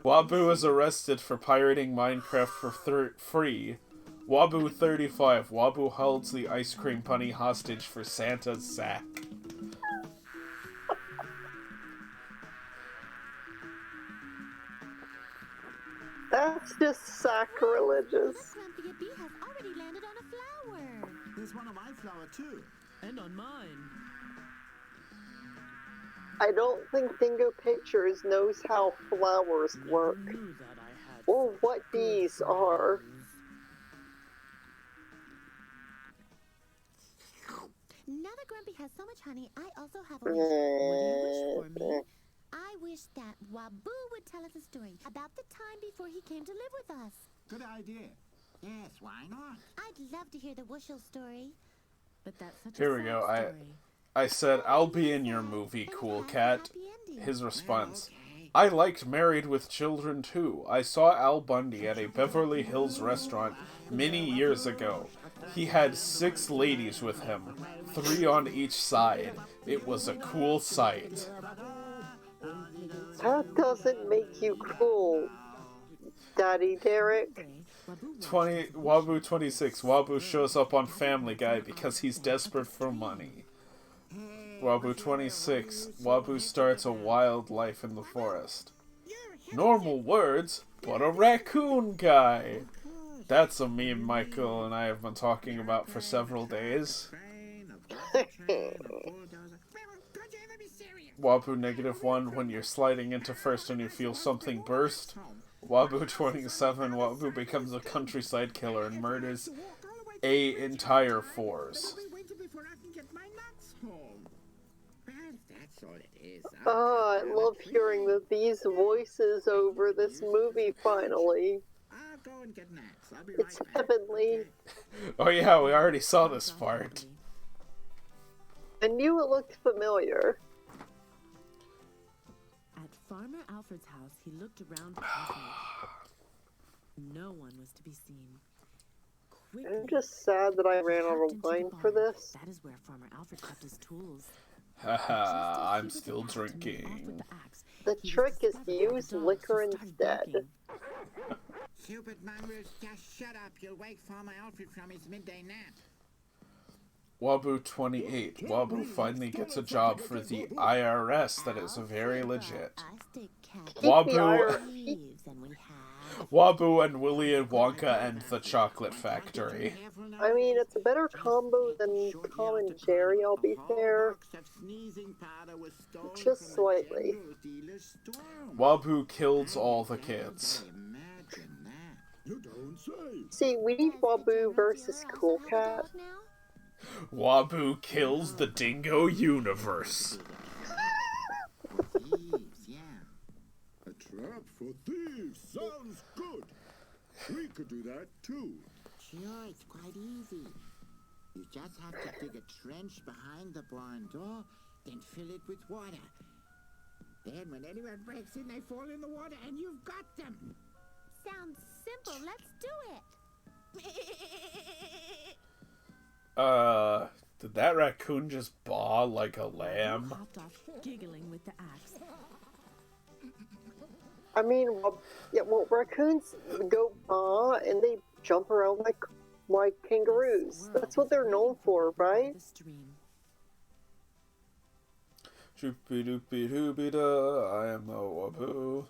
Wobbu is arrested for pirating Minecraft for free. Wobbu 35. Wobbu holds the ice cream bunny hostage for Santa's sack. That's just sacrilegious. Grumpy Bee has already landed on a flower. There's one on my flower too. And on mine. I don't think Dingo Pictures knows how flowers work, or what bees are. Now that Grumpy has so much honey, I also have a wish. What do you wish for me? I wish that Wobbu would tell us a story about the time before he came to live with us. Good idea. Yes, why not? I'd love to hear the Wushel story. But that's such Here a we sad go. story. I said, I'll be in your movie, Cool Cat. His response, I liked Married with Children too. I saw Al Bundy at a Beverly Hills restaurant many years ago. He had 6 ladies with him, 3 on each side. It was a cool sight. That doesn't make you cool, Daddy Derek. Wobbu 26. Wobbu shows up on Family Guy because he's desperate for money. Wobbu 26. Wobbu starts a wild life in the forest. Normal words, but a raccoon guy. That's a meme Michael and I have been talking about for several days. Wobbu -1. When you're sliding into first and you feel something burst. Wobbu 27. Wobbu becomes a countryside killer and murders a entire force. I love hearing these voices over this movie finally. It's heavenly. Oh yeah, we already saw this part. I knew it looked familiar. At Farmer Alfred's house, he looked around for company. No one was to be seen. Quickly, I'm just sad that I ran out of wine for this. that is where Farmer Alfred kept his tools. Haha, I'm still drinking. The trick is to use liquor instead. Stupid mongoose, just shut up. You'll wake Farmer Alfred from his midday nap. Wobbu 28. Wobbu finally gets a job for the IRS that is very legit. Wobbu and Willy and Wonka and the Chocolate Factory. I mean, it's a better combo than Tom and Jerry, I'll be fair. Just slightly. Wobbu kills all the kids. See, we need Wobbu versus Cool Cat. Wobbu kills the Dingo universe. Trap for thieves sounds good. We could do that too. Sure, it's quite easy. You just have to dig a trench behind the barn door, then fill it with water. Then when anyone breaks in, they fall in the water and you've got them. Sounds simple. Let's do it. Did that raccoon just baw like a lamb? Hopped off, giggling with the axe. I mean, well, raccoons go and they jump around like kangaroos. That's what they're known for, right? Shoopy doopy doopy da, I am a Wobbu.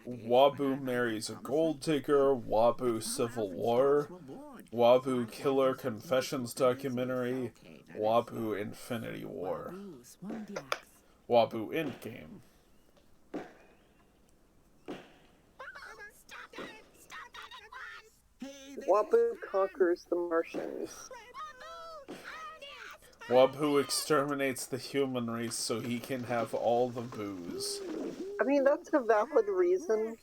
Wobbu marries a gold digger, Wobbu Civil War, Wobbu Killer Confessions documentary, Wobbu Infinity War, Wobbu Endgame. Wobbu conquers the Martians. Wobbu exterminates the human race so he can have all the booze. I mean, that's a valid reason.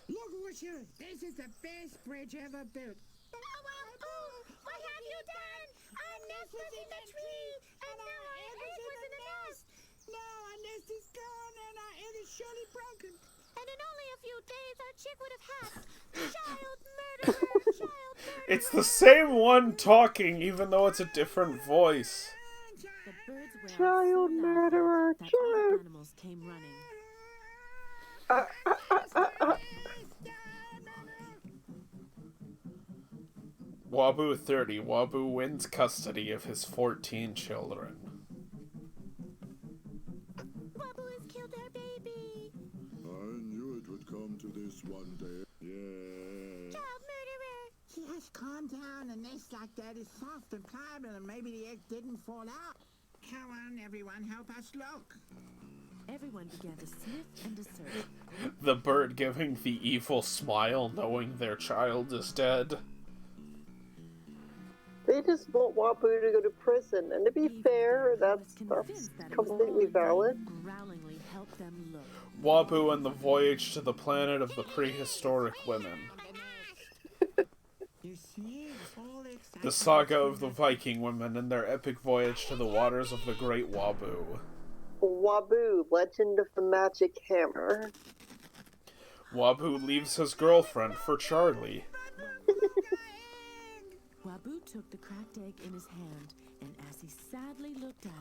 Look, Wusher, this is the best bridge ever built. What have you done? Our nest was in the tree, and now our egg was in the nest. Now our nest is gone, and our egg is surely broken. And in only a few days, our chick would have hatched. Child murderer, child murderer. It's the same one talking, even though it's a different voice. The birds were Child murderer, that child. other animals came running. Wobbu 30. Wobbu wins custody of his 14 children. Wobbu has killed our baby. I knew it would come to this one day. Yeah. Child murderer. Just calm down. A nest like that is soft and pliable, and maybe the egg didn't fall out. Come on, everyone, help us look. Everyone began to sniff and to search. The bird giving the evil smile, knowing their child is dead. They just want Wobbu to go to prison, and to be fair, that's completely valid. Growlingly helped them look. Wobbu and the voyage to the planet of the prehistoric women. The saga of the Viking women and their epic voyage to the waters of the Great Wobbu. Wobbu, Legend of the Magic Hammer. Wobbu leaves his girlfriend for Charlie. Wobbu took the cracked egg in his hand, and as he sadly looked at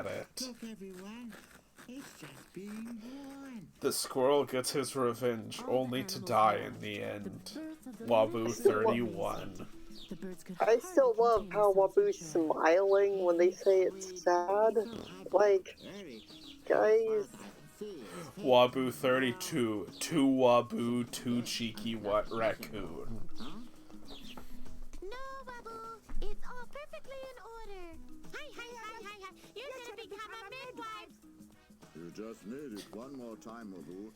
it, Look, everyone, it's just being born. the squirrel gets his revenge, only to die in the end. Wobbu 31. I still love how Wobbu's smiling when they say it's sad. Like, guys. Wobbu 32. Two Wobbu, two cheeky raccoon. No, Wobbu. It's all perfectly in order. Hi. You're gonna become a midwife. You just need it one more time, Wobbu.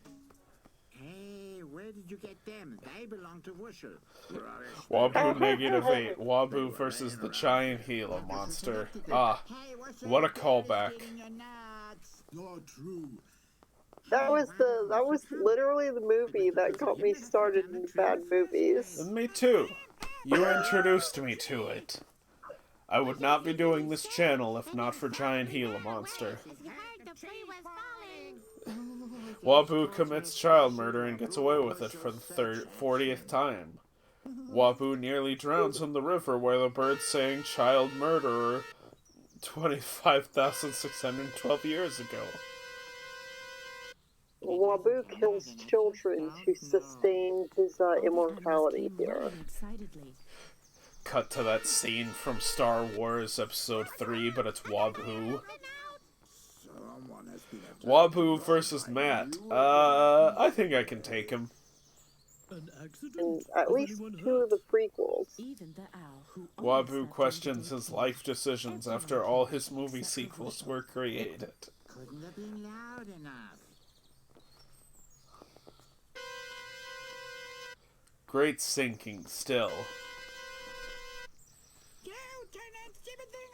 Hey, where did you get them? They belong to Wusher. Wobbu -8. Wobbu versus the giant Gila monster. Ah, what a callback. Not true. That was literally the movie that got me started in bad movies. And me too. You introduced me to it. I would not be doing this channel if not for Giant Gila Monster. Wobbu commits child murder and gets away with it for the 40th time. Wobbu nearly drowns in the river where the birds sang child murderer 25,612 years ago. Wobbu kills children to sustain his immortality here. Cut to that scene from Star Wars Episode 3, but it's Wobbu. Wobbu versus Matt. I think I can take him. And at least 2 of the prequels. Wobbu questions his life decisions after all his movie sequels were created. Couldn't have been loud enough. Great sinking still. Turn that stupid thing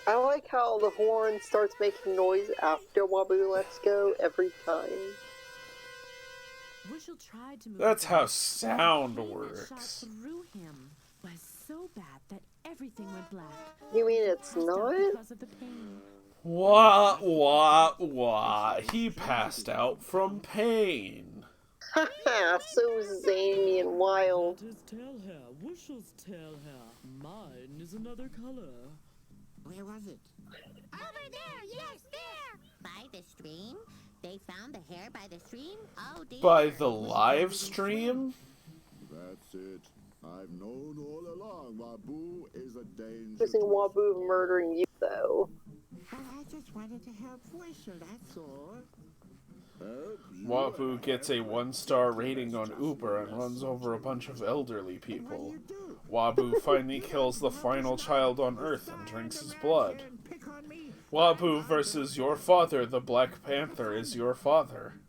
I like how the horn starts making noise after Wobbu lets go every time. Wushel tried to move That's his how arm, sound but the pain that works. shot through him was so bad that everything went black. You mean it's Passed out not? because of the pain. What? He passed out from pain. Haha, so zany and wild. That is tail hair. Wushel's tail hair. Mine is another color. Where was it? Over there, yes, there! By the stream? They found the hair by the stream? Oh dear. By the live stream? That's it. I've known all along Wobbu is a danger. Using Wobbu murdering you, though. Well, I just wanted to help Wushel, that's all. Wobbu gets a 1-star rating on Uber and runs over a bunch of elderly people. Wobbu finally kills the final child on Earth and drinks his blood. Wobbu versus your father, the Black Panther is your father.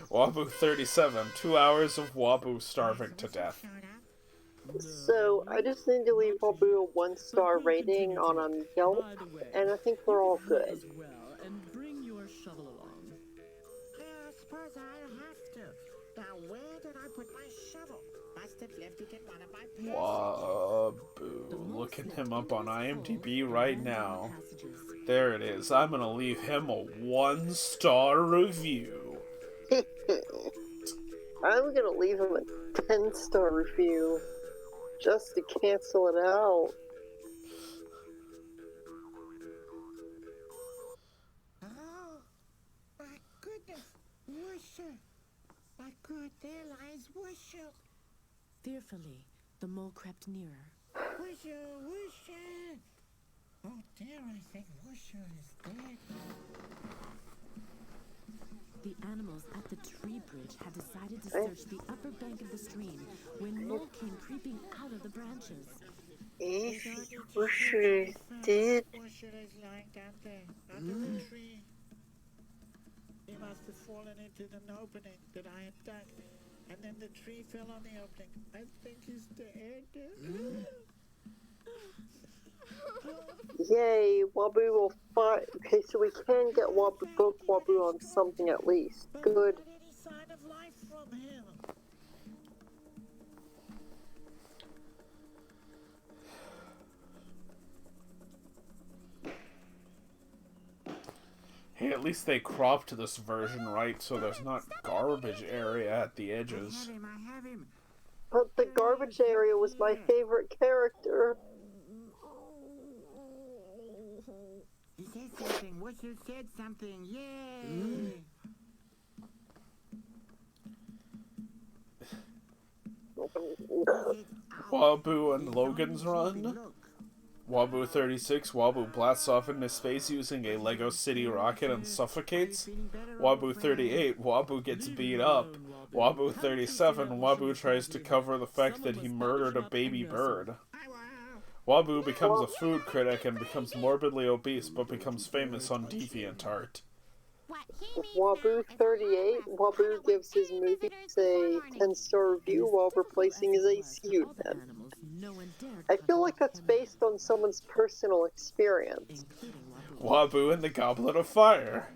Wobbu 37, 2 hours of Wobbu starving to death. So, I just need to leave Wobbu a 1-star rating on Yelp, and I think we're all good. As well, and bring your shovel along. I suppose I'll have to. Now, where did I put my shovel? Must have left it in one of my passages. Wobbu. Looking him up on IMDb right now. There it is. I'm gonna leave him a 1-star review. I'm gonna leave him a 10-star review. Just to cancel it out. Oh, my goodness. Wushel. My God, there lies Wushel. Fearfully, the mole crept nearer. Wushel, Wushel. Oh dear, I think Wushel is dead. The animals at the tree bridge had decided to search the upper bank of the stream when Mole came creeping out of the branches. Wushel is dead. Wushel is lying down there, under the tree. He must have fallen into an opening that I had dug, and then the tree fell on the opening. I think he's dead. Yay, Wobbu will fight. Okay, so we can get Wobbu on something at least. Good. Any sign of life from him? Hey, at least they cropped this version right so there's not garbage area at the edges. I have him. But the garbage area was my favorite character. He said something. Wushel said something. Yay! Wobbu and Logan's Run. Wobbu 36, Wobbu blasts off into space using a Lego City rocket and suffocates. Wobbu 38, Wobbu gets beat up. Wobbu 37, Wobbu tries to cover the fact that he murdered a baby bird. Wobbu becomes a food critic and becomes morbidly obese, but becomes famous on DeviantArt. Wobbu 38, Wobbu gives his movies a 10-star review while replacing his AC unit. I feel like that's based on someone's personal experience. Wobbu and the Goblet of Fire.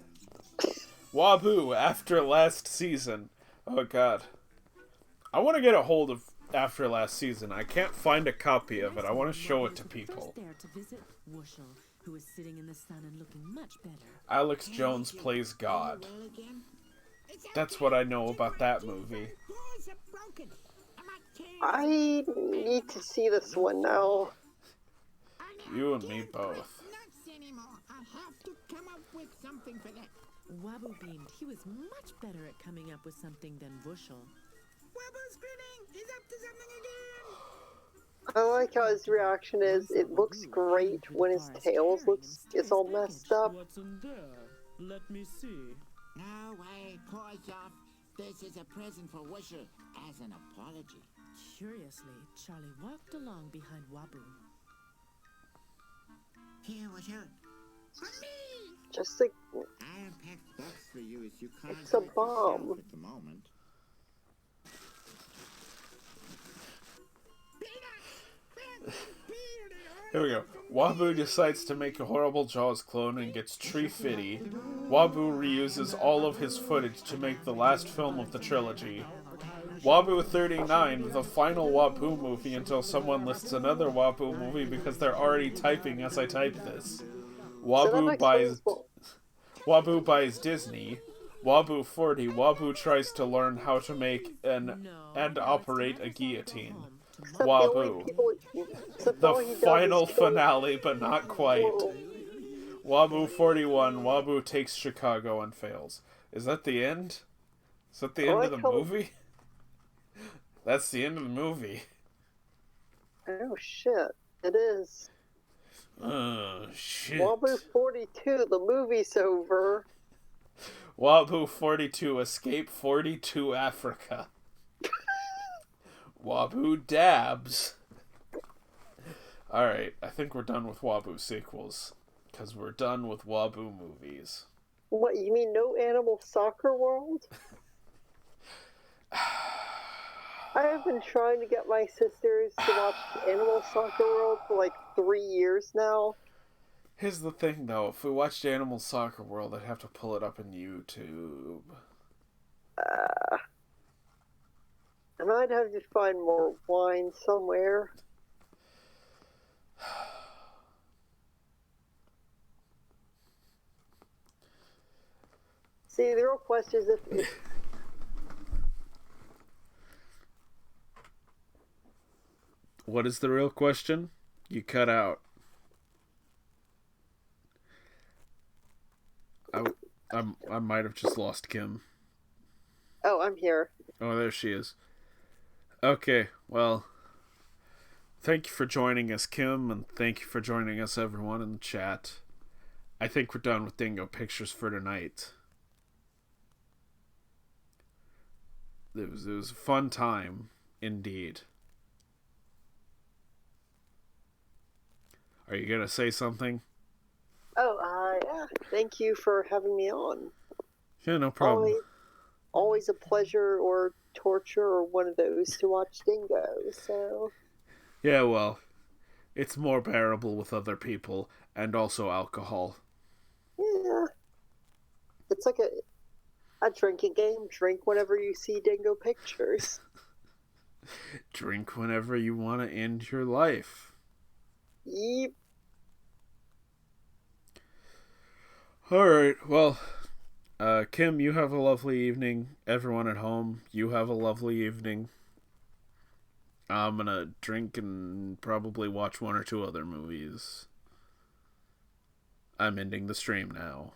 Wobbu after last season. Oh god. I want to get a hold of After Last Season. I can't find a copy of it. I want to show it to people. Who was sitting in the sun and looking much better. Alex Jones plays God. That's what I know about that movie. I need to see this one now. You and me both. Wobbu beamed. He was much better at coming up with something than Wushel. Wobbu's grinning. He's up to something again. I like how his reaction is, it looks great when his tail is all messed up. What's in there? Let me see. No way, paws off. This is a present for Wushel as an apology. Curiously, Charlie walked along behind Wobbu. Here, Wushel. Just a... I unpacked box for you as you can't It's a bomb. at the moment. Here we go. Wobbu decides to make a horrible Jaws clone and gets tree fitty. Wobbu reuses all of his footage to make the last film of the trilogy. Wobbu 39, the final Wobbu movie until someone lists another Wobbu movie because they're already typing as I type this. Wobbu buys Disney. Wobbu 40, Wobbu tries to learn how to make and operate a guillotine. Wobbu. The final finale, but not quite. Wobbu 41, Wobbu takes Chicago and fails. Is that the end? Is that the end of the movie? That's the end of the movie. Oh shit, it is. Oh shit. Wobbu 42, the movie's over. Wobbu 42, Escape 42 Africa. Wobbu dabs. Alright, I think we're done with Wobbu sequels. Because we're done with Wobbu movies. What, you mean no Animal Soccer World? I have been trying to get my sisters to watch Animal Soccer World for like 3 years now. Here's the thing, though. If we watched Animal Soccer World, I'd have to pull it up in YouTube. I might have to find more wine somewhere. See, the real question is if... What is the real question? You cut out. I might have just lost Kim. Oh, I'm here. Oh, there she is. Okay, well, thank you for joining us, Kim, and thank you for joining us, everyone, in the chat. I think we're done with Dingo Pictures for tonight. It was a fun time, indeed. Are you going to say something? Oh, yeah. Thank you for having me on. Yeah, no problem. Always a pleasure or torture or one of those to watch Dingo, so... Yeah, well, it's more bearable with other people and also alcohol. Yeah. It's like a drinking game. Drink whenever you see Dingo Pictures. Drink whenever you want to end your life. Yep. Alright, well, Kim, you have a lovely evening. Everyone at home, you have a lovely evening. I'm gonna drink and probably watch one or two other movies. I'm ending the stream now.